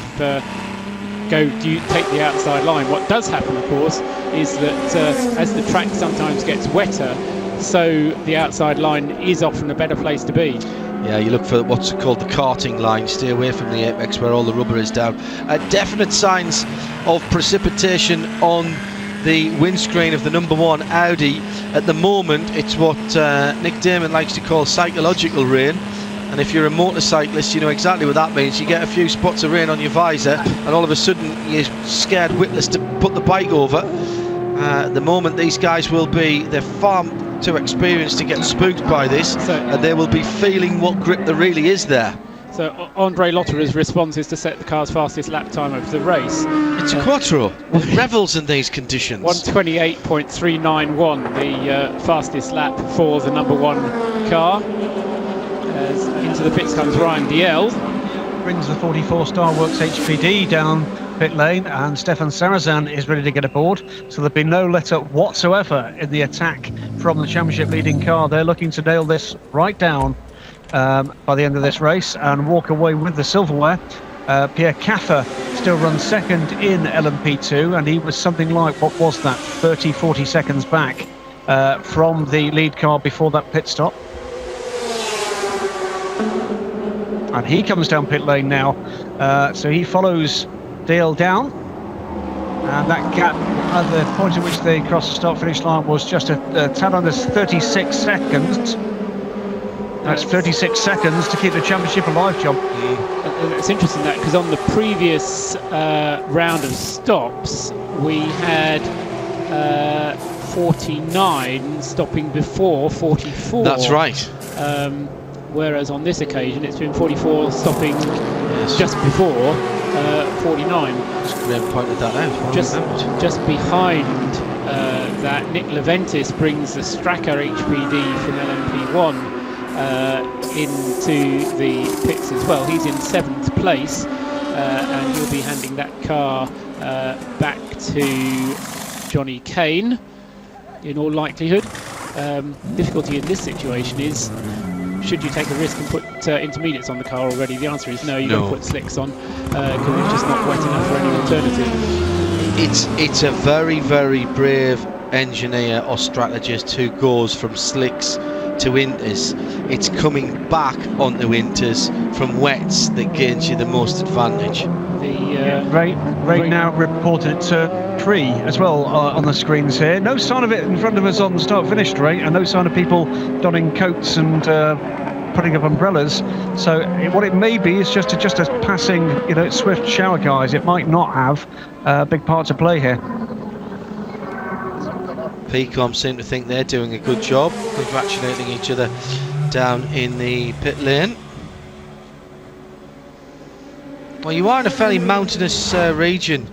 you take the outside line. What does happen, of course, is that as the track sometimes gets wetter, so the outside line is often a better place to be. Yeah, you look for what's called the karting line. Stay away from the apex where all the rubber is down. Definite signs of precipitation on the windscreen of the #1 Audi. At the moment, it's what Nick Damon likes to call psychological rain. And if you're a motorcyclist, you know exactly what that means. You get a few spots of rain on your visor, and all of a sudden you're scared witless to put the bike over. At the moment, these guys they're far too experienced to get spooked by this, and they will be feeling what grip there really is there. So Andre Lotterer's response is to set the car's fastest lap time of the race. It's a Quattro, with revels in these conditions. 1:28.391, the fastest lap for the #1 car. As into the pits comes Ryan Diel. Brings the 44 Starworks HPD down pit lane, and Stefan Sarazan is ready to get aboard. So there'll be no let-up whatsoever in the attack from the championship leading car. They're looking to nail this right down by the end of this race and walk away with the silverware. Pierre Caffer still runs second in LMP2, and he was something like, what was that, 30-40 seconds back from the lead car before that pit stop. And he comes down pit lane now, so he follows Dale down, and that gap at the point at which they crossed the start-finish line was just a tad under 36 seconds. That's 36 seconds to keep the championship alive, John. It's interesting that, because on the previous round of stops, we had 49 stopping before 44. That's right. Whereas on this occasion, it's been 44 stopping just before 49. Graham pointed that out. Just behind that, Nick Leventis brings the Stracker HPD from LMP1 into the pits as well. He's in 7th place, and he'll be handing that car back to Johnny Kane in all likelihood. Difficulty in this situation is, should you take a risk and put intermediates on the car already? The answer is no. You've got to put slicks on, because it's just not wet enough for any alternative. It's a very, very brave engineer or strategist who goes from slicks to winters. It's coming back onto winters from wets that gains you the most advantage. Ray now reported turn 3 as well on the screens here. No sign of it in front of us on the start-finish straight, and no sign of people donning coats and putting up umbrellas. So what it may be is just a passing, swift shower, guys. It might not have a big part to play here. PCOM seem to think they're doing a good job, congratulating each other down in the pit lane. Well, you are in a fairly mountainous region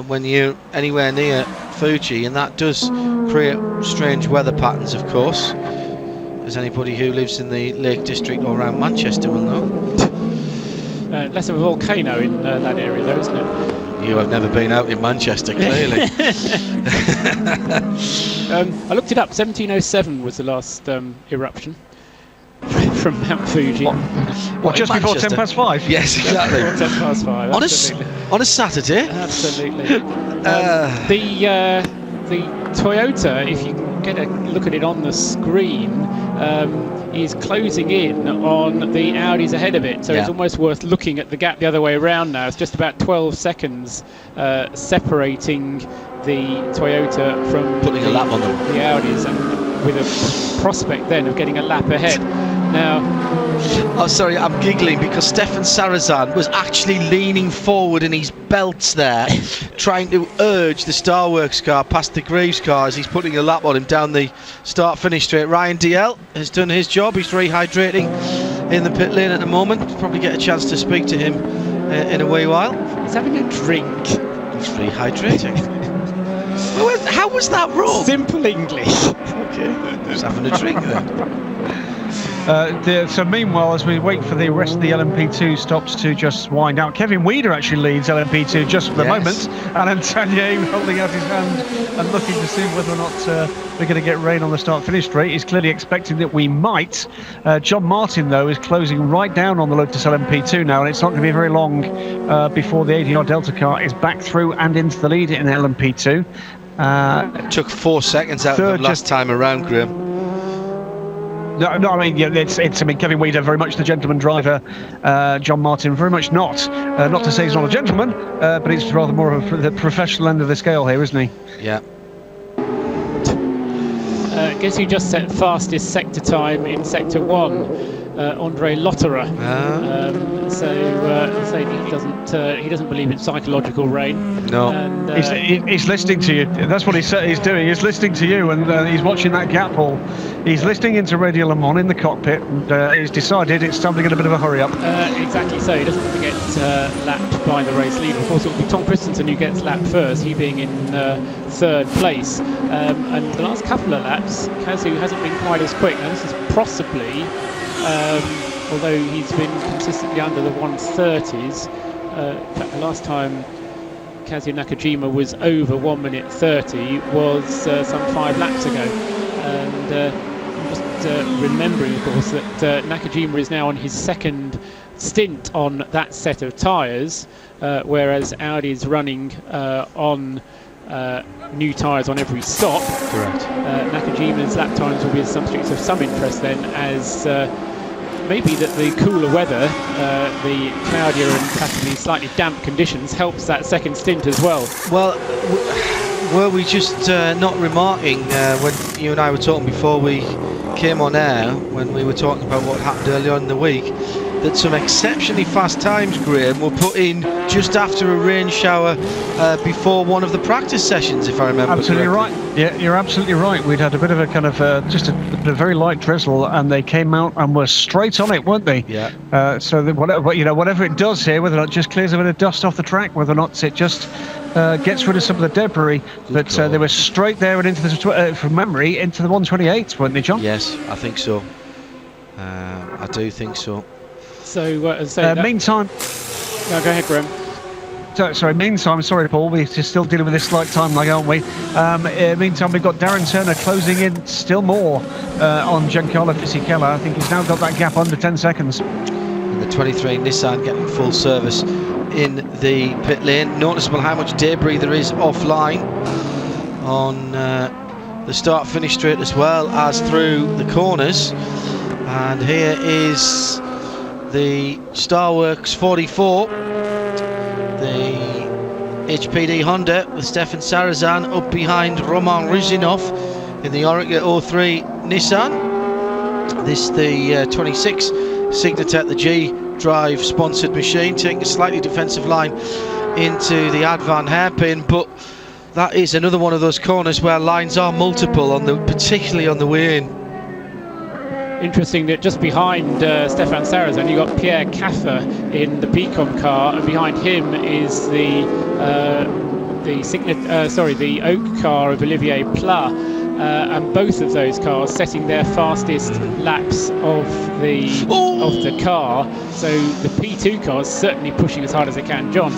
when you're anywhere near Fuji, and that does create strange weather patterns, of course, as anybody who lives in the Lake District or around Manchester will know. Less of a volcano in that area, though, isn't it? You have never been out in Manchester, clearly. I looked it up. 1707 was the last eruption from Mount Fuji. What, just before 10 past 5? Yes, exactly. 10 past 5. On a Saturday? Absolutely. The Toyota, if you get a look at it on the screen, is closing in on the Audis ahead of it, so it's almost worth looking at the gap the other way around now. It's just about 12 seconds separating the Toyota from putting a lap on them, the Audis, and with a prospect then of getting a lap ahead. Now, oh, sorry, I'm giggling because Stefan Sarazan was actually leaning forward in his belts there, trying to urge the Starworks car past the Greaves car as he's putting a lap on him down the start-finish straight. Ryan Diel has done his job. He's rehydrating in the pit lane at the moment. Probably get a chance to speak to him in a wee while. He's having a drink. He's rehydrating. How was that wrong? Simple English. Okay, he's having a drink then. So meanwhile, as we wait for the rest of the LMP2 stops to just wind out, Kevin Weeder actually leads LMP2 just for the moment, and Antonio holding out his hand and looking to see whether or not we're going to get rain on the start-finish straight. He's clearly expecting that we might. John Martin, though, is closing right down on the Lotus LMP2 now, and it's not going to be very long before the ADR Delta car is back through and into the lead in LMP2. It took 4 seconds out of them last time around, Graham. No, I mean, yeah, I mean, Kevin Weider, very much the gentleman driver. John Martin, very much not. Not to say he's not a gentleman, but he's rather more of the professional end of the scale here, isn't he? Yeah. Guess who just set fastest sector time in Sector 1? Andre Lotterer. So he doesn't believe in psychological rain. No. And, he's listening to you. That's what he's doing. He's listening to you, and he's watching that gap hole. He's listening into Radio Le Mans in the cockpit, and he's decided it's time to get a bit of a hurry up. Exactly so. He doesn't want to get lapped by the race leader. Of course, it will be Tom Christensen who gets lapped first, he being in third place. And the last couple of laps, Kazu hasn't been quite as quick. Now, this is possibly, although he's been consistently under the 130s. In fact, the last time Kazuo Nakajima was over 1 minute 30 was some 5 laps ago. And I'm just remembering, of course, that Nakajima is now on his second stint on that set of tyres, whereas Audi is running on new tyres on every stop. Correct. Nakajima's lap times will be something of some interest then, as maybe that the cooler weather, the cloudier and possibly slightly damp conditions helps that second stint as well. Well, were we just not remarking when you and I were talking before we came on air, when we were talking about what happened earlier on in the week, that some exceptionally fast times, Graham, were put in just after a rain shower before one of the practice sessions, if I remember Absolutely correctly. right. Yeah, you're absolutely right. We'd had a bit of a kind of just a very light drizzle, and they came out and were straight on it, weren't they? Yeah. So that whatever it does here, whether or not it just clears a bit of dust off the track, whether or not it just gets rid of some of the debris, but they were straight there and into the from memory into the 128s, weren't they, John? Yes, I think so. I do think so. So, meantime. No, go ahead, Graham. Meantime, sorry, Paul, we're still dealing with this slight time lag, aren't we? Meantime, we've got Darren Turner closing in still more on Giancarlo Fisichella. I think he's now got that gap under 10 seconds. And the 23 Nissan getting full service in the pit lane. Noticeable how much debris there is offline on the start-finish straight as well as through the corners. And here is the Starworks 44, the HPD Honda with Stefan Sarazan up behind Roman Ruzinov in the R18 Nissan. This the 26 Signatech, the G-Drive sponsored machine, taking a slightly defensive line into the Advan hairpin, but that is another one of those corners where lines are multiple, particularly on the way in. Interesting that just behind Stefan Sarazan, you've got Pierre Caffer in the Picon car, and behind him is the Oak car of Olivier Pla, and both of those cars setting their fastest laps of the car. So the P2 car is certainly pushing as hard as it can. John.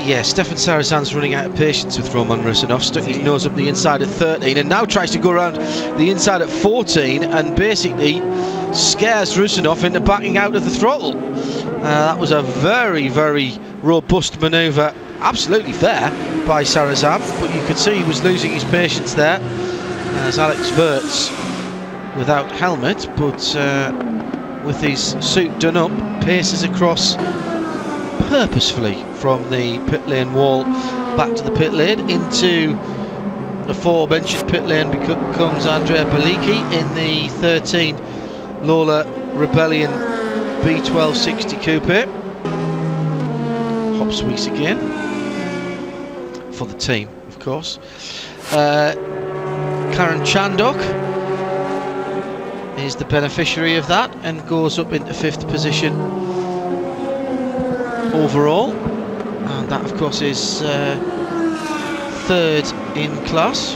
Yeah, Stefan Sarazan's running out of patience with Roman Rusinov, stuck his nose up the inside at 13 and now tries to go around the inside at 14 and basically scares Rusinov into backing out of the throttle. That was a very, very robust manoeuvre, absolutely fair by Sarazan, but you could see he was losing his patience there as Alex Wirtz, without helmet but with his suit done up, paces across purposefully from the pit lane wall back to the pit lane. Into the aforementioned pit lane comes Andrea Bellicchi in the 13 Lola Rebellion B1260 Coupe. Hops Weiss again for the team, of course. Karen Chandok is the beneficiary of that and goes up into 5th position overall, and that of course is 3rd in class.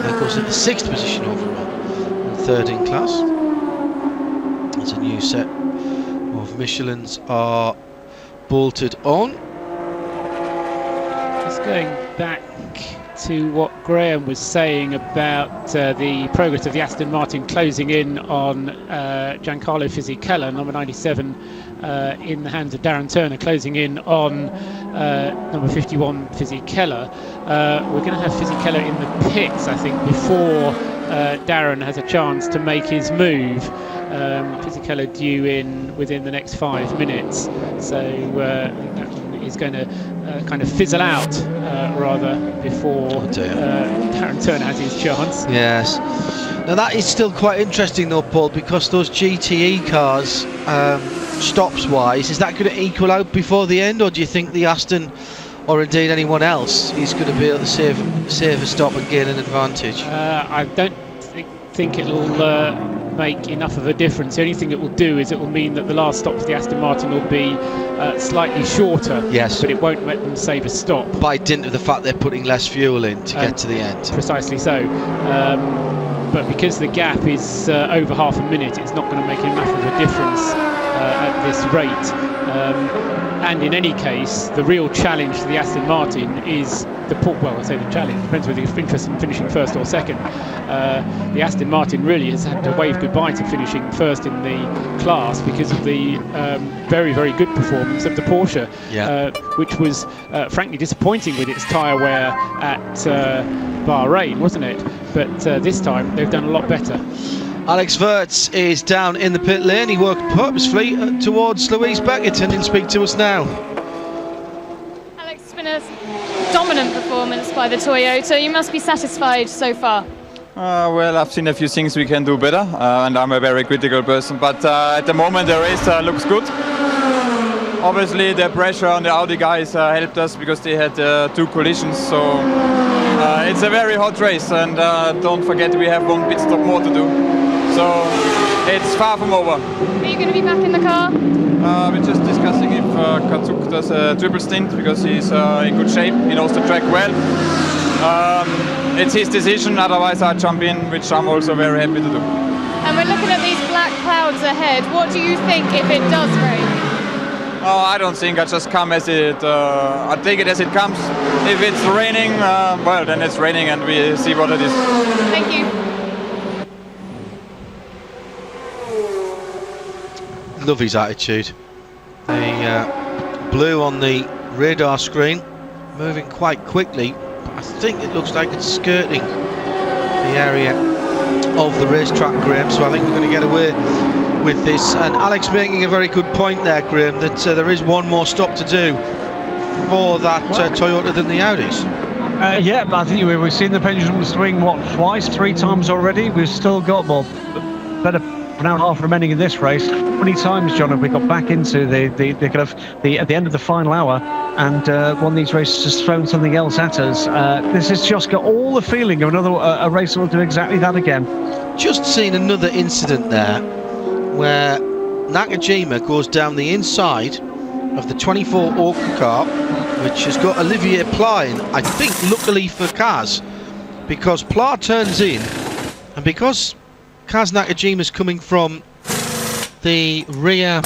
That goes into 6th position overall and 3rd in class. As a new set of Michelins are bolted on. Just going back to what Graham was saying about the progress of the Aston Martin closing in on Giancarlo Fisichella, number 97, in the hands of Darren Turner, closing in on number 51 Fisichella. We're going to have Fisichella in the pits, I think, before Darren has a chance to make his move. Fisichella due in within the next 5 minutes, so that one is going to kind of fizzle out rather before Darren Turner has his chance. Yes. Now that is still quite interesting though, Paul, because those GTE cars, stops wise, is that going to equal out before the end, or do you think the Aston, or indeed anyone else, is going to be able to save a stop and gain an advantage? I don't think it'll make enough of a difference. The only thing it will do is it will mean that the last stop for the Aston Martin will be slightly shorter. Yes. But it won't let them save a stop. By dint of the fact they're putting less fuel in to get to the end. Precisely so. But because the gap is over half a minute, it's not going to make enough of a difference at this rate. And in any case, the real challenge to the Aston Martin is the challenge depends whether you're interested in finishing first or second. The Aston Martin really has had to wave goodbye to finishing first in the class because of the very, very good performance of the Porsche, which was frankly disappointing with its tyre wear at Bahrain, wasn't it? But this time they've done a lot better. Alex Wirtz is down in the pit lane. He worked purposefully towards Louise Beckett and didn't speak to us now. Alex, it's been a dominant performance by the Toyota. You must be satisfied so far. Well, I've seen a few things we can do better, and I'm a very critical person, but at the moment the race looks good. Obviously the pressure on the Audi guys helped us because they had 2 collisions, so it's a very hot race, and don't forget we have 1 pit stop more to do, so it's far from over. Are you going to be back in the car? We're just discussing if Katsuk does a triple stint because he's in good shape, he knows the track well. It's his decision, otherwise I jump in, which I'm also very happy to do. And we're looking at these black clouds ahead. What do you think if it does rain? Oh, I don't think. I just come as it. I take it as it comes. If it's raining, well, then it's raining, and we see what it is. Thank you. Love his attitude. The blue on the radar screen, moving quite quickly. I think it looks like it's skirting the area of the racetrack, Graham, so I think we're going to get away with this. And Alex making a very good point there, Graham, that there is 1 more stop to do for that Toyota than the Audis. Yeah, but I think we've seen the pendulum swing, twice, 3 times already. We've still got, better an hour and a half remaining in this race. How many times, John, have we got back into the kind of at the end of the final hour, and one of these races has thrown something else at us? This has just got all the feeling of a race that will do exactly that again. Just seen another incident there where Nakajima goes down the inside of the 24 Oka car, which has got Olivier Pla in, I think luckily for Kaz, because Pla turns in, and because Kaz Nakajima's coming from the rear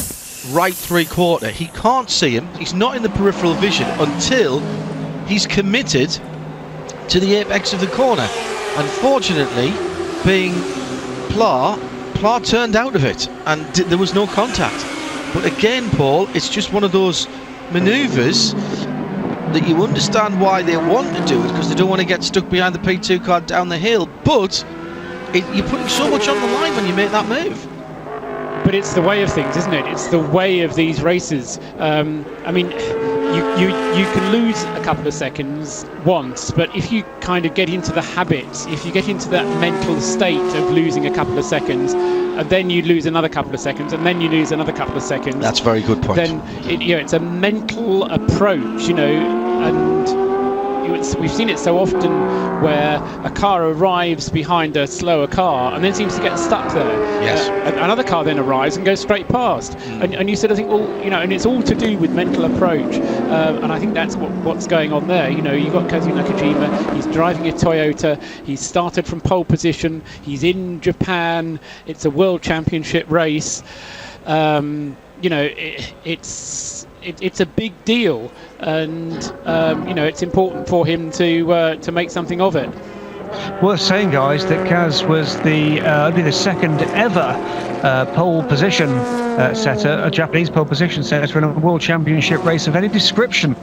right 3/4, he can't see him, he's not in the peripheral vision until he's committed to the apex of the corner. Unfortunately, being Pla turned out of it and there was no contact. But again, Paul, it's just one of those manoeuvres that you understand why they want to do it, because they don't want to get stuck behind the P2 car down the hill, but you're putting so much on the line when you make that move. But it's the way of things, isn't it? It's the way of these races. I mean, you can lose a couple of seconds once, but if you kind of get into the habit, if you get into that mental state of losing a couple of seconds, and then you lose another couple of seconds, and then you lose another couple of seconds. That's a very good point. Then it's a mental approach, and we've seen it so often where a car arrives behind a slower car and then seems to get stuck there. Yes. Another car then arrives and goes straight past, and you sort of think, well, and it's all to do with mental approach, and I think that's what's going on there. You've got Kazu Nakajima, he's driving a Toyota, he's started from pole position, he's in Japan, it's a world championship race, it's a big deal, and it's important for him to make something of it. Worth saying, guys, that Kaz was only the second ever pole position setter, a Japanese pole position setter in a World Championship race of any description.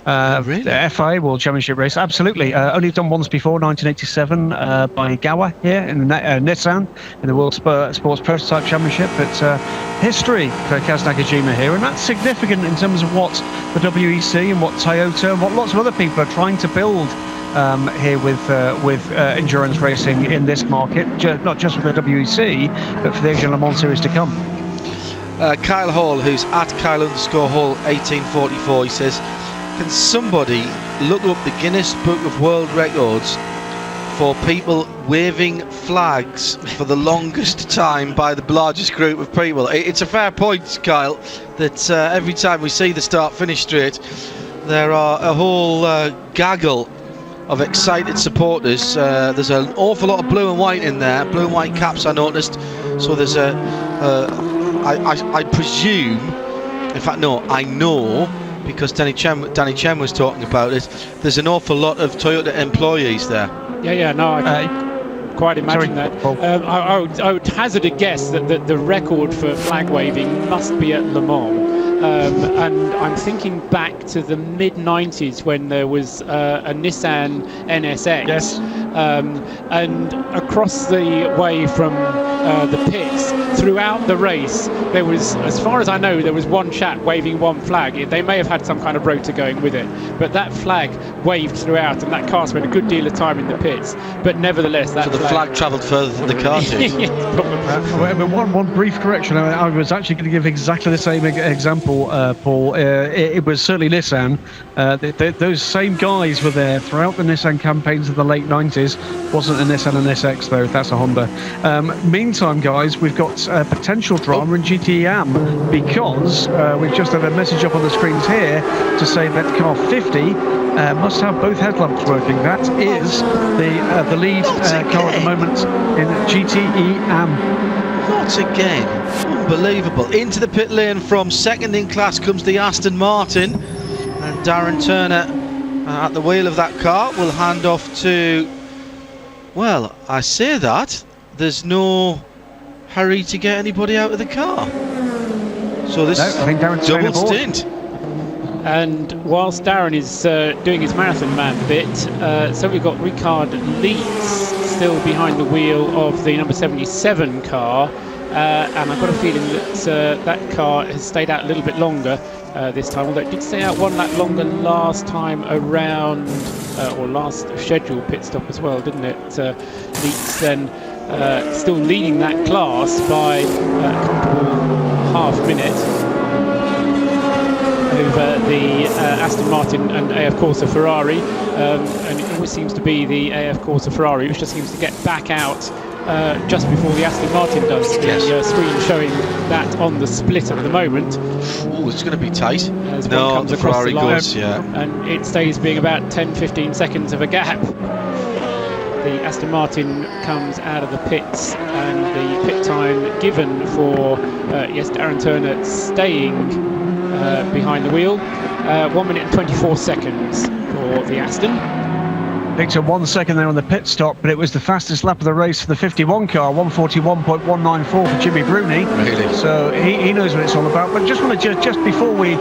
Really? The FIA World Championship race, absolutely. Only done once before, 1987, by Gawa here in Nissan in the World Sports Prototype Championship. But history for Kaz Nakajima here, and that's significant in terms of what the WEC and what Toyota and what lots of other people are trying to build here with endurance racing in this market, not just for the WEC, but for the Asian Le Mans Series to come. Kyle Hall, who's at Kyle_Hall 1844, he says, can somebody look up the Guinness Book of World Records for people waving flags for the longest time by the largest group of people? It's a fair point, Kyle, that every time we see the start-finish straight, there are a whole gaggle of excited supporters. There's an awful lot of blue and white in there, blue and white caps I noticed, so there's I presume, in fact no, I know, because Danny Chen was talking about it, there's an awful lot of Toyota employees there. Yeah, no, I can quite imagine that. I would hazard a guess that the record for flag waving must be at Le Mans. And I'm thinking back to the mid-90s when there was a Nissan NSX. Yes. And across the way from the pits, throughout the race, there was, as far as I know, there was one chap waving one flag. They may have had some kind of rotor going with it, but that flag waved throughout, and that car spent a good deal of time in the pits. But nevertheless, that so the flag travelled further than the car did. Yes, probably. One brief correction. I was actually going to give exactly the same example, Paul. It was certainly Nissan. Those same guys were there throughout the Nissan campaigns of the late 90s. Wasn't a Nissan NSX though, that's a Honda. Meantime, guys, we've got potential drama in GTE AM, because we've just had a message up on the screens here to say that car 50 must have both headlamps working. That is the lead car at the moment in GTE AM. Not again. Unbelievable. Into the pit lane from second in class comes the Aston Martin, and Darren Turner at the wheel of that car will hand off to, well, I say that, there's no hurry to get anybody out of the car. So this is double stint. And whilst Darren is doing his marathon man bit, so we've got Ricard Leeds still behind the wheel of the number 77 car, and I've got a feeling that that car has stayed out a little bit longer this time, although it did stay out one lap longer last time around, or last scheduled pit stop as well, didn't it? Leeds then still leading that class by a comfortable half minute over the Aston Martin and AF Corsa Ferrari, and it always seems to be the AF Corsa Ferrari which just seems to get back out just before the Aston Martin does. Yes. The screen showing that on the split at the moment. Oh, it's going to be tight. As no, one comes the across Ferrari the line, goes, yeah. and it stays being about 10-15 seconds of a gap. The Aston Martin comes out of the pits, and the pit time given for yes, Darren Turner staying behind the wheel, 1 minute and 24 seconds for the Aston. It took 1 second there on the pit stop, but it was the fastest lap of the race for the 51 car, 141.194 for Jimmy Bruni. Really? So he knows what it's all about. But just want to just before we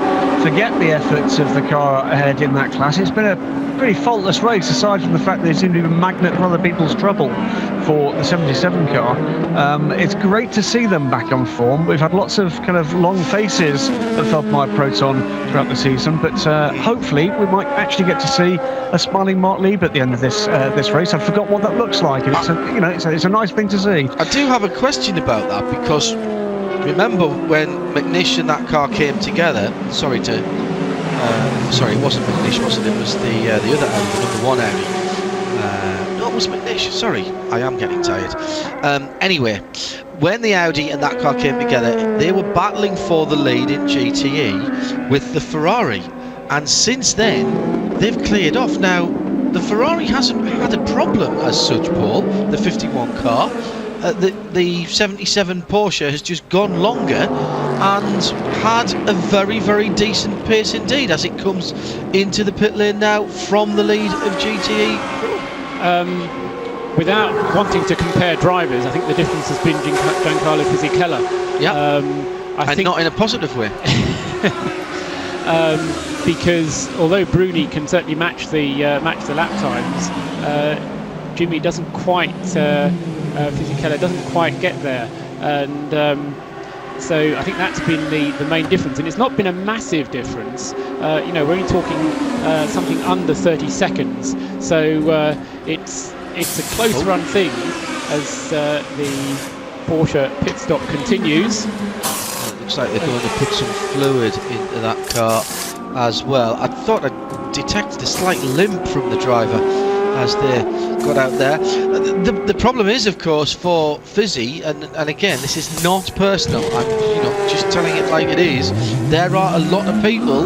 forget the efforts of the car ahead in that class, it's been a pretty faultless race, aside from the fact they seem to be a magnet for other people's trouble for the 77 car. It's great to see them back on form. We've had lots of kind of long faces of Feldmeier Proton throughout the season, but hopefully we might actually get to see a smiling Mark Lieb at the end of this race. I forgot what that looks like, and it's a nice thing to see. I do have a question about that, because remember when McNish and that car came together? Sorry, it wasn't McNish, was it? It was the other Audi, the number 1 Audi. No, it was McNish. Sorry, I am getting tired. Anyway, when the Audi and that car came together, they were battling for the lead in GTE with the Ferrari, and since then they've cleared off. Now, the Ferrari hasn't had a problem as such, Paul, the 51 car. The 77 Porsche has just gone longer and had a very, very decent pace indeed as it comes into the pit lane now from the lead of GTE. without wanting to compare drivers, I think the difference has been Giancarlo Fisichella. Yeah, and not in a positive way. Because although Bruni can certainly match the lap times, Jimmy doesn't quite, Fisichella doesn't quite get there, and so I think that's been the main difference, and it's not been a massive difference. You know, we're only talking something under 30 seconds, so it's a close run thing as the Porsche pit stop continues. It looks like they're going to put some fluid into that car as well. I thought I detected a slight limp from the driver as they got out there. The problem is, of course, for Fizzy, and again, this is not personal, I'm just telling it like it is, there are a lot of people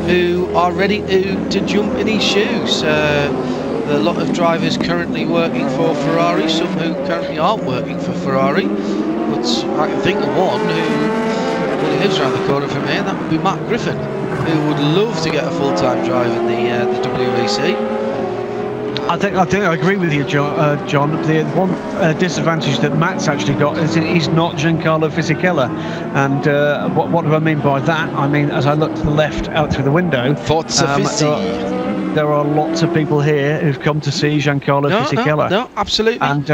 who are ready to jump in his shoes. A lot of drivers currently working for Ferrari, some who currently aren't working for Ferrari, but I can think of one who lives around the corner from here, and that would be Matt Griffin, who would love to get a full-time drive in the WEC. I think I agree with you, John. The one disadvantage that Matt's actually got is he's not Giancarlo Fisichella, and what do I mean by that? I mean, as I look to the left out through the window, Forza Fizzy. There are lots of people here who've come to see Giancarlo Fisichella. No, absolutely. And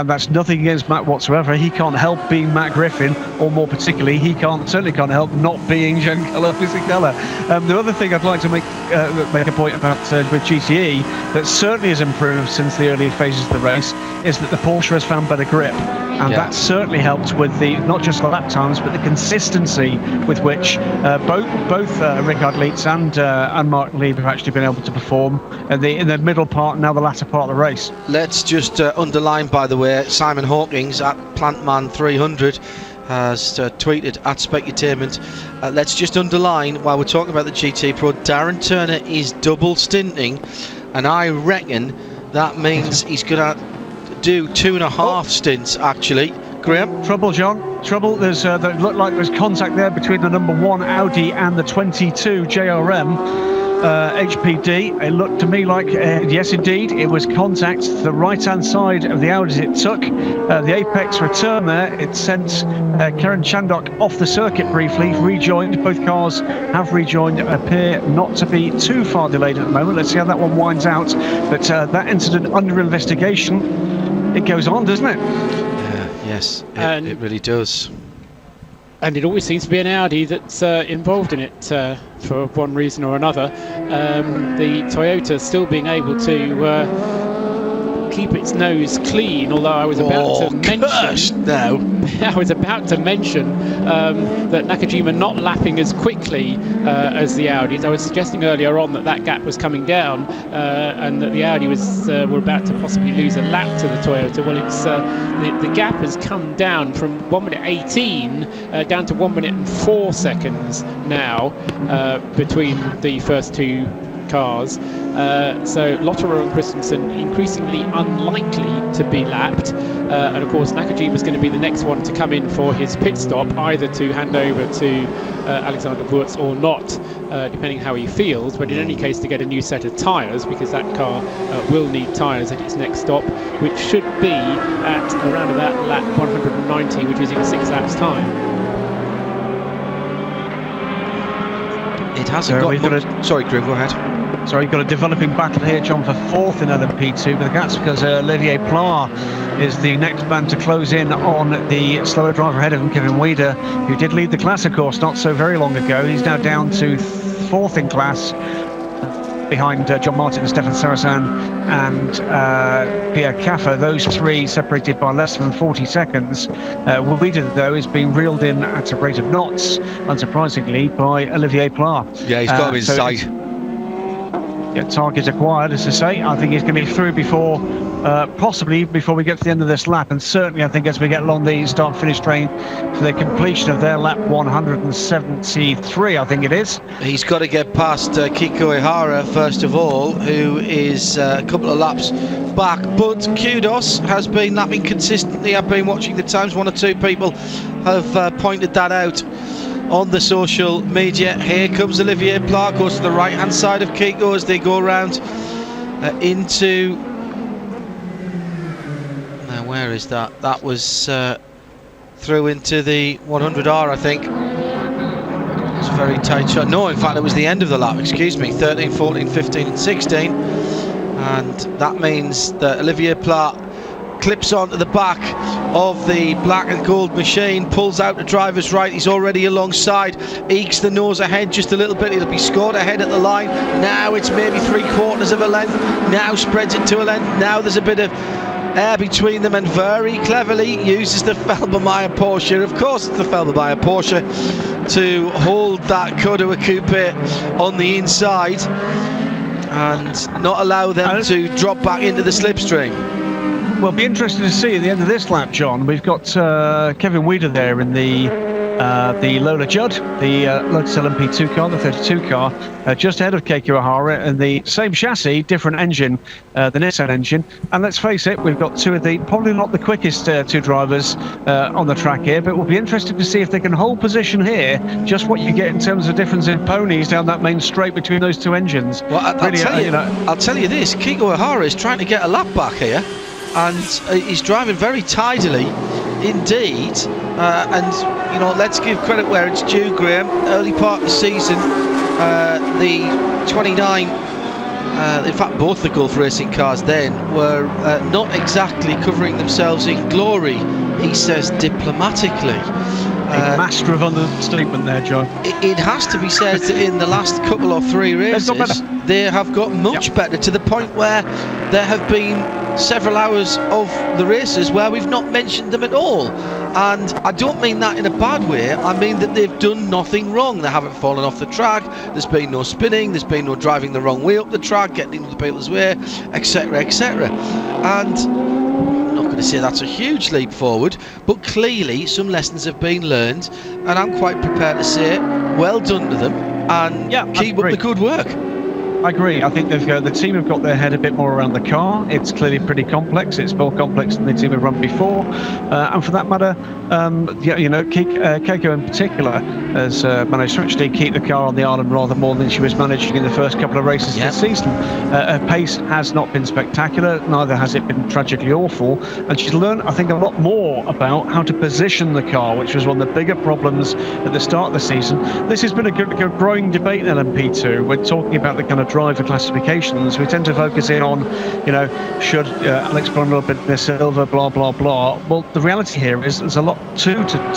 that's nothing against Matt whatsoever. He can't help being Matt Griffin, or more particularly, he certainly can't help not being Giancarlo Fisichella. The other thing I'd like to make a point about with GTE that certainly has improved since the early phases of the race is that the Porsche has found better grip. And that certainly helps with not just the lap times, but the consistency with which both Richard Leitz and Mark Lieb have actually been able to perform in the middle part, now the latter part of the race. Let's just underline, by the way, Simon Hawkins at Plantman300 has tweeted at Specutainment. Let's just underline, while we're talking about the GT Pro, Darren Turner is double stinting, and I reckon that means he's going to do 2.5 stints actually. Graham? Trouble, John. Trouble. There looked like there's contact there between the number 1 Audi and the 22 JRM HPD. It looked to me like, yes indeed, it was contact to the right-hand side of the Audi it took. The apex return there, it sent Karen Chandok off the circuit briefly, rejoined. Both cars have rejoined, appear not to be too far delayed at the moment. Let's see how that one winds out. But that incident under investigation. It goes on, doesn't it? Yes, it really does. And it always seems to be an Audi that's involved in it for one reason or another. The Toyota still being able to keep its nose clean, although I was about to mention I was about to mention that Nakajima not lapping as quickly as the Audis. I was suggesting earlier on that gap was coming down and that the Audi were about to possibly lose a lap to the Toyota. Well, it's the gap has come down from 1 minute 18 down to 1 minute and 4 seconds now between the first two cars. So Lotterer and Christensen increasingly unlikely to be lapped, and of course Nakajima's going to be the next one to come in for his pit stop, either to hand over to Alexander Wurz or not, depending how he feels, but in any case to get a new set of tyres, because that car will need tyres at its next stop, which should be at around about lap 190, which is in 6 laps time. It hasn't got much... Sorry, Grim, go ahead. Sorry, you've got a developing battle here, John, for 4th in LMP2, but that's because Olivier Pla is the next man to close in on the slower driver ahead of him, Kevin Weider, who did lead the class, of course, not so very long ago. He's now down to 4th in class, behind John Martin and Stefan Sarrazin and Pierre Caffer. Those three separated by less than 40 seconds. Weider, though, is being reeled in at a rate of knots, unsurprisingly, by Olivier Pla. Yeah, he's got him in sight. Target acquired, as I say. I think he's going to be through before, possibly before we get to the end of this lap, and certainly I think as we get along the start-finish train for the completion of their lap 173, I think it is. He's got to get past Kiko Ihara first of all, who is a couple of laps back, but Kudos has been lapping consistently. I've been watching the times. 1 or 2 people have pointed that out on the social media. Here comes Olivier Pla, goes to the right hand side of Kiko as they go around into where is that? That was through into the 100R, I think. It's a very tight shot. No, in fact, it was the end of the lap, excuse me. 13, 14, 15 and 16. And that means that Olivier Plat clips onto the back of the black and gold machine, pulls out the driver's right. He's already alongside, ekes the nose ahead just a little bit. He'll be scored ahead at the line. Now it's maybe 3/4 of a length. Now spreads it to a length. Now there's a bit of air between them, and very cleverly uses the Felbermayr Porsche. Of course it's the Felbermayr Porsche to hold that Cordova Coupe on the inside and not allow them to drop back into the slipstream. Well, be interested to see at the end of this lap, John. We've got Kevin Weider there in the Lola Judd, the Lotus LMP2 car, the 32 car, just ahead of Keiko Ihara, and the same chassis, different engine, the Nissan engine. And let's face it, we've got two of the, probably not the quickest two drivers on the track here, but we'll be interested to see if they can hold position here, just what you get in terms of difference in ponies down that main straight between those two engines. Well, I'll tell you this, Keiko Ihara is trying to get a lap back here, and he's driving very tidily indeed, and you know, let's give credit where it's due, Graham. Early part of the season, the 29, in fact both the Gulf Racing cars then were not exactly covering themselves in glory, he says diplomatically. A master of understatement there, John. It has to be said that in the last couple or three races they have got much better, to the point where there have been several hours of the races where we've not mentioned them at all. And I don't mean that in a bad way, I mean that they've done nothing wrong. They haven't fallen off the track, there's been no spinning, there's been no driving the wrong way up the track, getting into the people's way, etc, etc. And I'm not going to say that's a huge leap forward, but clearly some lessons have been learned, and I'm quite prepared to say well done to them, and keep up the good work. I agree. I think the team have got their head a bit more around the car. It's clearly pretty complex. It's more complex than the team have run before. And for that matter, Keiko in particular has managed to actually keep the car on the island rather more than she was managing in the first couple of races of the season. Her pace has not been spectacular, neither has it been tragically awful. And she's learned, I think, a lot more about how to position the car, which was one of the bigger problems at the start of the season. This has been a good growing debate in LMP2. We're talking about the kind of driver classifications. We tend to focus in on, should Alex Brundle have been silver, blah, blah, blah. Well, the reality here is there's a lot to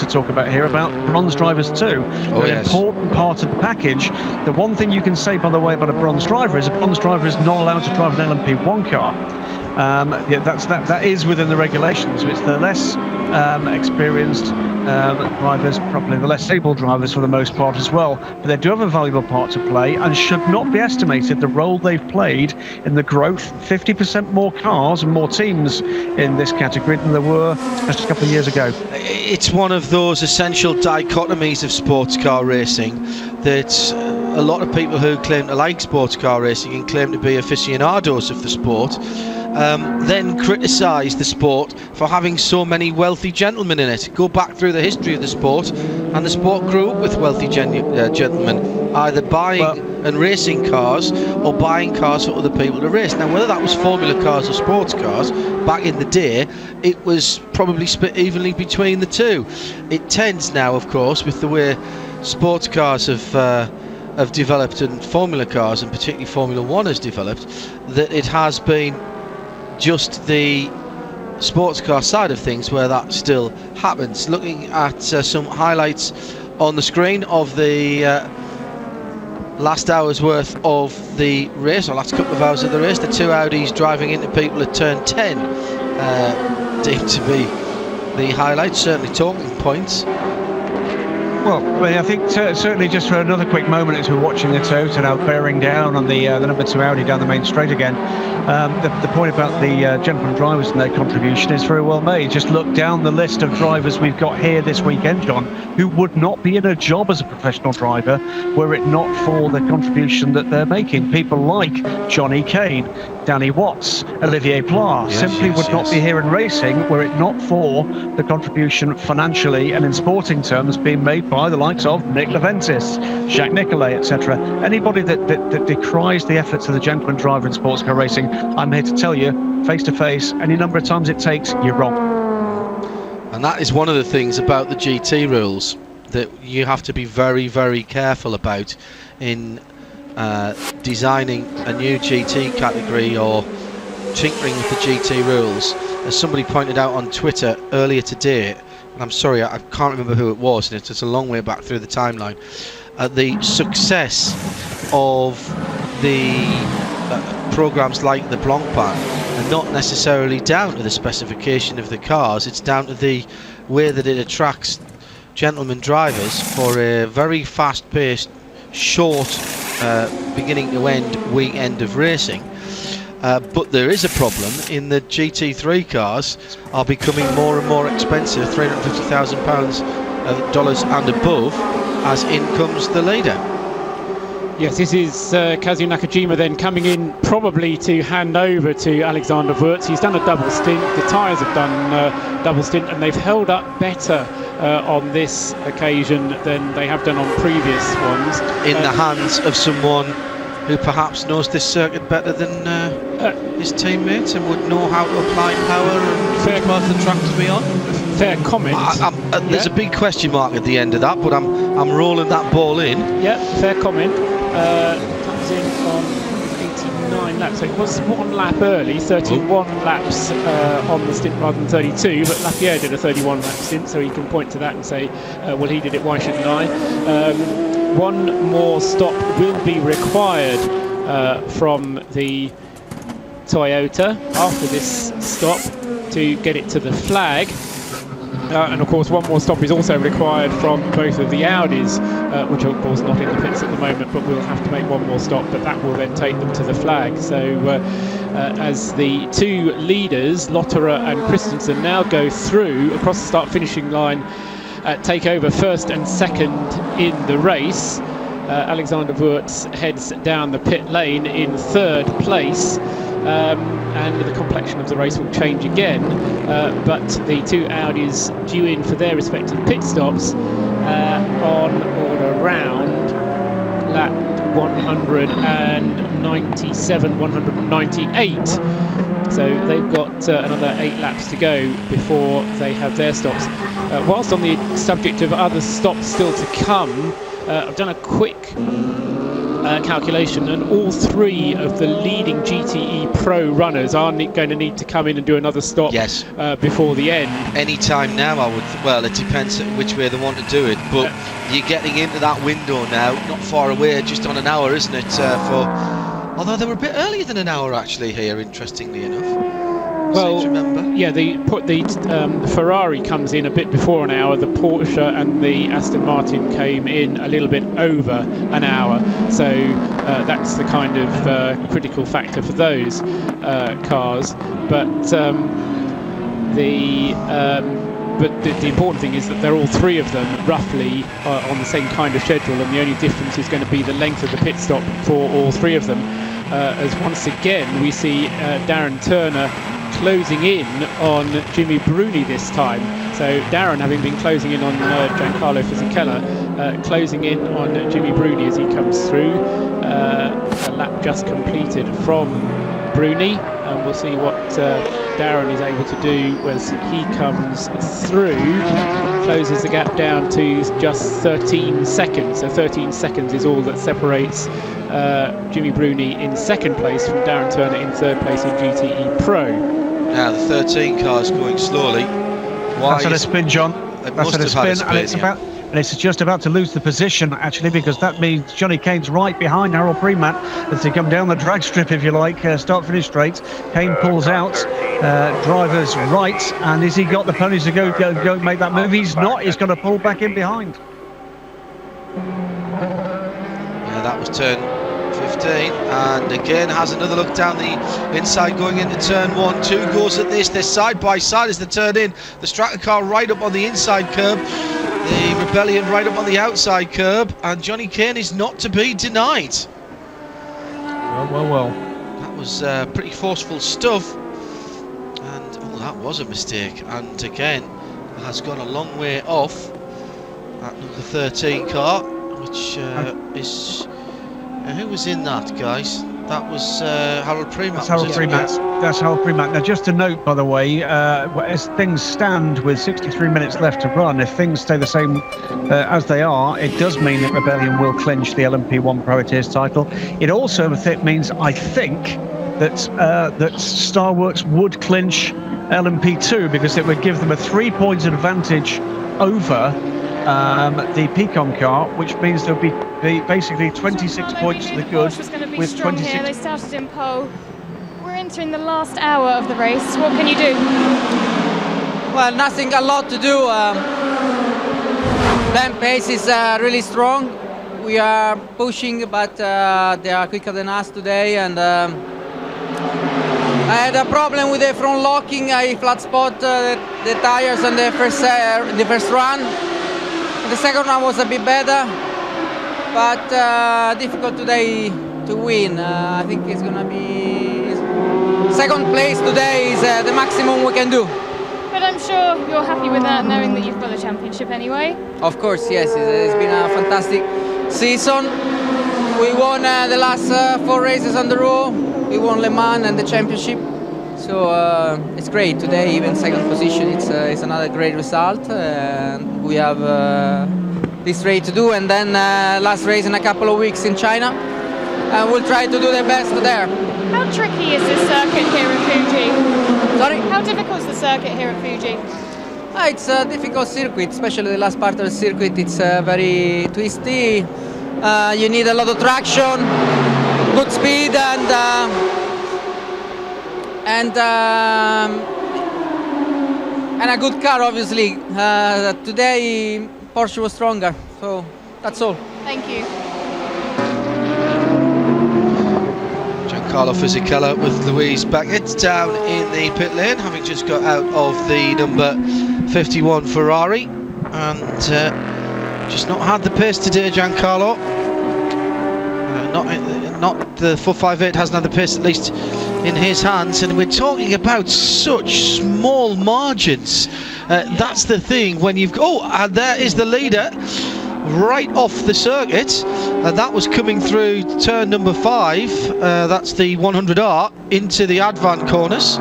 talk about here about bronze drivers too. An important part of the package. The one thing you can say, by the way, about a bronze driver is a bronze driver is not allowed to drive an LMP1 car. That is within the regulations. It's the less experienced drivers, probably the less able drivers for the most part as well, but they do have a valuable part to play and should not be estimated, the role they've played in the growth. 50% more cars and more teams in this category than there were just a couple of years ago. It's one of those essential dichotomies of sports car racing that a lot of people who claim to like sports car racing and claim to be aficionados of the sport then criticise the sport for having so many wealthy gentlemen in it. Go back through the history of the sport, and the sport grew up with wealthy gentlemen, either buying and racing cars or buying cars for other people to race. Now, whether that was formula cars or sports cars, back in the day, it was probably split evenly between the two. It tends now, of course, with the way sports cars have developed and formula cars, and particularly Formula 1 has developed, that it has been just the sports car side of things where that still happens. Looking at some highlights on the screen of the last hour's worth of the race, or last couple of hours of the race. The two Audis driving into people at turn 10 deemed to be the highlights, certainly talking points. Well, I think certainly just for another quick moment as we're watching the Toyota now bearing down on the number 2 Audi down the main straight again, the point about the gentleman drivers and their contribution is very well made. Just look down the list of drivers we've got here this weekend, John, who would not be in a job as a professional driver were it not for the contribution that they're making. People like Johnny Kane, Danny Watts, Olivier Plat simply would not be here in racing were it not for the contribution financially and in sporting terms being made by the likes of Nick Leventis, Jacques Nicolet, etc. Anybody that decries the efforts of the gentleman driver in sports car racing, I'm here to tell you, face to face, any number of times it takes, you're wrong. And that is one of the things about the GT rules that you have to be very, very careful about in designing a new GT category or tinkering with the GT rules. As somebody pointed out on Twitter earlier today, and I'm sorry, I can't remember who it was, and it's a long way back through the timeline, the success of the programs like the Blancpain are not necessarily down to the specification of the cars, it's down to the way that it attracts gentlemen drivers for a very fast-paced, short beginning to end weekend of racing. But there is a problem in the GT3 cars are becoming more and more expensive, $350,000 dollars and above, as in comes the leader. Yes, this is Kazuo Nakajima then coming in probably to hand over to Alexander Wurz. He's done a double stint, the tyres have done double stint, and they've held up better on this occasion than they have done on previous ones. In the hands of someone who perhaps knows this circuit better than his teammates and would know how to apply power and which part of the track to be on. Fair comment. There's a big question mark at the end of that, but I'm rolling that ball in. Yeah, fair comment. Comes in on 89 laps, so it was one lap early, 31 laps on the stint rather than 32, but Lapierre did a 31 lap stint, so he can point to that and say, well, he did it, why shouldn't I? One more stop will be required from the Toyota after this stop to get it to the flag. And of course one more stop is also required from both of the Audis, which are of course not in the pits at the moment, but we'll have to make one more stop, but that will then take them to the flag. So as the two leaders, Lotterer and Christensen, now go through across the start finishing line, take over first and second in the race, Alexander Wurz heads down the pit lane in third place. And the complexion of the race will change again, but the two Audis due in for their respective pit stops on or around lap 197, 198. So they've got another 8 laps to go before they have their stops. Whilst on the subject of other stops still to come, I've done a quick calculation, and all 3 of the leading GTE Pro runners are going to need to come in and do another stop before the end. Any time now, I would. Well, it depends which way they want to do it, but you're getting into that window now, not far away, just on an hour, isn't it? Although they were a bit earlier than an hour actually here, interestingly enough. Well, yeah, the Ferrari comes in a bit before an hour, the Porsche and the Aston Martin came in a little bit over an hour, so that's the kind of critical factor for those cars. But the important thing is that they're all 3 of them roughly on the same kind of schedule, and the only difference is going to be the length of the pit stop for all 3 of them. As once again we see Darren Turner closing in on Jimmy Bruni this time. So Darren, having been closing in on Giancarlo Fisichella, closing in on Jimmy Bruni as he comes through. A lap just completed from Bruni, and we'll see what Darren is able to do as he comes through, closes the gap down to just 13 seconds. So 13 seconds is all that separates Jimmy Bruni in second place from Darren Turner in third place in GTE Pro. Now the 13 car's going slowly. That's had a spin, John. That's had a spin, and it's just about to lose the position actually, because that means Johnny Kane's right behind Harold Premat as they come down the drag strip, if you like, start finish straight. Kane pulls out, driver's right, and has he got the ponies to go make that move? He's not. He's going to pull back in behind. Yeah, that was turn 15, and again has another look down the inside going into turn 1. 2 goes at this. They're side by side as they turn in. The Strata car right up on the inside curb, the Rebellion right up on the outside curb, and Johnny Kane is not to be denied. Well. That was pretty forceful stuff, and that was a mistake, and again has gone a long way off at number 13 car, which is who was in that, guys? That was Harold Premat. That's Harold Premat. That's Harold Premat. Now, just a note, by the way, as things stand with 63 minutes left to run, if things stay the same as they are, it does mean that Rebellion will clinch the LMP1 Privateers title. It also means, I think, that Starworks would clinch LMP2 because it would give them a 3-point advantage over the Pecan car, which means there'll be basically 26 points to the good. Was going to be with strong 26. here. They started in pole. We're entering the last hour of the race. What can you do? Well, nothing a lot to do. Them pace is really strong. We are pushing, but they are quicker than us today. And I had a problem with the front locking. I flat spot the tires on the first run. The second one was a bit better, but difficult today to win. I think it's gonna be second place today is the maximum we can do. But I'm sure you're happy with that, knowing that you've got the championship anyway. Of course, yes. It's been a fantastic season. We won the last 4 races on the row. We won Le Mans and the championship. So it's great today, even second position. It's another great result. We have this race to do, and then last race in a couple of weeks in China. We'll try to do the best there. How tricky is this circuit here at Fuji? Sorry? How difficult is the circuit here at Fuji? It's a difficult circuit, especially the last part of the circuit. It's very twisty. You need a lot of traction, good speed, and a good car, obviously. Today Porsche was stronger, so that's all. Thank you. Giancarlo Fisichella with Louise Beckett down in the pit lane, having just got out of the number 51 Ferrari, and just not had the pace today, Giancarlo. Not the 458 hasn't had the pace, at least in his hands, and we're talking about such small margins. That's the thing when you've and there is the leader right off the circuit, and that was coming through turn number 5. That's the 100R into the Advant corners,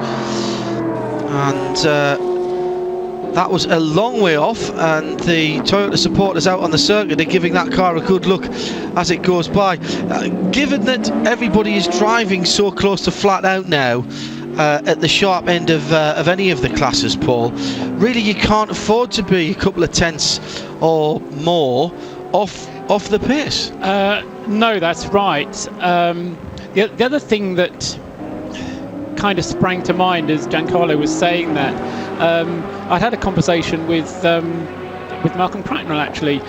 and that was a long way off, and the Toyota supporters out on the circuit are giving that car a good look as it goes by. Given that everybody is driving so close to flat out now, at the sharp end of any of the classes, Paul, really you can't afford to be a couple of tenths or more off the pace. No, that's right. The other thing that kind of sprang to mind as Giancarlo was saying that, I'd had a conversation with Malcolm Cracknell actually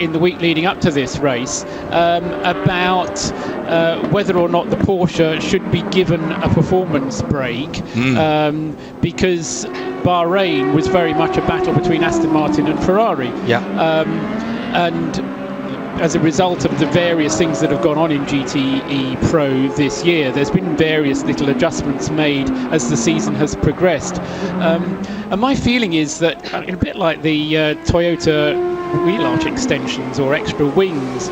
in the week leading up to this race about whether or not the Porsche should be given a performance break, because Bahrain was very much a battle between Aston Martin and Ferrari. And as a result of the various things that have gone on in GTE Pro this year, there's been various little adjustments made as the season has progressed. And my feeling is that, a bit like the Toyota wheel arch extensions or extra wings,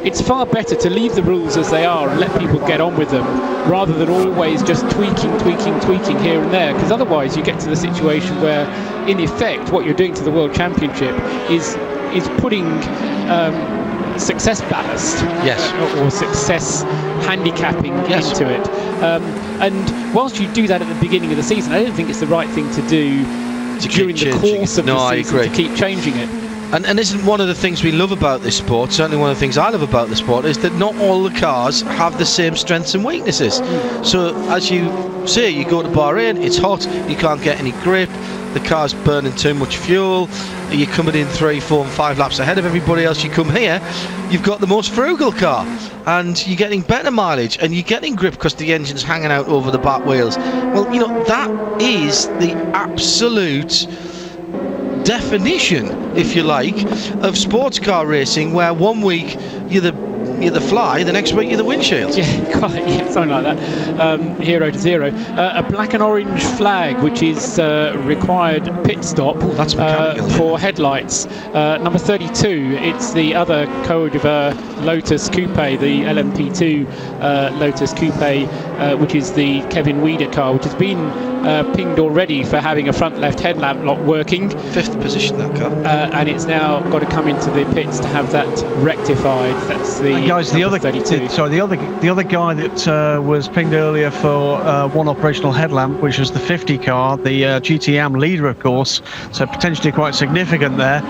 it's far better to leave the rules as they are and let people get on with them, rather than always just tweaking here and there, because otherwise you get to the situation where, in effect, what you're doing to the World Championship is putting success ballast or success handicapping into it. And whilst you do that at the beginning of the season, I don't think it's the right thing to do during the course of the season, to keep changing it. And isn't one of the things we love about this sport, certainly one of the things I love about the sport, is that not all the cars have the same strengths and weaknesses. So as you say, you go to Bahrain, it's hot, you can't get any grip, the car's burning too much fuel, you're coming in 3, 4 and 5 laps ahead of everybody else. You come here, you've got the most frugal car, and you're getting better mileage, and you're getting grip because the engine's hanging out over the back wheels. Well, that is the absolute definition, if you like, of sports car racing, where one week you're the you're the fly, the next week you're the windshield. Yeah, quite, yeah, something like that. 0 to 0. A black and orange flag, which is required pit stop for headlights. Number 32, it's the other Coeurdre Lotus Coupe, the LMP2 Lotus Coupe, which is the Kevin Weider car, which has been pinged already for having a front left headlamp not working. 5th position, that car. And it's now got to come into the pits to have that rectified. That's the guys. The other 32. the other guy that was pinged earlier for one operational headlamp, which was the 50 car, the GTE leader, of course. So potentially quite significant there.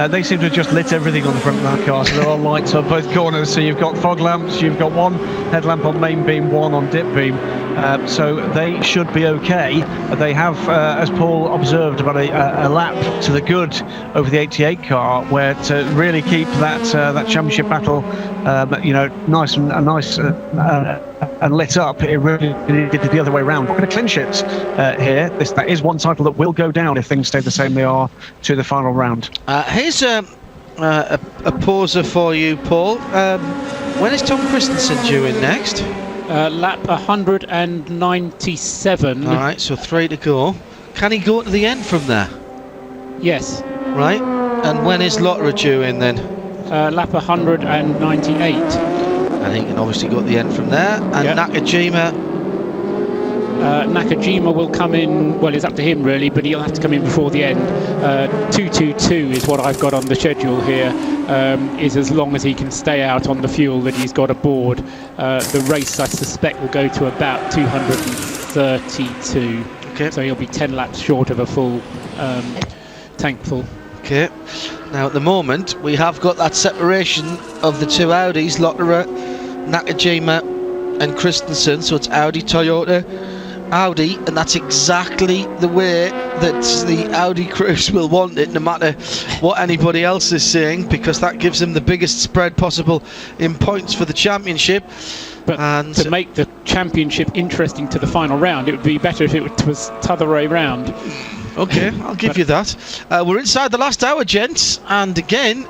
They seem to have just lit everything on the front of that car, so there are lights on both corners. So you've got fog lamps, you've got one headlamp on main beam, one on dip beam. So they should be okay. They have, as Paul observed, about a lap to the good over the 88 car, where to really keep that championship battle, nice and lit up, it really did the other way around. We're going to clinch it here. That is one title that will go down if things stay the same they are to the final round. Here's a pauser for you, Paul. When is Tom Christensen due in next? Lap 197. All right, so 3 to go. Can he go to the end from there? Yes. Right. And when is Lotterer due in then? Lap 198. And he can obviously go to the end from there. And Nakajima. Nakajima will come in, well, it's up to him really, but he'll have to come in before the end. 222 is what I've got on the schedule here, is as long as he can stay out on the fuel that he's got aboard. The race, I suspect, will go to about 232. Okay. So he'll be 10 laps short of a full tank full. Okay. Now at the moment, we have got that separation of the two Audis, Lotterer, Nakajima and Christensen, so it's Audi, Toyota, Audi, and that's exactly the way that the Audi crews will want it, no matter what anybody else is saying, because that gives them the biggest spread possible in points for the championship. But to make the championship interesting to the final round, it would be better if it was t'other way round. Okay, I'll give you that. We're inside the last hour, gents, and again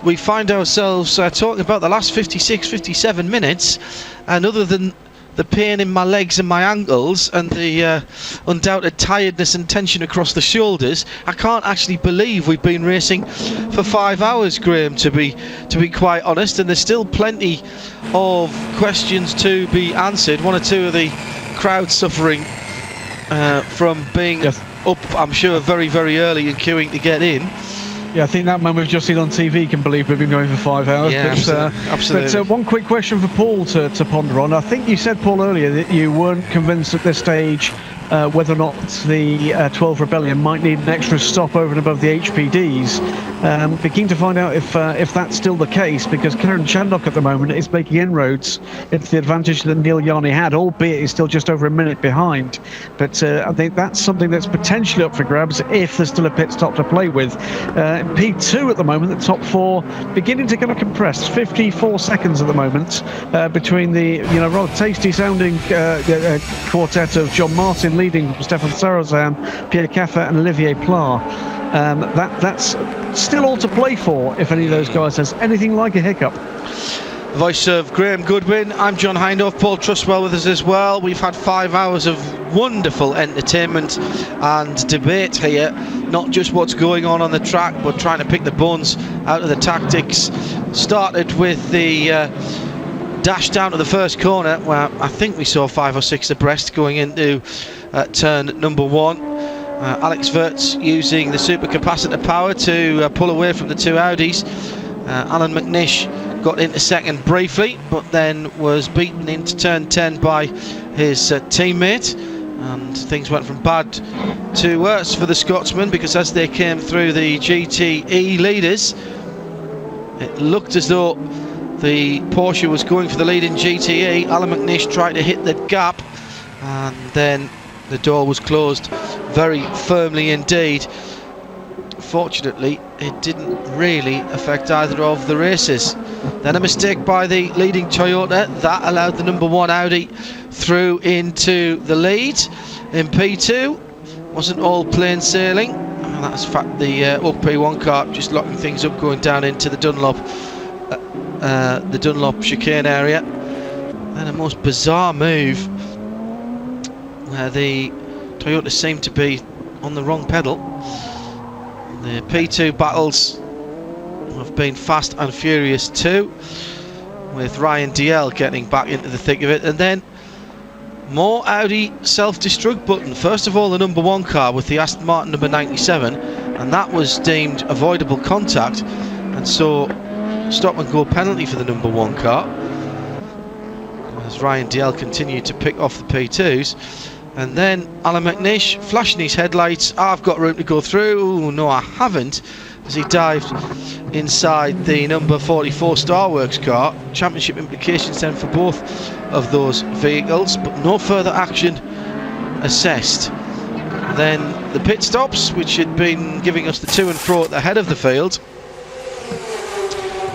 we find ourselves talking about the last 56, 57 minutes, and other than the pain in my legs and my ankles and the undoubted tiredness and tension across the shoulders, I can't actually believe we've been racing for 5 hours, Graham, to be quite honest, and there's still plenty of questions to be answered. One or two of the crowd suffering from being up, I'm sure, very, very early and queuing to get in. Yeah, I think that man we've just seen on TV can believe we've been going for 5 hours. Yeah, absolutely. But one quick question for Paul to ponder on. I think you said, Paul, earlier that you weren't convinced at this stage whether or not the 12 Rebellion might need an extra stop over and above the HPDs. Be keen to find out if that's still the case, because Karen Chandok at the moment is making inroads into the advantage that Neil Yarney had, albeit he's still just over a minute behind. But I think that's something that's potentially up for grabs if there's still a pit stop to play with. P2 at the moment, the top four beginning to kind of compress. 54 seconds at the moment between the rather tasty sounding quartet of John Martin leading Stefan Sarrazin, Pierre Caffa and Olivier Pla. That's still all to play for if any of those guys has anything like a hiccup. Voice of Graham Goodwin, I'm John Hindhaugh, Paul Trustwell with us as well. We've had 5 hours of wonderful entertainment and debate here, not just what's going on the track, but trying to pick the bones out of the tactics. Started with the dash down to the first corner, where I think we saw 5 or 6 abreast going into turn number 1. Alex Wirtz using the supercapacitor power to pull away from the two Audis. Alan McNish got into second briefly, but then was beaten into turn 10 by his teammate, and things went from bad to worse for the Scotsman, because as they came through the GTE leaders, it looked as though the Porsche was going for the lead in GTE. Alan McNish tried to hit the gap, and then the door was closed very firmly indeed. Fortunately, it didn't really affect either of the races. Then a mistake by the leading Toyota that allowed the number 1 Audi through into the lead in P2. Wasn't all plain sailing, and that's in fact the Up P1 car just locking things up going down into the Dunlop the Dunlop chicane area. And a most bizarre move where the Toyota seem to be on the wrong pedal. The P2 battles have been fast and furious too, with Ryan DL getting back into the thick of it, and then more Audi self-destruct button. First of all, the number 1 car with the Aston Martin number 97, and that was deemed avoidable contact, and so stop and go penalty for the number 1 car, as Ryan DL continued to pick off the P2s. And then Alan McNish flashing his headlights. I've got room to go through. Ooh, no, I haven't, as he dived inside the number 44 Starworks car. Championship implications then for both of those vehicles, but no further action assessed. Then the pit stops, which had been giving us the to and fro at the head of the field,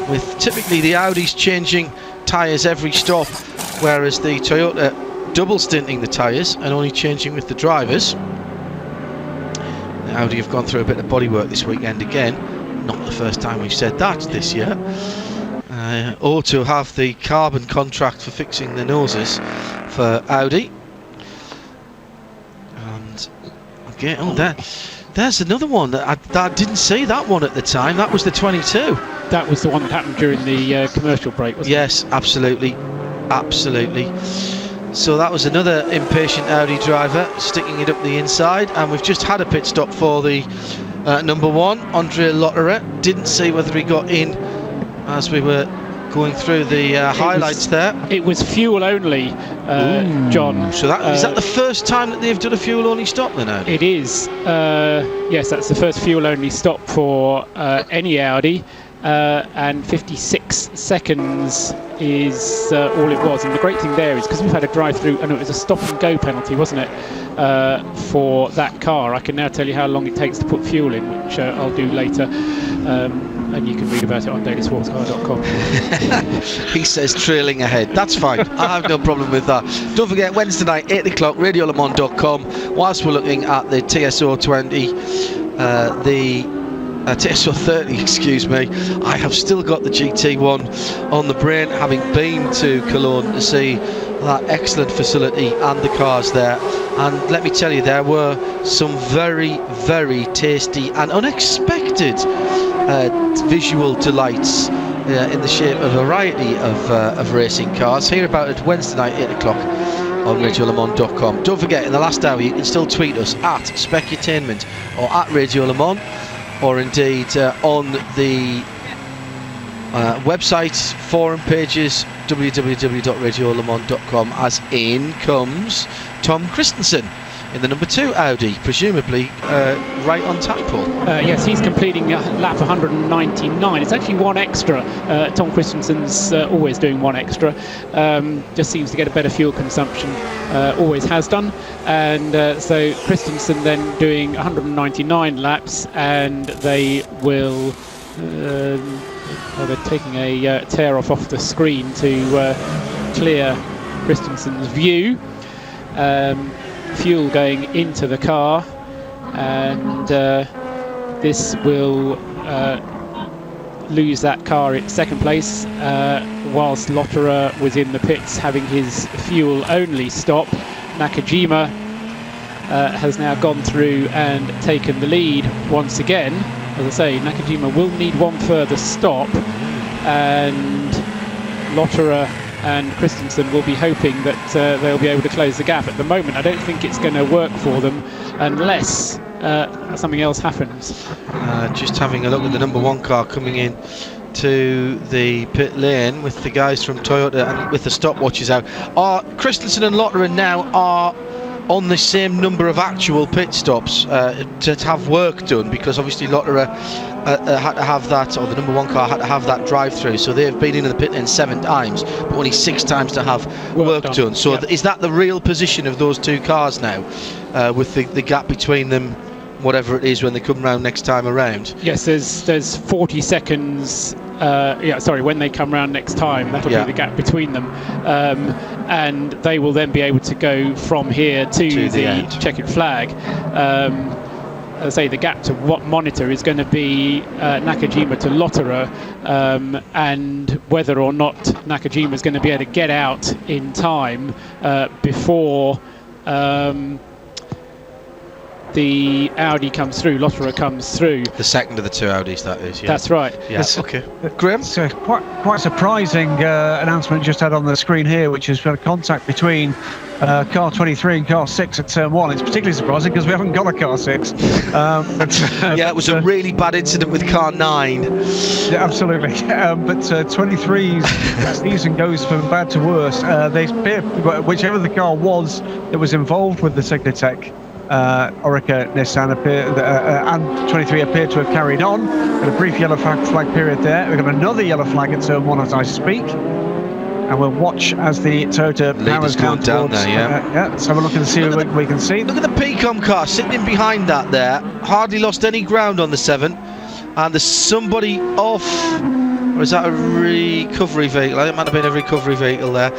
with typically the Audis changing tyres every stop, whereas the Toyota double stinting the tyres and only changing with the drivers. The Audi have gone through a bit of bodywork this weekend again. Not the first time we've said that this year. Or to have the carbon contract for fixing the noses for Audi. And again, there's another one that I didn't see that one at the time. That was the 22. That was the one that happened during the commercial break, wasn't it? Yes, absolutely. So that was another impatient Audi driver sticking it up the inside, and we've just had a pit stop for the number 1, Andre Lotterer. Didn't see whether he got in as we were going through the highlights there. It was fuel only, John. So is that the first time that they've done a fuel only stop then, Audi? It is. Yes, that's the first fuel only stop for any Audi. And 56 seconds is all it was. And the great thing there is, because we've had a drive-through, and it was a stop-and-go penalty, wasn't it, for that car. I can now tell you how long it takes to put fuel in, which I'll do later. And you can read about it on dailysportscar.com. He says trailing ahead. That's fine. I have no problem with that. Don't forget, Wednesday night, 8 o'clock, radiolemans.com. Whilst we're looking at the TSO20, TSO 30, excuse me, I have still got the GT1 on the brain, having been to Cologne to see that excellent facility and the cars there. And let me tell you, there were some very, very tasty and unexpected visual delights in the shape of a variety of racing cars. Hear about it Wednesday night, 8 o'clock on radiolemans.com. Don't forget, in the last hour you can still tweet us at Specutainment or at Radio Le Mans, or indeed on the website, forum pages, www.radiolemans.com, as in comes Tom Christensen in the number 2 Audi, presumably right on tap, Paul. Yes, he's completing lap 199. It's actually one extra. Tom Christensen's always doing one extra. Just seems to get a better fuel consumption, always has done. And so Christensen then doing 199 laps, and they will... they're taking a tear off the screen to clear Christensen's view. Fuel going into the car, and this will lose that car in second place, whilst Lotterer was in the pits having his fuel only stop. Nakajima has now gone through and taken the lead once again. As I say, Nakajima will need one further stop, and Lotterer and Christensen will be hoping that they'll be able to close the gap. At the moment, I don't think it's going to work for them unless something else happens. Just having a look at the number 1 car coming in to the pit lane with the guys from Toyota and with the stopwatches out. Christensen and Lotterer now are on the same number of actual pit stops to have work done, because obviously Lotterer had to have that, or the number 1 car had to have that drive-through, so they've been into the pit lane 7 times, but only 6 times to have work done. So is that the real position of those 2 cars now, with the gap between them, whatever it is, when they come round next time around? Yes, there's 40 seconds. When they come round next time, that'll be the gap between them, and they will then be able to go from here to the checkered flag. as I say, the gap to what monitor is going to be Nakajima to Lotterer, and whether or not Nakajima is going to be able to get out in time before the Audi comes through, Lotterer comes through. The second of the two Audis, that is. Yeah. That's right. Yeah. Okay. Graham? So quite surprising announcement just had on the screen here, which is contact between car 23 and car 6 at turn 1. It's particularly surprising because we haven't got a car 6. Yeah, it was a really bad incident with car 9. Yeah, absolutely. But 23's season goes from bad to worse. They appear, whichever the car was that was involved with the Signatech Orica Nissan and 23 appear to have carried on. Got a brief yellow flag period there. We've got another yellow flag at turn 1 as I speak. And we'll watch as the Toyota powers down there, yeah. Let's have a look and see what we can see. Look at the PCOM car sitting in behind that there. Hardly lost any ground on the 7. And there's somebody off. Or is that a recovery vehicle? It might have been a recovery vehicle there.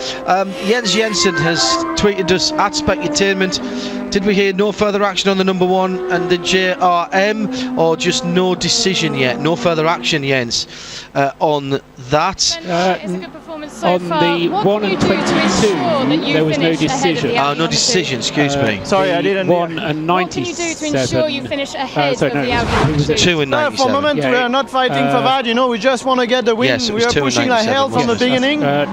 Jens Jensen has tweeted us at Specutainment. Did we hear no further action on the number 1 and the JRM, or just no decision yet? No further action, Jens, on that. It's a good performance so on far. the 1 and 22, there was no decision. Oh, no decision, excuse me. Sorry, I didn't. 1 and 97. What can you do to ensure you finish ahead of the Audi? 2 and 97. For the moment, we are not fighting for that. You know, we just want to get the win. Yes, we are pushing like hell from the beginning. No.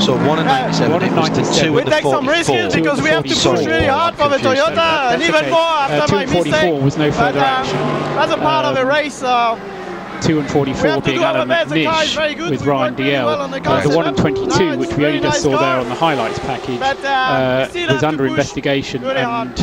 So 1 and 97. 1 and 97. We take some risks because we have to push really hard for the Toyota, and even more after my mistake. Was no further action. That's a part of the race. 2 and 44 being Alan McNish with Ryan DL. The 1 and 22, which we only just saw there on the highlights package, was under investigation, and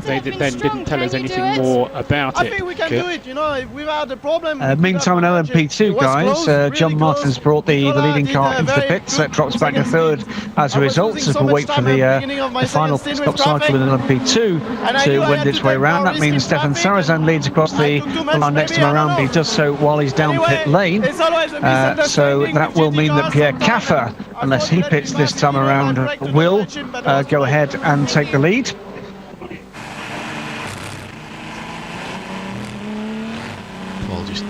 they then didn't tell us anything more about it. I think we can do it, you know, without a problem. Meantime, an LMP2, guys, John Martin's brought the leading car into the pits. That drops back to third as a result, as we wait for the final pit stop cycle with an LMP2 to wend its way around. That means Stefan Sarazan leads across the line next to Moran. He does so while he's down pit lane. So that will mean that Pierre Caffer, unless he pits this time around, will go ahead and take the lead.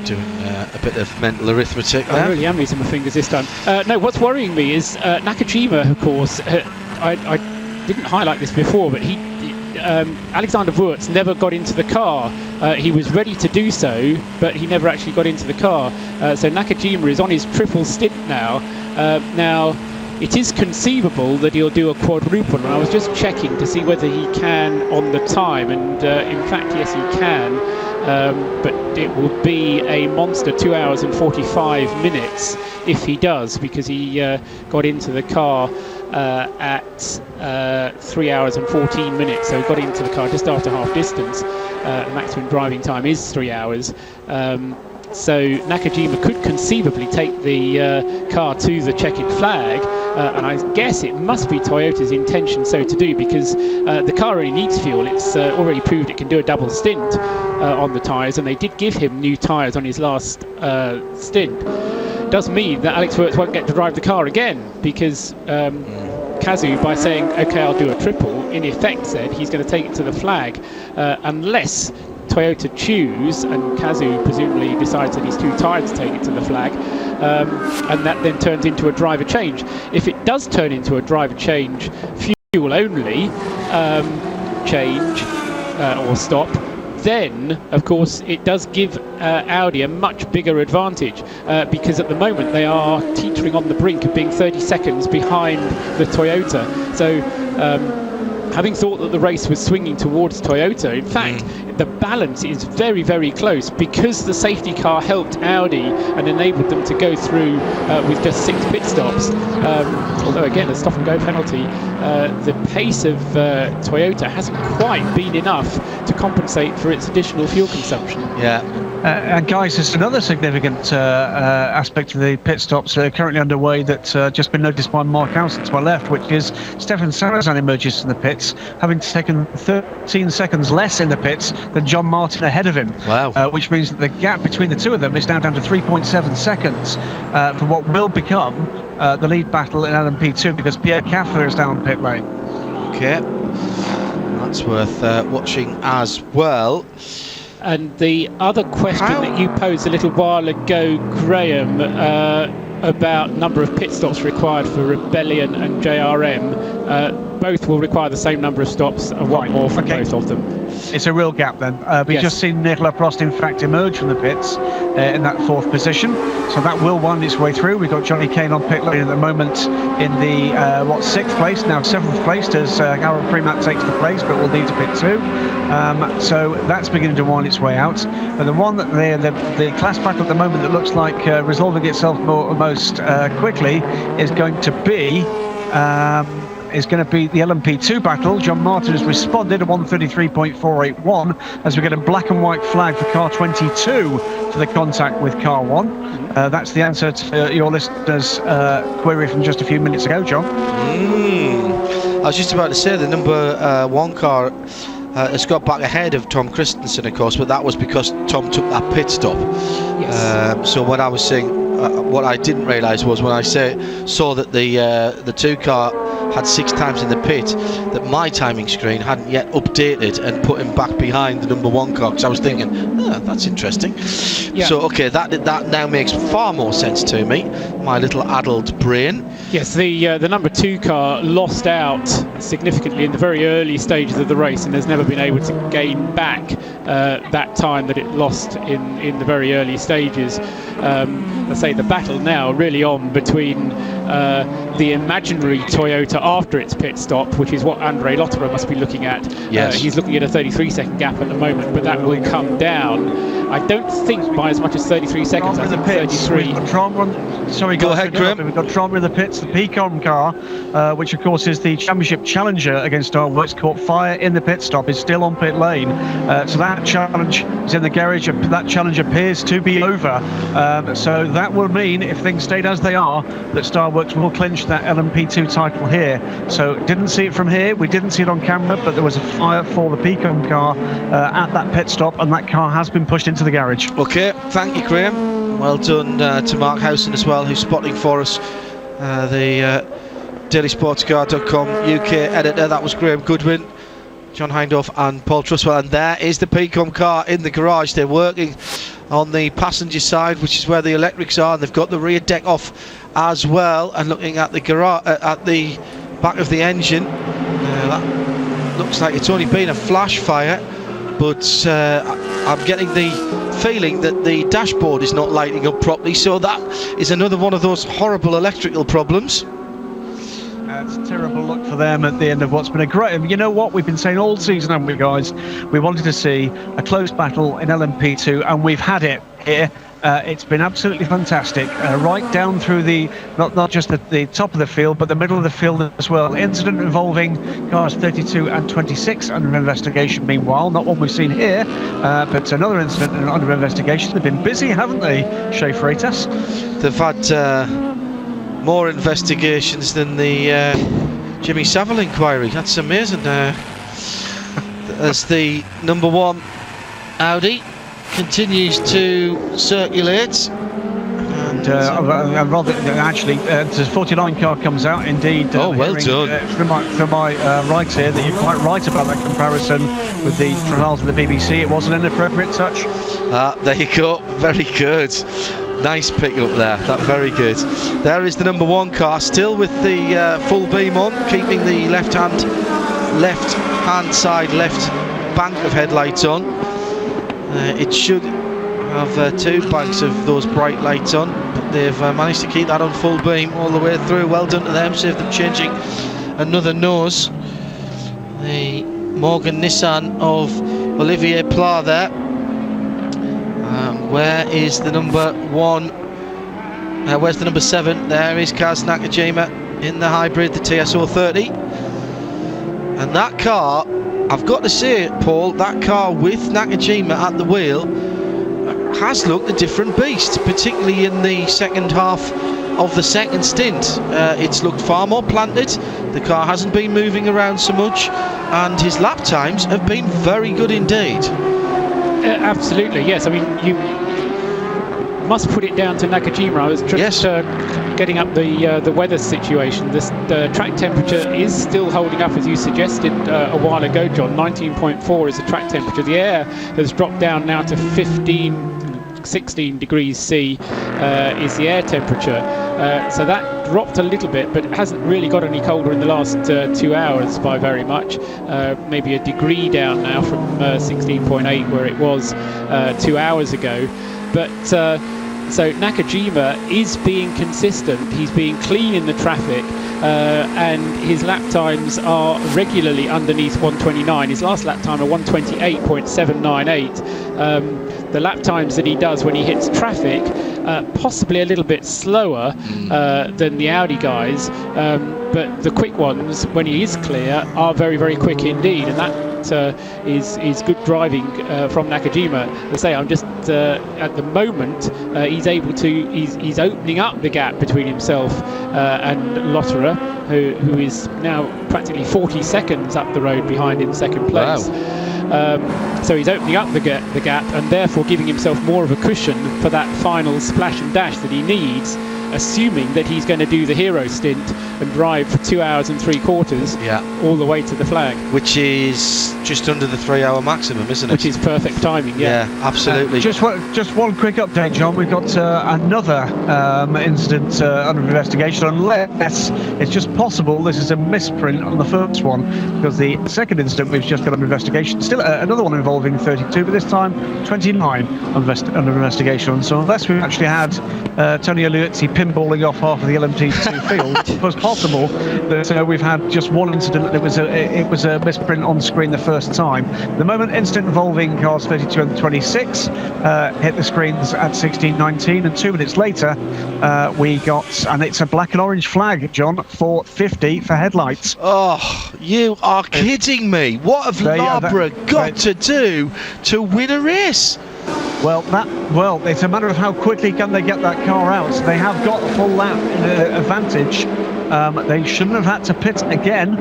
Doing a bit of mental arithmetic there. I really am using my fingers this time. No, what's worrying me is Nakajima, of course. I didn't highlight this before, but Alexander Wurz never got into the car. He was ready to do so, but he never actually got into the car. So Nakajima is on his triple stint now. Now, it is conceivable that he'll do a quadruple, and I was just checking to see whether he can on the time, and in fact, yes, he can. But it will be a monster 2 hours and 45 minutes if he does, because he got into the car at 3 hours and 14 minutes, so he got into the car just after half distance. Maximum driving time is 3 hours. So Nakajima could conceivably take the car to the checkered flag, and I guess it must be Toyota's intention so to do, because the car only needs fuel. It's already proved it can do a double stint on the tyres, and they did give him new tyres on his last stint. Does mean that Alex Wurz won't get to drive the car again, because Kazu, by saying, OK, I'll do a triple, in effect said he's going to take it to the flag, unless Toyota choose, and Kazu presumably decides that he's too tired to take it to the flag, and that then turns into a driver change. If it does turn into a driver change, fuel only change or stop, then of course it does give Audi a much bigger advantage, because at the moment they are teetering on the brink of being 30 seconds behind the Toyota. So having thought that the race was swinging towards Toyota, in fact, the balance is very, very close, because the safety car helped Audi and enabled them to go through with just 6 pit stops. Although, again, a stop-and-go penalty, the pace of Toyota hasn't quite been enough to compensate for its additional fuel consumption. Yeah. And guys, there's another significant aspect of the pit stops currently underway that's just been noticed by Mark Howson to my left, which is Stefan Sarazan emerges from the pits, having taken 13 seconds less in the pits than John Martin ahead of him. Wow. Which means that the gap between the two of them is now down to 3.7 seconds for what will become the lead battle in LMP2, because Pierre Caffer is down pit lane. Okay. that's worth watching as well. And the other question that you posed a little while ago, Graham, about number of pit stops required for Rebellion and JRM, both will require the same number of stops and one more for both of them. It's a real gap then. We've just seen Nicola Prost in fact emerge from the pits in that 4th position, so that will wind its way through. We've got Johnny Kane on pit lane at the moment in the 6th place, now 7th place as Harold Premat takes the place, but will need to pit 2. So that's beginning to wind its way out. But the one that the class battle at the moment that looks like resolving itself most quickly is going to be the LMP2 battle. John Martin has responded at 133.481 as we get a black and white flag for car 22 for the contact with car 1. That's the answer to your listener's query from just a few minutes ago, John. I was just about to say the number 1 car has got back ahead of Tom Christensen, of course, but that was because Tom took that pit stop. Yes. So what I was saying, what I didn't realise was when I saw that the 2 car had 6 times in the pit, that my timing screen hadn't yet updated and put him back behind the number 1 car, because I was thinking, that's interesting. Yeah. So okay, that now makes far more sense to me, my little adult brain. Yes, the number 2 car lost out significantly in the very early stages of the race and has never been able to gain back that time that it lost in the very early stages. Let's say the battle now really on between the imaginary Toyota after its pit stop, which is what Andre Lotterer must be looking at. Yes. He's looking at a 33-second gap at the moment, but that will come down. I don't think by as much as 33 seconds. I think 33. Go ahead, Graham. We've got Trauma in the pits, the Pecom car, which of course is the championship challenger against Starworks, caught fire in the pit stop, is still on pit lane. So that challenge is in the garage. That challenge appears to be over. So that will mean, if things stayed as they are, that Starworks will clinch that LMP2 title here. So didn't see it from here. We didn't see it on camera, but there was a fire for the Pecom car at that pit stop, and that car has been pushed into the garage. Okay, thank you, Graham. Well done to Mark Howson as well, who's spotting for us, the dailysportscar.com UK editor. That was Graham Goodwin, John Hindhaugh and Paul Truswell. And there is the Pecom car in the garage. They're working on the passenger side, which is where the electrics are, and they've got the rear deck off as well. And looking at the garage, at the back of the engine, that looks like it's only been a flash fire, but I'm getting the feeling that the dashboard is not lighting up properly, so that is another one of those horrible electrical problems. It's a terrible look for them at the end of what's been a great... You know what? We've been saying all season, haven't we, guys? We wanted to see a close battle in LMP2, and we've had it here. It's been absolutely fantastic, right down through the not just the top of the field, but the middle of the field as well. Incident involving cars 32 and 26 under investigation. Meanwhile, not one we've seen here, but another incident under investigation. They've been busy, haven't they, Shea Freitas? They've had more investigations than the Jimmy Savile inquiry. That's amazing. As the number 1 Audi continues to circulate, and rather actually the 49 car comes out indeed. Well done. From my right here, that you're quite right about that comparison with the trials of the BBC. It was an inappropriate touch. There you go, very good. Nice pick up there, that very good. There is the number 1 car, still with the full beam on, keeping the left hand side left bank of headlights on. It should have 2 banks of those bright lights on, but they've managed to keep that on full beam all the way through. Well done to them, save them changing another nose. The Morgan Nissan of Olivier Pla there. Where is the number 1? Where's the number 7? There is Kaz Nakajima in the hybrid, the TSO30. And that car, I've got to say, Paul, that car with Nakajima at the wheel has looked a different beast, particularly in the second half of the second stint. It's looked far more planted. The car hasn't been moving around so much, and his lap times have been very good indeed. Absolutely, yes. I mean, you must put it down to Nakajima. I was just getting up the weather situation. The track temperature is still holding up, as you suggested a while ago, John. 19.4 is the track temperature. The air has dropped down now to 16 degrees C is the air temperature. So that dropped a little bit, but it hasn't really got any colder in the last 2 hours by very much. Maybe a degree down now from 16.8 where it was 2 hours ago. But so Nakajima is being consistent. He's being clean in the traffic, and his lap times are regularly underneath 129. His last lap time of 128.798. The lap times that he does when he hits traffic, possibly a little bit slower than the Audi guys, but the quick ones, when he is clear, are very, very quick indeed, and that is good driving from Nakajima. As I say, I'm just at the moment he's able to, he's opening up the gap between himself and Lotterer, who is now practically 40 seconds up the road behind in second place. Wow. So he's opening up the gap and therefore giving himself more of a cushion for that final splash and dash that he needs, assuming that he's going to do the hero stint and drive for 2 hours and 3/4 all the way to the flag. Which is just under the 3 hour maximum, isn't it? Which is perfect timing, yeah. Absolutely. Just one quick update, John. We've got another incident under investigation, unless it's just possible this is a misprint on the first one, because the second incident we've just got under investigation, still another one involving 32, but this time 29 under investigation. So unless we've actually had Tony Liuzzi pinballing off half of the LMP2 field, it was possible that we've had just one incident that it was a misprint on screen the first time. The moment incident involving cars 32 and 26 hit the screens at 16:19, and 2 minutes later we got, and it's a black and orange flag, John, for 50 for headlights. Oh, you are kidding me. What have Labra got to do to win a race? Well, it's a matter of how quickly can they get that car out. They have got a full lap advantage. They shouldn't have had to pit again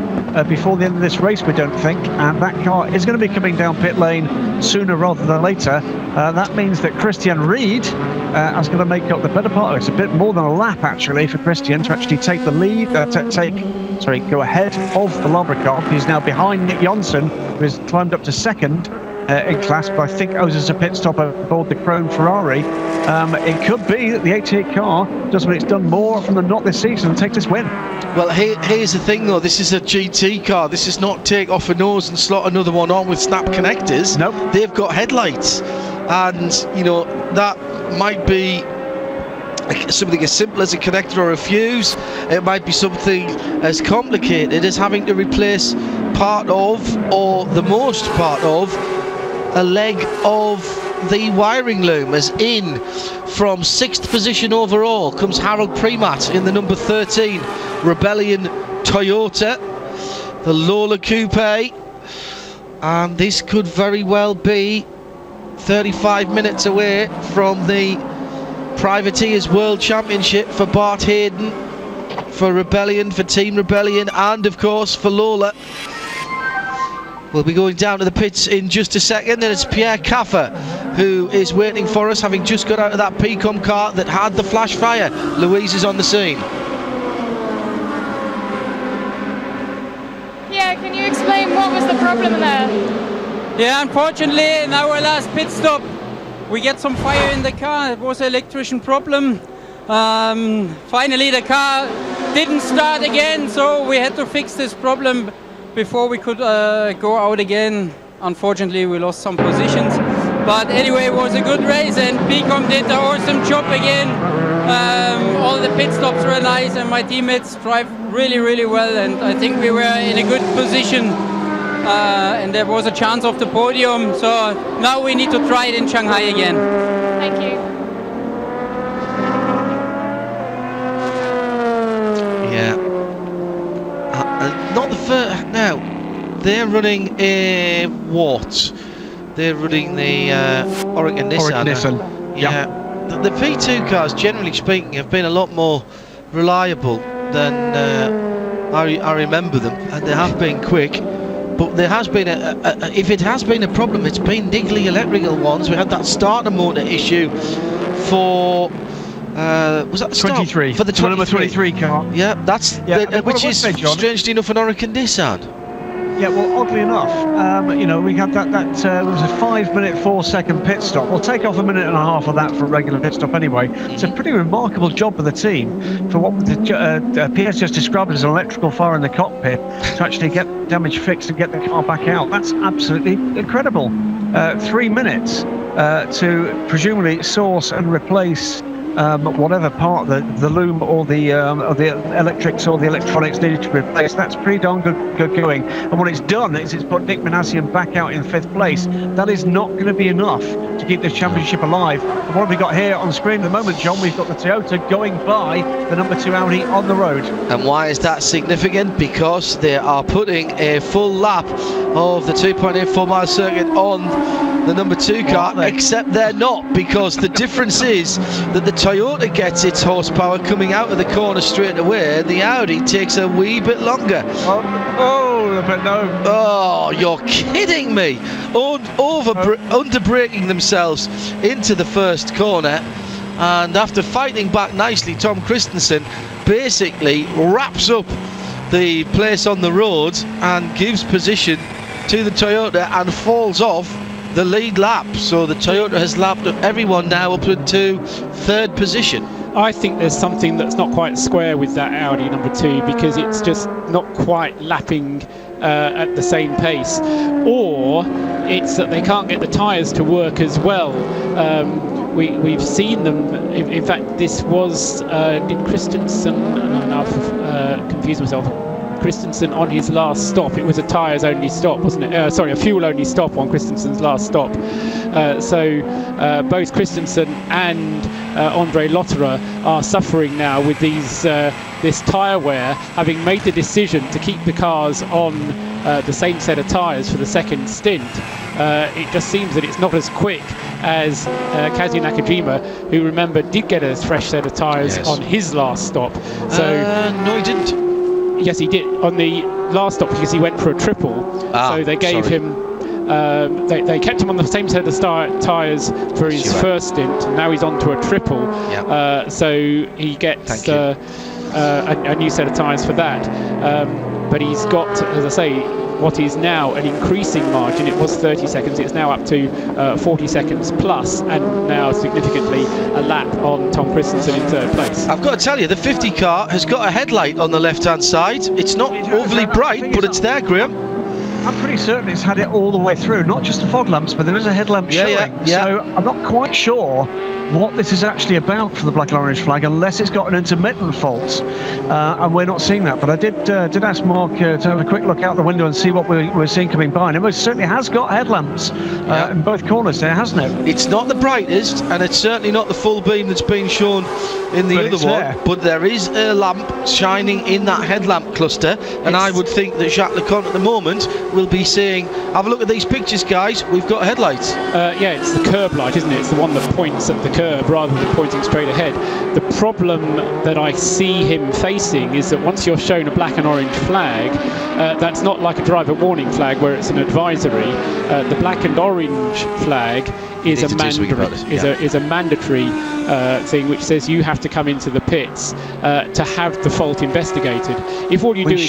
before the end of this race, we don't think, and that car is going to be coming down pit lane sooner rather than later. That means that Christian Ried is going to make up the better part. It's a bit more than a lap actually for Christian to actually take the lead, go ahead of the Labra car. He's now behind Nick Jonsson, who has climbed up to second in class, but I think owes us a pit stop aboard the Chrome Ferrari. It could be that the 88 car does what it's done more often than not this season and take this win. Well, here's the thing though, this is a GT car. This is not take off a nose and slot another one on with snap connectors. Nope. They've got headlights, and you know that might be something as simple as a connector or a fuse. It might be something as complicated as having to replace part of, or the most part of, a leg of the wiring loom, as in from 6th position overall comes Harold Primat in the number 13 Rebellion Toyota, the Lola Coupe, and this could very well be 35 minutes away from the Privateers World Championship for Bart Hayden, for Rebellion, for Team Rebellion, and of course for Lola. We'll be going down to the pits in just a second, and it's Pierre Caffer who is waiting for us, having just got out of that PCOM car that had the flash fire. Louise is on the scene. Yeah, can you explain what was the problem there? Yeah, unfortunately, in our last pit stop, we get some fire in the car. It was an electrician problem. Finally, the car didn't start again, so we had to fix this problem before we could go out again. Unfortunately, we lost some positions, but anyway, it was a good race, and PCOM did an awesome job again. All the pit stops were nice, and my teammates drive really, really well, and I think we were in a good position, and there was a chance of the podium, so now we need to try it in Shanghai again. Thank you. Yeah. Not the first. Now, they're running a what? They're running the Oregon Nissan. Yeah. The P2 cars, generally speaking, have been a lot more reliable than I remember them, and they have been quick. But there has been if it has been a problem, it's been niggly electrical ones. We had that starter motor issue for Was that the stop? 23 for the 23. number 23 car. Yeah, that's which is strangely enough an Oregon Nissan. Yeah, well, oddly enough, you know, we had that it was a 5-minute 4-second pit stop. We'll take off a minute and a half of that for a regular pit stop anyway. It's a pretty remarkable job for the team for what the PS just described as an electrical fire in the cockpit to actually get damage fixed and get the car back out. That's absolutely incredible. 3 minutes to presumably source and replace whatever part the loom or the electrics or the electronics needed to be replaced. That's pretty darn good going. And what it's done is it's put Nick Manassian back out in 5th place. That is not going to be enough to keep this championship alive. And what have we got here on the screen at the moment, John? We've got the Toyota going by the number 2 Audi on the road. And why is that significant? Because they are putting a full lap of the 2.84 mile circuit on the number 2 car, except they're not, because the difference is that the Toyota gets its horsepower coming out of the corner straight away. The Audi takes a wee bit longer. But no. Oh, you're kidding me. Under-braking themselves into the first corner, and after fighting back nicely, Tom Christensen basically wraps up the place on the road and gives position to the Toyota and falls off the lead lap. So the Toyota has lapped up everyone now up into 3rd position. I think there's something that's not quite square with that Audi number 2, because it's just not quite lapping at the same pace, or it's that they can't get the tyres to work as well. We've seen them. In fact, this was did Christensen? I've confused myself. Christensen on his last stop. It was a tyres only stop, wasn't it? Sorry, a fuel only stop on Christensen's last stop. So both Christensen and Andre Lotterer are suffering now with this tyre wear, having made the decision to keep the cars on the same set of tyres for the second stint. It just seems that it's not as quick as Kazuya Nakajima, who, remember, did get a fresh set of tyres on his last stop. So no, he didn't. Yes, he did on the last stop, because he went for a triple. So they gave him. They kept him on the same set of tyres for his first stint. Now he's on to a triple. So he gets a new set of tyres for that. But he's got, as I say, what is now an increasing margin. It was 30 seconds. It's now up to 40 seconds plus, and now significantly a lap on Tom Christensen in 3rd place. I've got to tell you, the 50 car has got a headlight on the left-hand side. It's not overly bright, but it's there, Graham. I'm pretty certain it's had it all the way through, not just the fog lamps, but there is a headlamp showing. So I'm not quite sure what this is actually about for the black and orange flag, unless it's got an intermittent fault, and we're not seeing that. But I did ask Mark to have a quick look out the window and see what we're seeing coming by, and it most certainly has got headlamps in both corners there, hasn't it? It's not the brightest, and it's certainly not the full beam that's been shown in the other one, but there is a lamp shining in that headlamp cluster, and I would think that Jacques Lecomte at the moment will be saying, have a look at these pictures, guys, we've got headlights. Yeah, it's the curb light, isn't it? It's the one that points at the curb rather than pointing straight ahead. The problem that I see him facing is that once you're shown a black and orange flag, that's not like a driver warning flag where it's an advisory. The black and orange flag is a mandatory thing, which says you have to come into the pits to have the fault investigated. If all you do is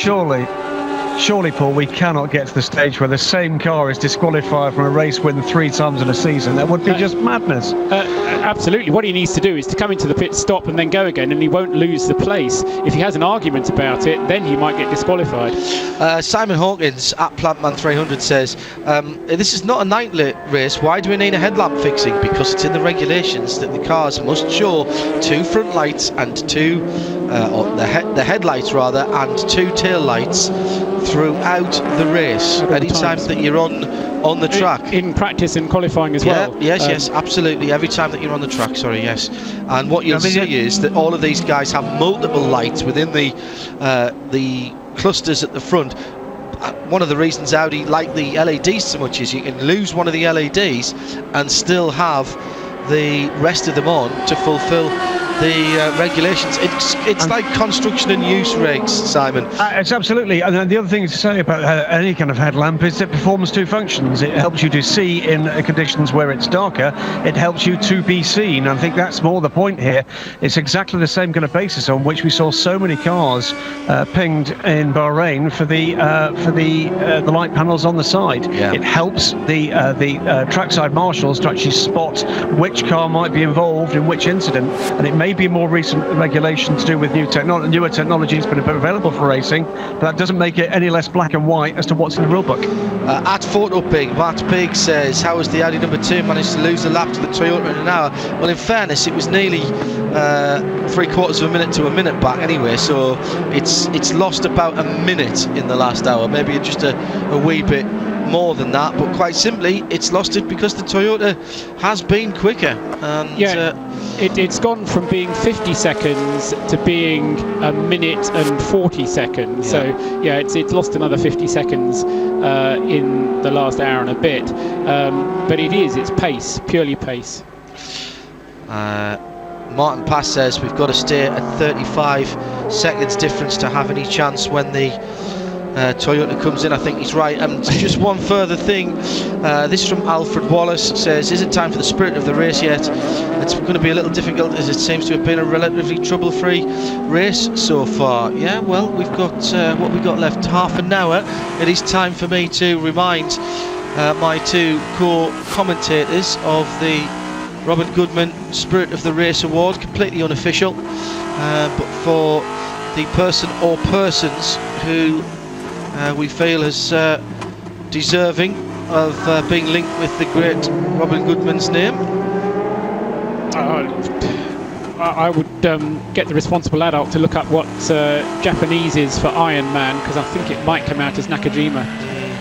Surely, Paul, we cannot get to the stage where the same car is disqualified from a race win 3 times in a season. That would be just madness. Absolutely. What he needs to do is to come into the pit stop and then go again, and he won't lose the place. If he has an argument about it, then he might get disqualified. Simon Hawkins at Plantman 300 says, this is not a nightly race. Why do we need a headlamp fixing? Because it's in the regulations that the cars must show 2 front lights and 2 the headlights rather, and 2 tail lights throughout the race. Anytime that you're on the track, in practice and qualifying as well. Yes, absolutely. Every time that you're on the track, yes. And what you'll see is that all of these guys have multiple lights within the clusters at the front. One of the reasons Audi like the LEDs so much is you can lose one of the LEDs and still have the rest of them on to fulfill the regulations. It's like construction and use regs, Simon. It's absolutely, and then the other thing to say about any kind of headlamp is it performs two functions. It helps you to see in conditions where it's darker. It helps you to be seen. I think that's more the point here. It's exactly the same kind of basis on which we saw so many cars pinged in Bahrain for the light panels on the side. Yeah. It helps the trackside marshals to actually spot which car might be involved in which incident, and it may be more recent regulation to do with newer technology has been available for racing, but that doesn't make it any less black and white as to what's in the rule book. At PhotoPig, Matt Pig says, how has the Audi #2 managed to lose the lap to the Toyota in an hour? Well, in fairness, it was nearly 3/4 of a minute to a minute back anyway, so it's lost about a minute in the last hour, maybe just a wee bit more than that, but quite simply it's lost it because the Toyota has been quicker. And it's gone from being 50 seconds to being a minute and 40 seconds. So yeah, it's lost another 50 seconds in the last hour and a bit, but it's pace, purely pace. Martin Pass says we've got to stay at 35 seconds difference to have any chance when the Toyota comes in. I think he's right. And just one further thing, this is from Alfred Wallace, says, is it time for the spirit of the race yet? It's going to be a little difficult as it seems to have been a relatively trouble-free race so far. Yeah, well, we've got what we've got left, half an hour. It is time for me to remind my two co-commentators of the Robin Goodman Spirit of the Race Award, completely unofficial, but for the person or persons who we feel is deserving of being linked with the great Robin Goodman's name. I would get the responsible adult to look up what Japanese is for Iron Man, because I think it might come out as Nakajima.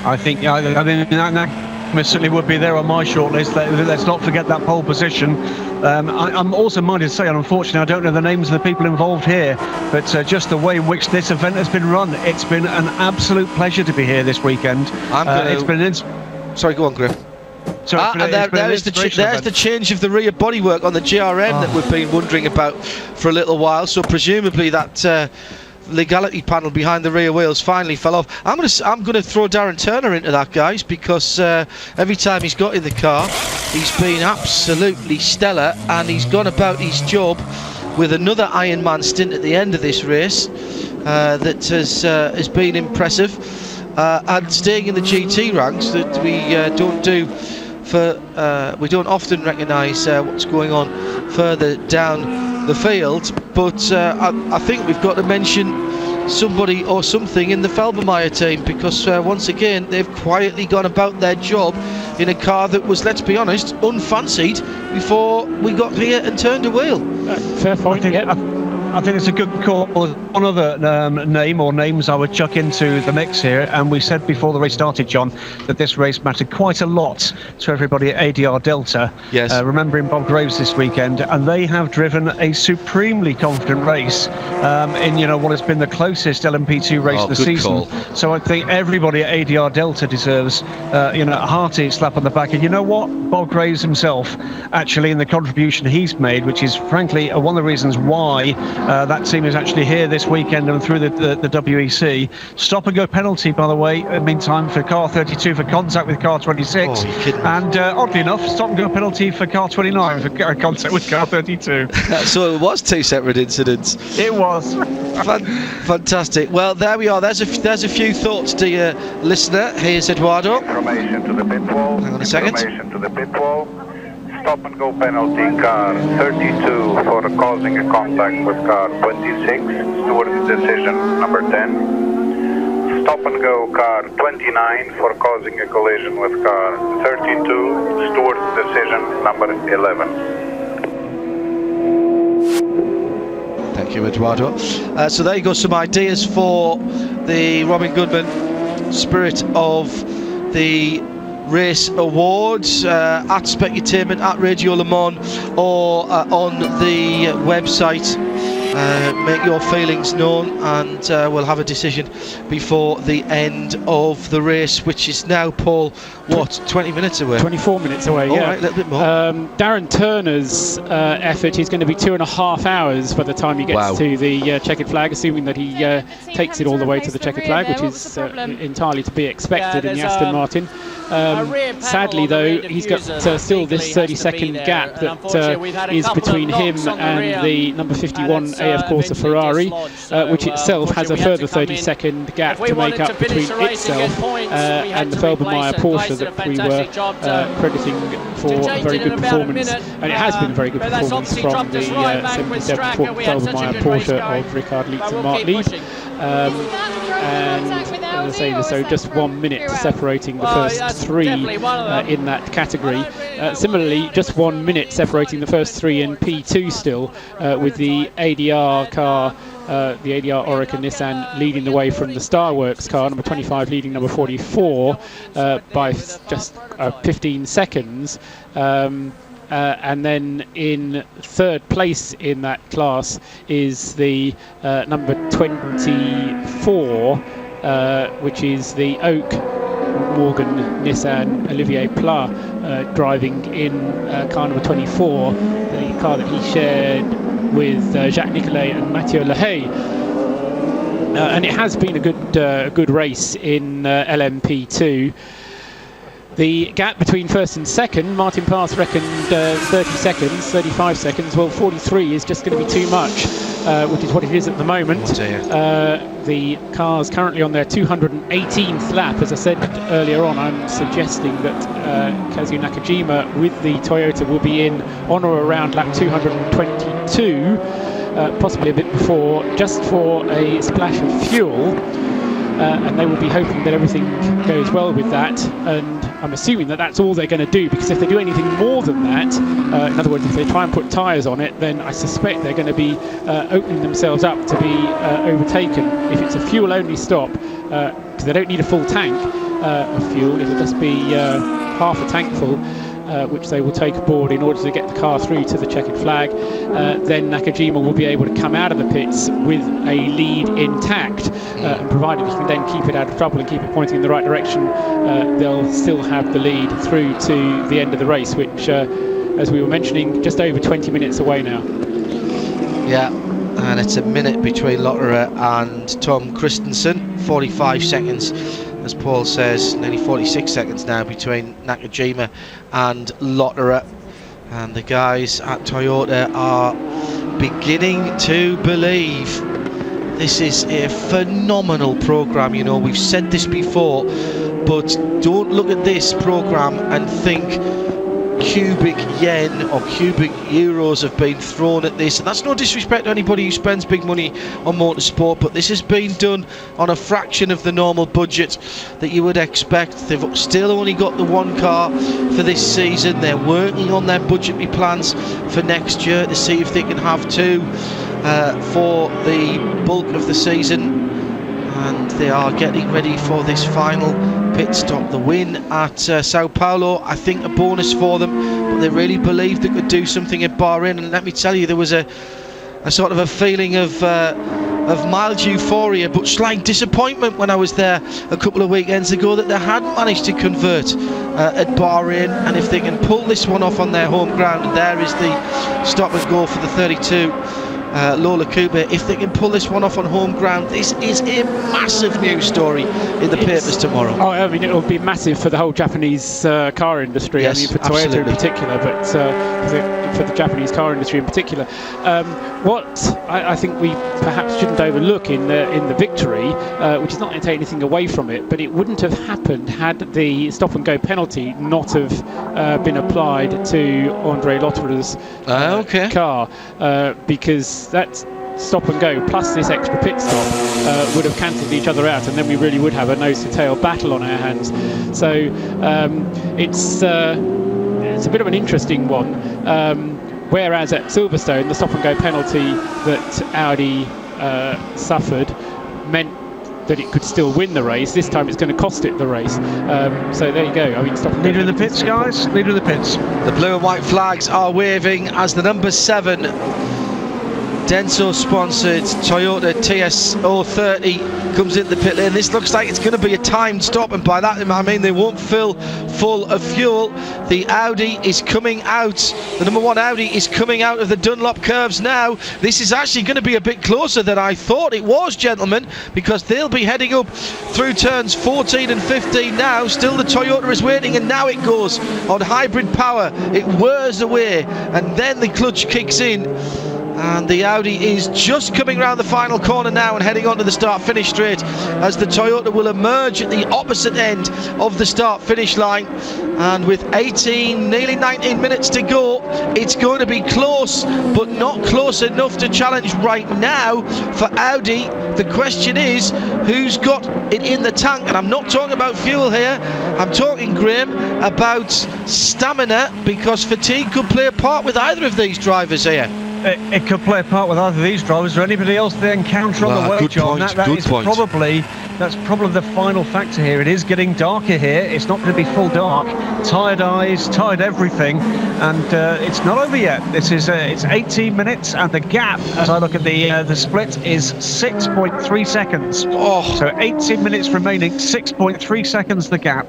I think that certainly would be there on my shortlist. Let's not forget that pole position. I'm also minded to say, unfortunately, I don't know the names of the people involved here, but just the way in which this event has been run, it's been an absolute pleasure to be here this weekend. Sorry, go on, Griff. There's the change of the rear bodywork on the GRM that we've been wondering about for a little while. So presumably that legality panel behind the rear wheels finally fell off. I'm going to throw Darren Turner into that, guys, because every time he's got in the car, he's been absolutely stellar, and he's gone about his job with another Ironman stint at the end of this race that has been impressive, and staying in the GT ranks that we don't often recognise what's going on further down the field, but I think we've got to mention somebody or something in the Felbermeyer team, because once again they've quietly gone about their job in a car that was, let's be honest, unfancied before we got here and turned a wheel. Fair point. I think it's a good call. One other name or names I would chuck into the mix here, and we said before the race started, John, that this race mattered quite a lot to everybody at ADR Delta. Yes. Remembering Bob Graves this weekend, and they have driven a supremely confident race in what has been the closest LMP2 race of the season. Call. So I think everybody at ADR Delta deserves a hearty slap on the back. And you know what? Bob Graves himself, actually, in the contribution he's made, which is frankly one of the reasons why that team is actually here this weekend and through the WEC. Stop and go penalty, by the way, in the meantime, for car 32 for contact with car 26. And oddly enough, stop and go penalty for car 29 for contact with car 32. So it was two separate incidents. It was. Fantastic. Well, there we are. There's a few thoughts, dear listener. Here's Eduardo. Information to the pit wall. Hang on a second. Information to the pit wall. Stop and go penalty, car 32 for causing a contact with car 26, steward's decision number 10. Stop and go car 29 for causing a collision with car 32, steward's decision number 11. Thank you, Eduardo. So there you go, some ideas for the Robin Goodman Spirit of the Race Awards at Specutainment, at Radio Le Mans, or on the website make your feelings known, and we'll have a decision before the end of the race, which is now, Paul, what, 20 minutes away? 24 minutes away, yeah. Right, a little bit more. Darren Turner's effort is going to be 2.5 hours by the time he gets to the checkered flag, assuming that he takes it all the way to the checkered flag, which is entirely to be expected in the Aston Martin. Sadly, though, he's got still this 30-second gap that is between him and the number 51 AF Corsa Ferrari, which itself has a further 30-second gap to make up between itself and the Felbermeyer Porsche that we were crediting for a very good performance, and it has been a very good performance from the 77 Felbermeyer Porsche of Richard Lietz and Mark Lieb. And as I say, so just 1 minute separating the first three in that category. Similarly, just 1 minute separating the first three in P2 still, with the ADR car, the ADR Oreca Nissan leading the way from the Starworks car, number 25 leading number 44 by just 15 seconds. And then in third place in that class is the number 24, which is the Oak Morgan Nissan Olivier Pla, driving in car number 24, the car that he shared with Jacques Nicolet and Mathieu Lehay. And it has been a good race in LMP2. The gap between first and second, Martin Pass reckoned 30 seconds, 35 seconds. Well, 43 is just going to be too much, which is what it is at the moment. The car's currently on their 218th lap. As I said earlier on, I'm suggesting that Kazuo Nakajima with the Toyota will be in on or around lap 222, possibly a bit before, just for a splash of fuel. And they will be hoping that everything goes well with that, and I'm assuming that that's all they're going to do, because if they do anything more than that, in other words, if they try and put tyres on it, then I suspect they're going to be opening themselves up to be overtaken. If it's a fuel-only stop, because they don't need a full tank of fuel, it'll just be half a tank full, which they will take aboard in order to get the car through to the checkered flag. Then Nakajima will be able to come out of the pits with a lead intact, and provided he can then keep it out of trouble and keep it pointing in the right direction, they'll still have the lead through to the end of the race, which, as we were mentioning, just over 20 minutes away now. Yeah, and it's a minute between Lotterer and Tom Christensen, 45 seconds. As Paul says, nearly 46 seconds now between Nakajima and Lotterer. And the guys at Toyota are beginning to believe this is a phenomenal program. You know, we've said this before, but don't look at this program and think cubic yen or cubic euros have been thrown at this, and that's no disrespect to anybody who spends big money on motorsport, but this has been done on a fraction of the normal budget that you would expect. They've still only got the one car for this season. They're working on their budgetary plans for next year to see if they can have two for the bulk of the season, and they are getting ready for this final pit stop. The win at Sao Paulo, I think, a bonus for them, but they really believed they could do something at Bahrain. And let me tell you, there was a sort of a feeling of mild euphoria but slight disappointment when I was there a couple of weekends ago that they hadn't managed to convert at Bahrain. And if they can pull this one off on their home ground, and there is the stop and go for the 32 Lola Coupe, if they can pull this one off on home ground, this is a massive news story in the papers tomorrow. Oh, I mean, it'll be massive for the whole Japanese car industry. Yes, I mean, for Toyota absolutely. in particular, but for the Japanese car industry in particular. What I think we perhaps shouldn't overlook in the victory, which is not to take anything away from it, but it wouldn't have happened had the stop and go penalty not have been applied to Andre Lotterer's car, because that stop and go plus this extra pit stop would have cancelled each other out, and then we really would have a nose to tail battle on our hands. So it's a bit of an interesting one. Whereas at Silverstone, the stop and go penalty that Audi suffered meant that it could still win the race. This time it's going to cost it the race. So there you go. I mean, stop. Leader of the pits, guys. Leader of the pits. The blue and white flags are waving as the number 7 Denso sponsored Toyota TS030 comes into the pit lane. This looks like it's going to be a timed stop, and by that I mean they won't fill full of fuel. The Audi is coming out, the number 1 Audi is coming out of the Dunlop curves now. This is actually going to be a bit closer than I thought it was, gentlemen, because they'll be heading up through turns 14 and 15 now. Still the Toyota is waiting, and now it goes on hybrid power. It whirs away, and then the clutch kicks in. And the Audi is just coming round the final corner now and heading onto the start-finish straight, as the Toyota will emerge at the opposite end of the start-finish line. And with 18, nearly 19 minutes to go, it's going to be close, but not close enough to challenge right now for Audi. The question is, who's got it in the tank? And I'm not talking about fuel here. I'm talking, Graham, about stamina, because fatigue could play a part with either of these drivers here. It could play a part with either of these drivers or anybody else they encounter on the way, John. That's probably the final factor here. It is getting darker here. It's not going to be full dark. Tired eyes, tired everything, and it's not over yet. This is it's 18 minutes, and the gap, as I look at the split, is 6.3 seconds. Oh. So 18 minutes remaining, 6.3 seconds the gap.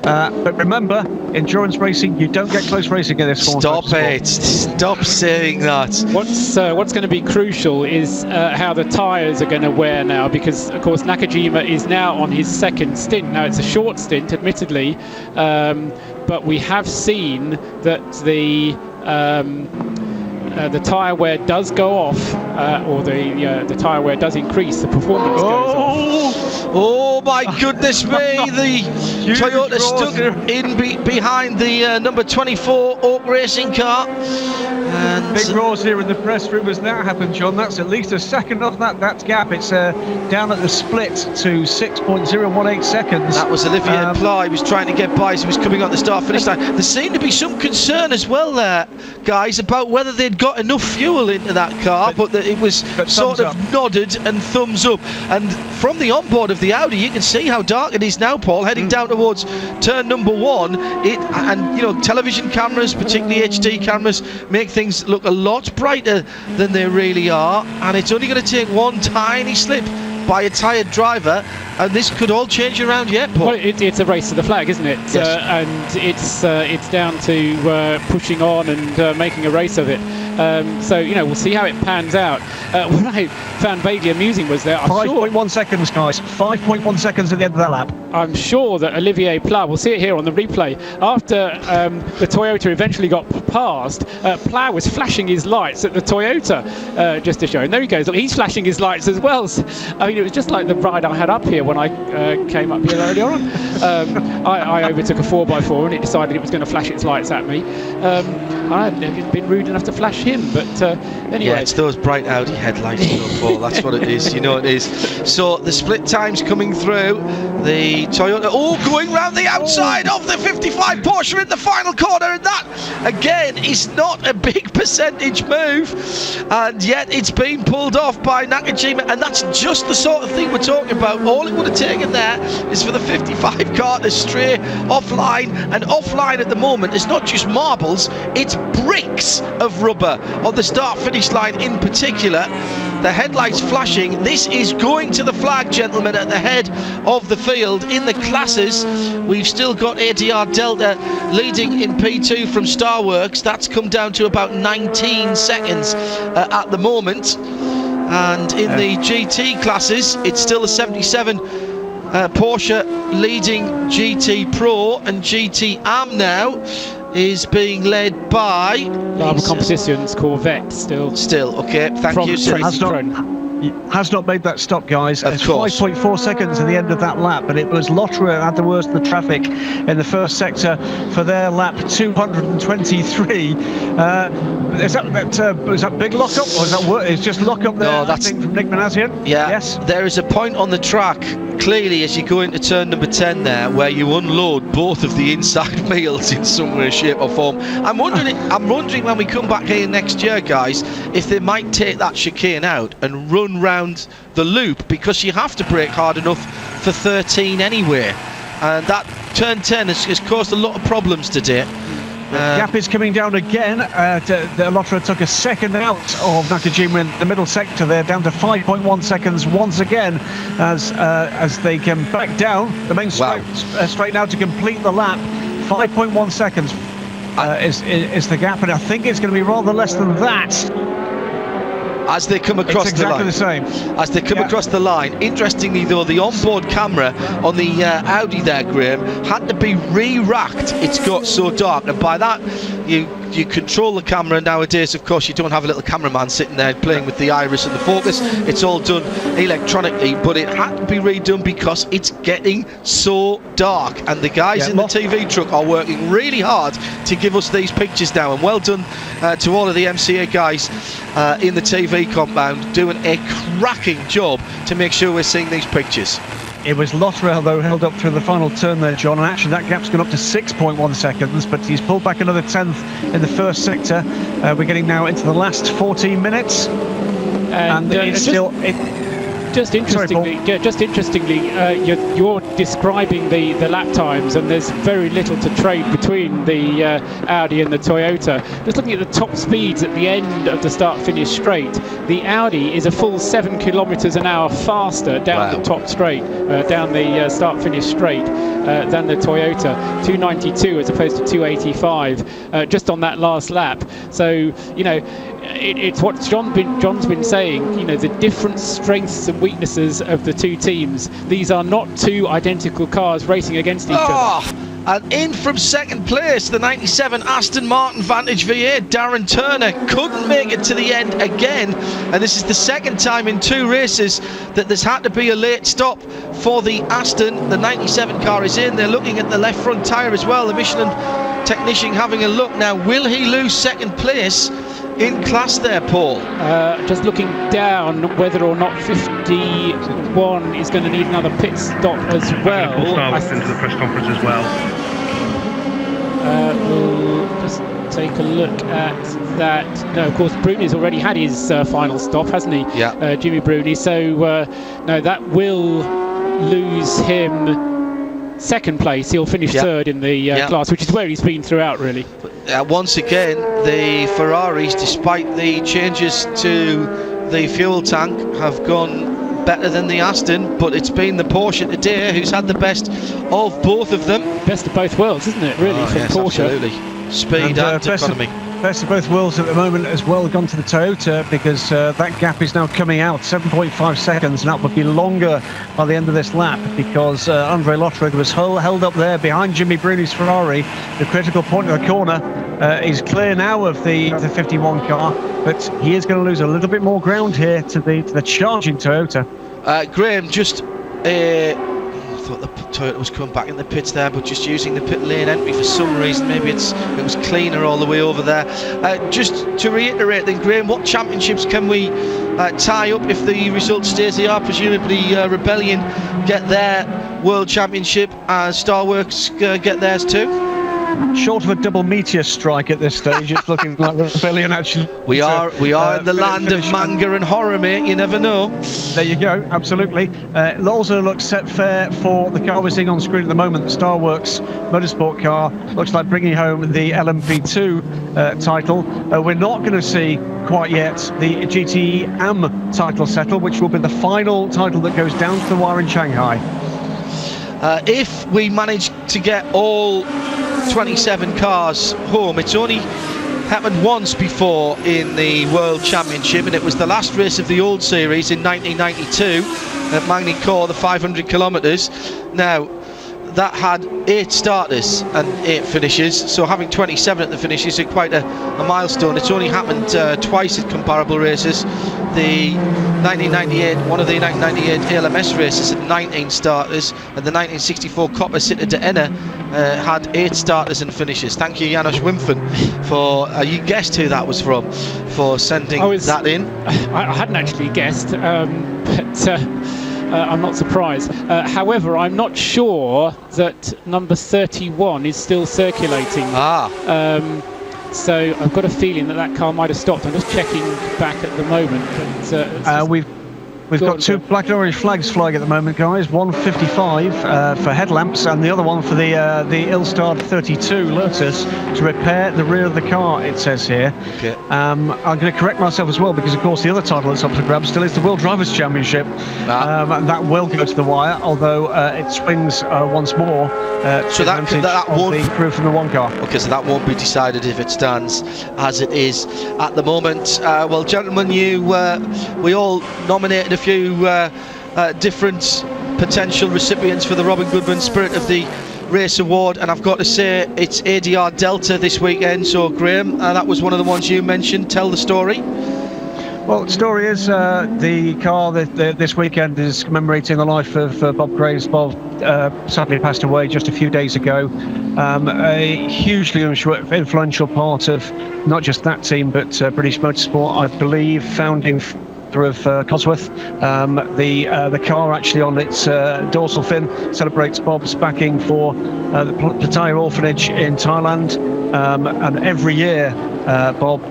But remember, endurance racing, you don't get close racing in this form. Stop it! Stop saying that. What's going to be crucial is how the tyres are going to wear now, because of course Nakajima is now on his second stint. Now it's a short stint, admittedly, but we have seen that the tyre wear does go off, or the tyre wear does increase. The performance goes off. Oh my goodness me! The Toyota stuck in behind the number 24 Oak Racing car. And big roars here in the press room as that happened, John. That's at least a second off that gap. It's down at the split to 6.018 seconds. That was Olivier Pla. He was trying to get by as he was coming on the start-finish line. There seemed to be some concern as well there, guys, about whether they'd got enough fuel into that car, but it was sort of nodded and thumbs up. And from the onboard of the Audi, you can see how dark it is now, Paul, heading down towards turn number 1. And you know, television cameras, particularly HD cameras, make things look a lot brighter than they really are, and it's only going to take one tiny slip by a tired driver, and this could all change around yet, Paul. Well, it's a race to the flag, isn't it? Yes. And it's down to pushing on and making a race of it. So, you know, we'll see how it pans out. What I found vaguely amusing was that 5.1 seconds, guys. 5.1 seconds at the end of that lap. I'm sure that Olivier Pla, we'll see it here on the replay, after the Toyota eventually got past, Pla was flashing his lights at the Toyota, just to show. And there he goes. Look, he's flashing his lights as well. So, I mean, it was just like the ride I had up here when I came up here earlier on. I overtook a 4x4 and it decided it was going to flash its lights at me. I hadn't been rude enough to flash him, but anyway. Yeah, it's those bright Audi headlights, Paul. That's what it is. You know it is. So the split times coming through. The Toyota, going round the outside of the 55 Porsche in the final corner, and that again is not a big percentage move, and yet it's been pulled off by Nakajima, and that's just the sort of thing we're talking about. All it would have taken there is for the 55 car to stray offline, and offline at the moment is not just marbles, it's bricks of rubber on the start-finish line in particular. The headlights flashing. This is going to the flag, gentlemen, at the head of the field. In the classes, we've still got ADR Delta leading in P2 from Starworks. That's come down to about 19 seconds at the moment. And in the GT classes, it's still a 77 Porsche leading GT Pro, and GT Am now is being led by Lava Competitions Corvette still. Okay, thank you. Has not made that stop, guys. It's 5.4 seconds at the end of that lap, but it was Lotterer had the worst of the traffic in the first sector for their lap 223. Is that big lockup, or is that it's just lockup there? No, that's from Nick Manassian. Yeah. Yes. There is a point on the track clearly as you go into turn number 10 there, where you unload both of the inside wheels in some way, shape or form. I'm wondering when we come back here next year, guys, if they might take that chicane out and run round the loop, because you have to brake hard enough for 13 anyway, and that turn 10 has caused a lot of problems today. Gap is coming down again. Lotterer took a second out of Nakajima in the middle sector there, down to 5.1 seconds once again as they come back down the main straight now to complete the lap. 5.1 seconds is the gap, and I think it's going to be rather less than that. As they come across the line. It's exactly the same. As they come across the line. Interestingly, though, the onboard camera on the Audi there, Graham, had to be re-racked. It's got so dark, and by that you control the camera nowadays. Of course, you don't have a little cameraman sitting there playing with the iris and the focus. It's all done electronically, but it had to be redone because it's getting so dark, and the guys in the TV truck are working really hard to give us these pictures now. And well done to all of the MCA guys in the TV compound, doing a cracking job to make sure we're seeing these pictures. It was Lotterer, though, held up through the final turn there, John, and actually that gap's gone up to 6.1 seconds, but he's pulled back another 10th in the first sector. We're getting now into the last 14 minutes, and it's still... Just interestingly, you're describing the lap times, and there's very little to trade between the Audi and the Toyota. Just looking at the top speeds at the end of the start-finish straight, the Audi is a full 7 kilometres an hour faster down the top straight, down the start-finish straight, than the Toyota. 292 as opposed to 285, just on that last lap. So, you know, it's what John's been saying, you know, the different strengths and weaknesses of the two teams. These are not two identical cars racing against each other. And in from second place, the 97 Aston Martin Vantage V8, Darren Turner couldn't make it to the end again, and this is the second time in 2 races that there's had to be a late stop for the Aston. The 97 car is in. They're looking at the left front tyre as well. The Michelin technician having a look now. Will he lose second place in class there, Paul? Just looking down whether or not 51 is going to need another pit stop as well. Into the press conference as well. We'll just take a look at that. No, of course, Bruni's already had his final stop, hasn't he? Yeah. Jimmy Bruni. So, no, that will lose him second place. He'll finish third in the class, which is where he's been throughout, really. Once again, the Ferraris, despite the changes to the fuel tank, have gone better than the Aston, but it's been the Porsche today who's had the best of both of them. Best of both worlds, isn't it, really, for Porsche? Absolutely. Speed and economy. Best of both worlds at the moment as well gone to the Toyota, because that gap is now coming out 7.5 seconds, and that would be longer by the end of this lap, because Andre Lotterer was held up there behind Jimmy Bruni's Ferrari. The critical point of the corner is clear now of the 51 car, but he is going to lose a little bit more ground here to the charging Toyota. Graham, just I thought the Toyota was coming back in the pits there, but just using the pit lane entry for some reason. Maybe it was cleaner all the way over there. Just to reiterate then, Graham, what championships can we tie up if the result stays they are? Presumably Rebellion get their World Championship and Starworks get theirs too? Short of a double meteor strike at this stage, it's looking like Rebellion actually. We are in the land of manga and horror, mate. You never know. There you go. Absolutely. It also looks set fair for the car we're seeing on screen at the moment. The Starworks Motorsport car looks like bringing home the LMP2 title. We're not going to see quite yet the GTE AM title settle, which will be the final title that goes down to the wire in Shanghai. If we manage to get all 27 cars home, it's only happened once before in the World Championship, and it was the last race of the old series in 1992 at Magny-Cours, the 500 kilometres. Now, that had 8 starters and 8 finishes, so having 27 at the finish is quite a milestone. It's only happened twice at comparable races. The 1998, one of the 1998 ALMS races had 19 starters, and the 1964 Copper Sitter de Enna had 8 starters and finishes. Thank you, Janos Wimpfen, for you guessed who that was from, for sending that in. I hadn't actually guessed, but I'm not surprised. However, I'm not sure that number 31 is still circulating. So I've got a feeling that car might have stopped. I'm just checking back at the moment. But, We've got two black and orange flags flying at the moment, guys. 155 for headlamps, and the other one for the ill-starred 32 Lotus to repair the rear of the car, it says here. Okay. I'm going to correct myself as well, because of course the other title that's up for grabs still is the World Drivers' Championship. And that will go to the wire, although it swings once more. So that won't be crew from the one car. Okay, so that won't be decided if it stands as it is at the moment. Well, gentlemen, we all nominated a few different potential recipients for the Robin Goodman Spirit of the Race Award, and I've got to say it's ADR Delta this weekend. So Graham, that was one of the ones you mentioned. Tell the story. Well, the story is the car this weekend is commemorating the life of Bob Graves. Bob sadly passed away just a few days ago. A hugely influential part of not just that team, but British Motorsport, I believe, founding of Cosworth. The car actually on its dorsal fin celebrates Bob's backing for the Pattaya orphanage in Thailand, and every year Bob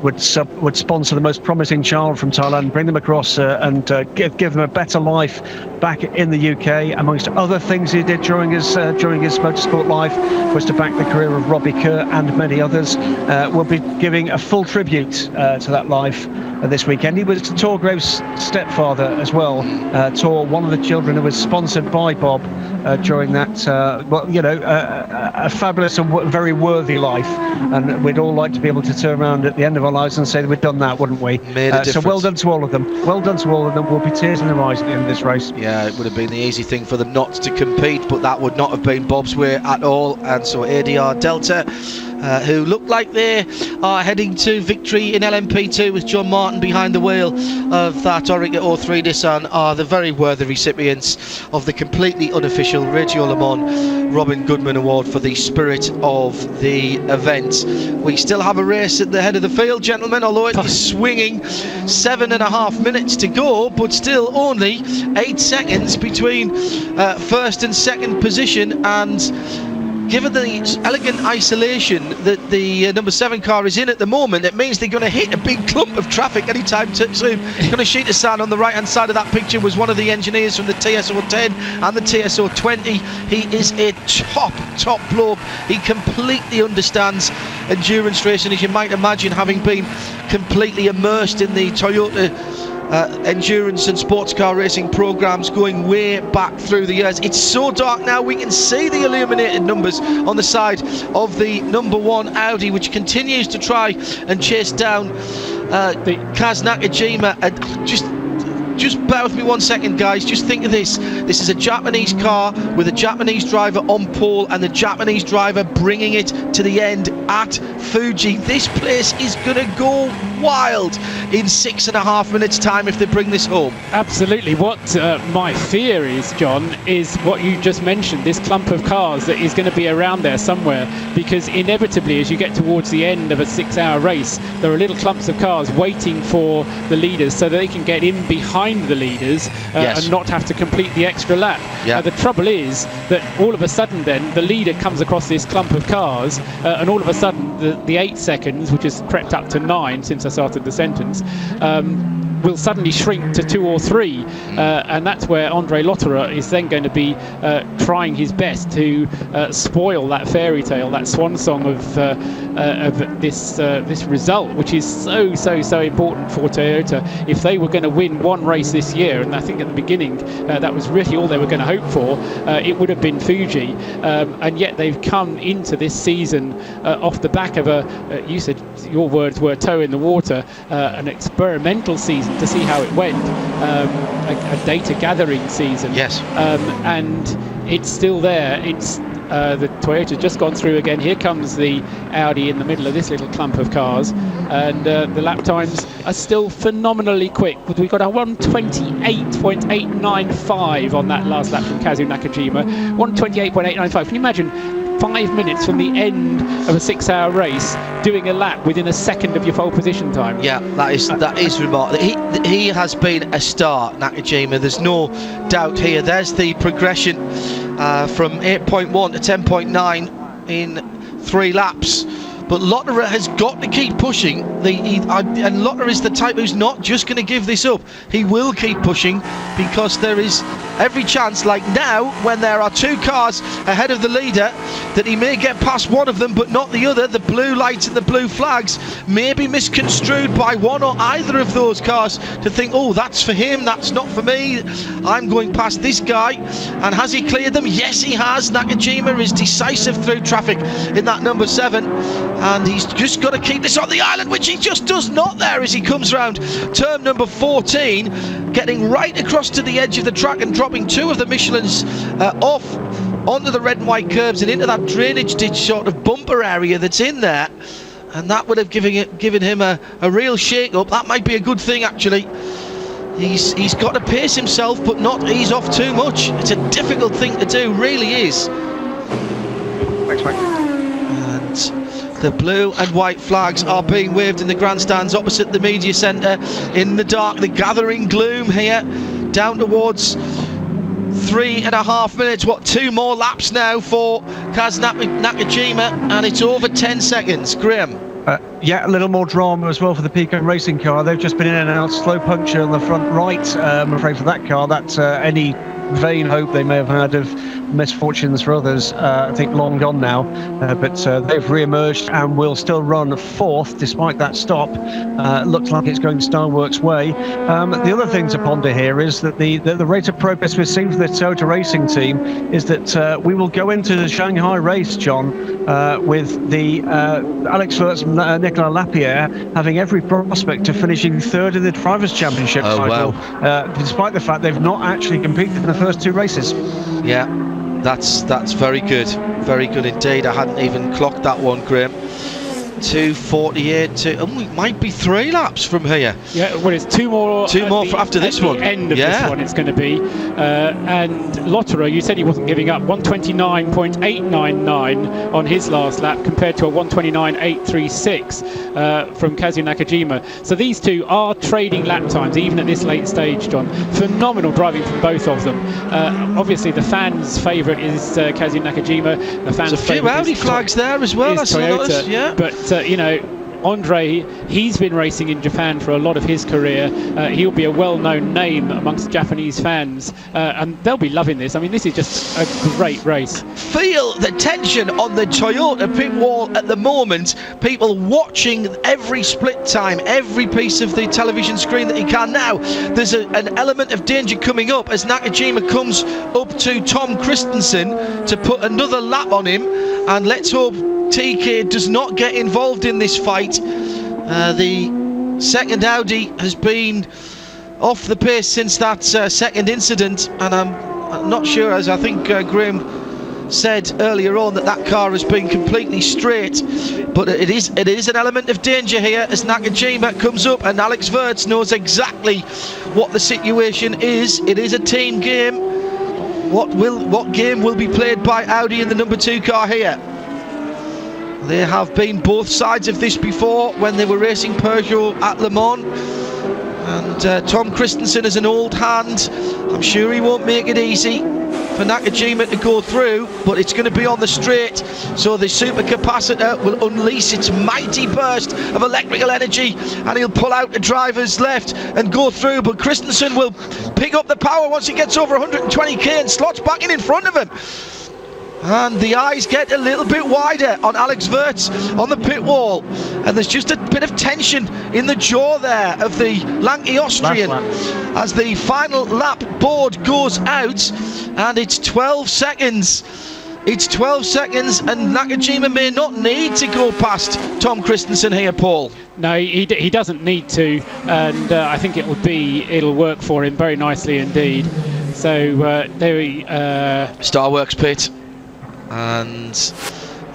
would sponsor the most promising child from Thailand, bring them across and give them a better life back in the UK. Amongst other things he did during his motorsport life was to back the career of Robbie Kerr and many others. We'll be giving a full tribute to that life this weekend. He was Tor Graves' stepfather as well. Tor, one of the children who was sponsored by Bob during that, a fabulous and very worthy life. And we'd all like to be able to turn around at the end of our lives and say that we'd done that, wouldn't we? So well done to all of them. Well done to all of them. Will be tears in their eyes at the end of this race. Yeah, it would have been the easy thing for them not to compete, but that would not have been Bob's way at all. And so ADR Delta, who look like they are heading to victory in LMP2 with John Martin behind the wheel of that R18 E-Tron Nissan, are the very worthy recipients of the completely unofficial Radio Le Mans Robin Goodman Award for the spirit of the event. We still have a race at the head of the field, gentlemen, although it is swinging. 7.5 minutes to go, but still only 8 seconds between first and second position. And given the elegant isolation that the number 7 car is in at the moment, it means they're going to hit a big clump of traffic anytime soon. Going to sheet of sand on the right hand side of that picture was one of the engineers from the TSO10 and the TSO20. He is a top bloke. He completely understands endurance racing, as you might imagine, having been completely immersed in the Toyota endurance and sports car racing programs going way back through the years. It's so dark now we can see the illuminated numbers on the side of the number 1 Audi, which continues to try and chase down Kaz Nakajima. Just bear with me 1 second, guys. Just think of this. This is a Japanese car with a Japanese driver on pole and the Japanese driver bringing it to the end at Fuji. This place is going to go wild in 6.5 minutes time if they bring this home. Absolutely. What my fear is, John, is what you just mentioned, this clump of cars that is going to be around there somewhere, because inevitably as you get towards the end of a 6-hour race, there are little clumps of cars waiting for the leaders so that they can get in behind the leaders and not have to complete the extra lap. The trouble is that all of a sudden then the leader comes across this clump of cars and all of a sudden the 8 seconds, which has crept up to 9 since I started the sentence, will suddenly shrink to 2 or 3, and that's where Andre Lotterer is then going to be trying his best to spoil that fairy tale, that swan song of this result, which is so important for Toyota. If they were going to win one race this year, and I think at the beginning that was really all they were going to hope for, it would have been Fuji, and yet they've come into this season off the back of you said your words were toe in the water, an experimental season to see how it went, a data gathering season. And it's still there. It's the Toyota's just gone through again. Here comes the Audi in the middle of this little clump of cars, and the lap times are still phenomenally quick. We've got a 1:28.895 on that last lap from Kazu Nakajima. 1:28.895. Can you imagine 5 minutes from the end of a 6-hour race doing a lap within a second of your pole position time? Yeah, that is remarkable. He has been a star, Nakajima. There's no doubt here. There's the progression from 8.1 to 10.9 in 3 laps. but Lotterer has got to keep pushing. And Lotterer is the type who's not just going to give this up. He will keep pushing, because there is every chance, like now, when there are 2 cars ahead of the leader, that he may get past one of them but not the other. The blue lights and the blue flags may be misconstrued by one or either of those cars to think, oh, that's for him, that's not for me, I'm going past this guy. And has he cleared them? Yes, he has. Nakajima is decisive through traffic in that number 7, and he's just got to keep this on the island, which he just does not there as he comes round turn number 14, getting right across to the edge of the track and dropping 2 of the Michelins off onto the red and white curbs and into that drainage ditch sort of bumper area that's in there, and that would have given him a real shake up. That might be a good thing, actually. He's got to pace himself but not ease off too much. It's a difficult thing to do, really is. Thanks, Mike. And the blue and white flags are being waved in the grandstands opposite the media centre in the dark, the gathering gloom here, down towards 3.5 minutes. 2 more laps now for Kaz Nakajima, and it's over 10 seconds. Graham. Yeah, a little more drama as well for the Pico Racing car. They've just been in and out, slow puncture on the front right. I'm afraid for that car, that's any vain hope they may have had of misfortunes for others, I think long gone now, but they've re-emerged and will still run 4th despite that stop. Looks like it's going Starworks' way. The other thing to ponder here is that the rate of progress we've seen for the Toyota Racing team is that we will go into the Shanghai race, John, with the Alex Wirtz and Nicolas Lapierre having every prospect of finishing 3rd in the Drivers' Championship title, despite the fact they've not actually competed in the first 2 races. Yeah, that's very good indeed. I hadn't even clocked that one, Graham. 2:48 to, it might be 3 laps from here. Yeah, well, it's 2 more. 2 more after this one. End of this one, it's going to be. And Lotterer, you said he wasn't giving up. 129.899 on his last lap, compared to a 129.836 from Kazuya Nakajima. So these 2 are trading lap times, even at this late stage, John. Phenomenal driving from both of them. Obviously, the fans' favourite is Kazuya Nakajima. The fans' There's a few Audi flags there as well. I Toyota, yeah. But you know, Andre, he's been racing in Japan for a lot of his career. He'll be a well-known name amongst Japanese fans, and they'll be loving this. I mean, this is just a great race. Feel the tension on the Toyota pit wall at the moment. People watching every split time, every piece of the television screen that he can. Now, there's an element of danger coming up as Nakajima comes up to Tom Christensen to put another lap on him, and let's hope TK does not get involved in this fight. The second Audi has been off the pace since that second incident, and I'm not sure, as I think Graham said earlier on, that car has been completely straight, but it is an element of danger here as Nakajima comes up, and Alex Wirtz knows exactly what the situation is. It is a team game. What game will be played by Audi in the number 2 car here? They have been both sides of this before when they were racing Peugeot at Le Mans. And Tom Christensen is an old hand. I'm sure he won't make it easy for Nakajima to go through, but it's going to be on the straight. So the supercapacitor will unleash its mighty burst of electrical energy, and he'll pull out the driver's left and go through. But Christensen will pick up the power once he gets over 120k and slots back in front of him. And the eyes get a little bit wider on Alex Wirtz on the pit wall, and there's just a bit of tension in the jaw there of the lanky Austrian as the final lap board goes out, and it's 12 seconds. It's 12 seconds, and Nakajima may not need to go past Tom Christensen here, Paul. No, he doesn't need to, and I think it'll work for him very nicely indeed. So Starworks pit. And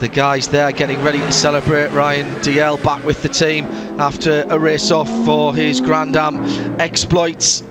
the guys there getting ready to celebrate. Ryan DL back with the team after a race off for his Grand Am exploits.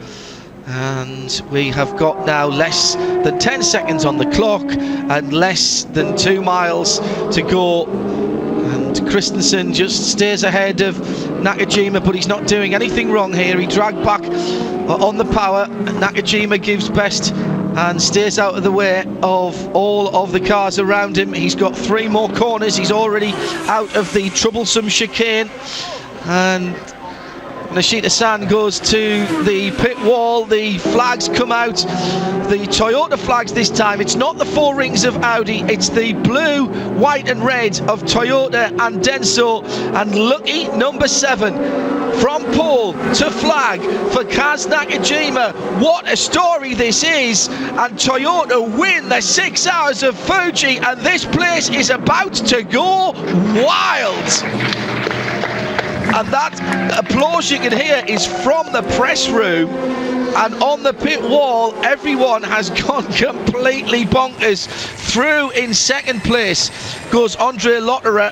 And we have got now less than 10 seconds on the clock and less than 2 miles to go. And Christensen just stays ahead of Nakajima, but he's not doing anything wrong here. He dragged back on the power, and Nakajima gives best and stays out of the way of all of the cars around him. He's got 3 more corners. He's already out of the troublesome chicane, and Nishita-san goes to the pit wall. The flags come out, the Toyota flags this time. It's not the 4 rings of Audi, it's the blue, white and red of Toyota and Denso, and lucky number 7 from pole to flag for Kaz Nakajima. What a story this is, and Toyota win the 6 hours of Fuji, and this place is about to go wild. And that applause you can hear is from the press room, and on the pit wall everyone has gone completely bonkers. Through in second place goes Andre Lotterer.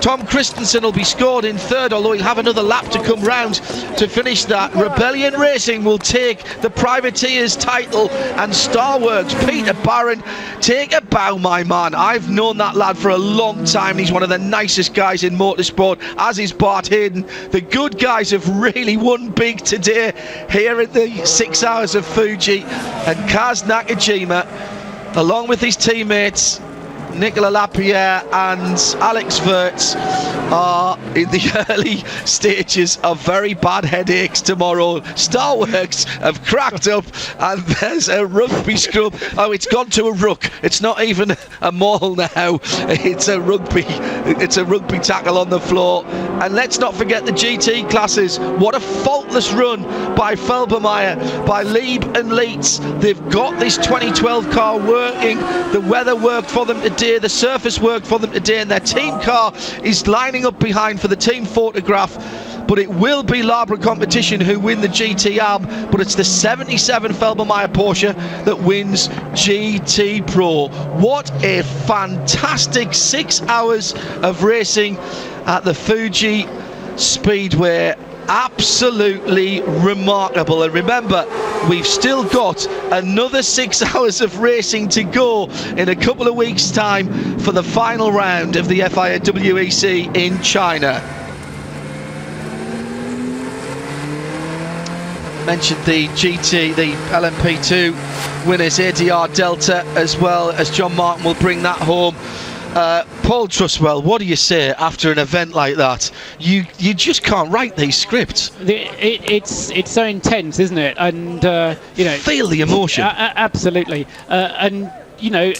Tom Christensen will be scored in third, although he'll have another lap to come round to finish that. Rebellion Racing will take the Privateers title, and Starworks, Peter Barron, take a bow, my man. I've known that lad for a long time. He's one of the nicest guys in motorsport, as is Bart Hayden. The good guys have really won big today here at the 6 hours of Fuji, and Kaz Nakajima, along with his teammates Nicolas Lapierre and Alex Wirtz, are in the early stages of very bad headaches tomorrow. Starworks have cracked up, and there's a rugby scrum. Oh, it's gone to a ruck. It's not even a maul now. It's a rugby tackle on the floor. And let's not forget the GT classes. What a faultless run by Felbermeyer, by Lieb and Leitz. They've got this 2012 car working. The weather worked for them today. The surface worked for them today, and their team car is lining up behind for the team photograph. But it will be Labra Competition who win the GT Arm, but it's the 77 Felbermeyer Porsche that wins GT Pro. What a fantastic 6 hours of racing at the Fuji Speedway. Absolutely remarkable. And remember, we've still got another 6 hours of racing to go in a couple of weeks' time for the final round of the FIA WEC in China. Mentioned the GT, the LMP2 winners, ADR Delta, as well as John Martin will bring that home. Paul Truswell, what do you say after an event like that? You just can't write these scripts. It's so intense, isn't it? And you know, feel the emotion. Absolutely, and you know,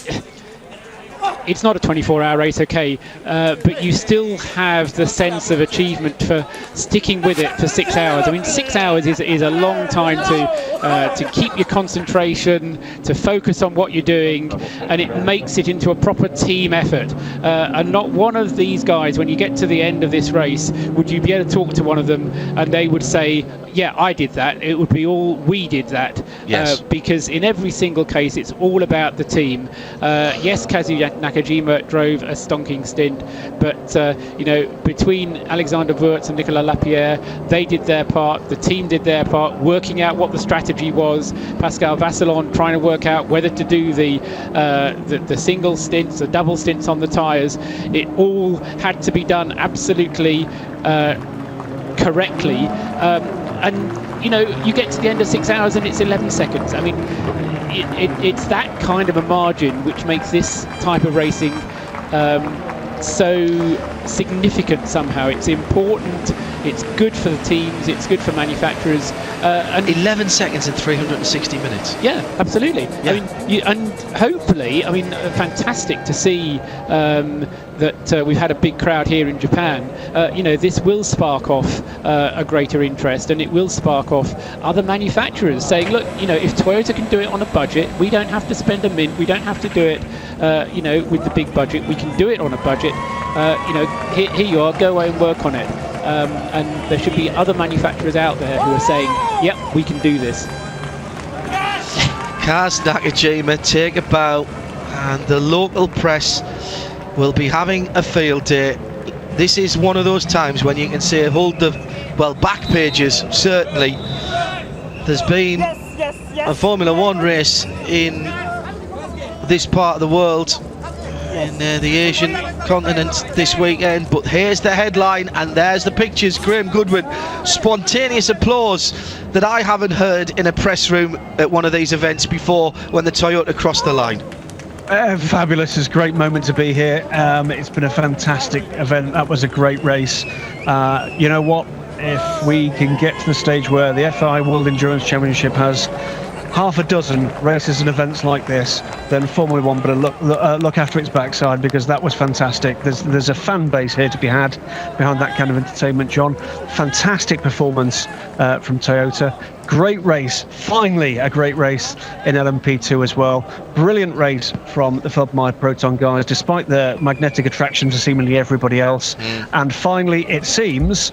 it's not a 24-hour race, okay, but you still have the sense of achievement for sticking with it for 6 hours. I mean, 6 hours is a long time to keep your concentration, to focus on what you're doing, and it makes it into a proper team effort. And not one of these guys, when you get to the end of this race, would you be able to talk to one of them and they would say, yeah, I did that. It would be all, we did that. Yes. Because in every single case, it's all about the team. Yes, Kazu Nakajima drove a stonking stint, but you know, between Alexander Wirtz and Nicolas Lapierre, they did their part, the team did their part, working out what the strategy was. Pascal Vasselon trying to work out whether to do the single stints, the double stints on the tyres. It all had to be done absolutely correctly. And you know, you get to the end of 6 hours and it's 11 seconds. I mean, it's that kind of a margin which makes this type of racing so significant somehow. It's important, it's good for the teams, it's good for manufacturers. And 11 seconds in 360 minutes. Yeah, absolutely. Yeah. I mean, and hopefully, I mean, fantastic to see that we've had a big crowd here in Japan. You know, this will spark off a greater interest, and it will spark off other manufacturers saying, look, you know, if Toyota can do it on a budget, we don't have to spend a mint, we don't have to do it, you know, with the big budget, we can do it on a budget. You know, here you are, go away and work on it. And there should be other manufacturers out there who are saying, yep, we can do this. Kaz Nakajima, take a bow, and the local press will be having a field day. This is one of those times when you can say, hold the, well, back pages, certainly. There's been a Formula One race in this part of the world in the Asian continent this weekend. But here's the headline, and there's the pictures. Graham Goodwin, spontaneous applause that I haven't heard in a press room at one of these events before when the Toyota crossed the line. Fabulous. It's a great moment to be here. It's been a fantastic event. That was a great race. You know what? If we can get to the stage where the FI World Endurance Championship has half a dozen races and events like this, then Formula One better look after its backside, because that was fantastic. There's a fan base here to be had behind that kind of entertainment, John. Fantastic performance from Toyota. Great race, finally a great race in LMP2 as well. Brilliant race from the Feldmeier Proton guys, despite the magnetic attraction to seemingly everybody else. And finally, it seems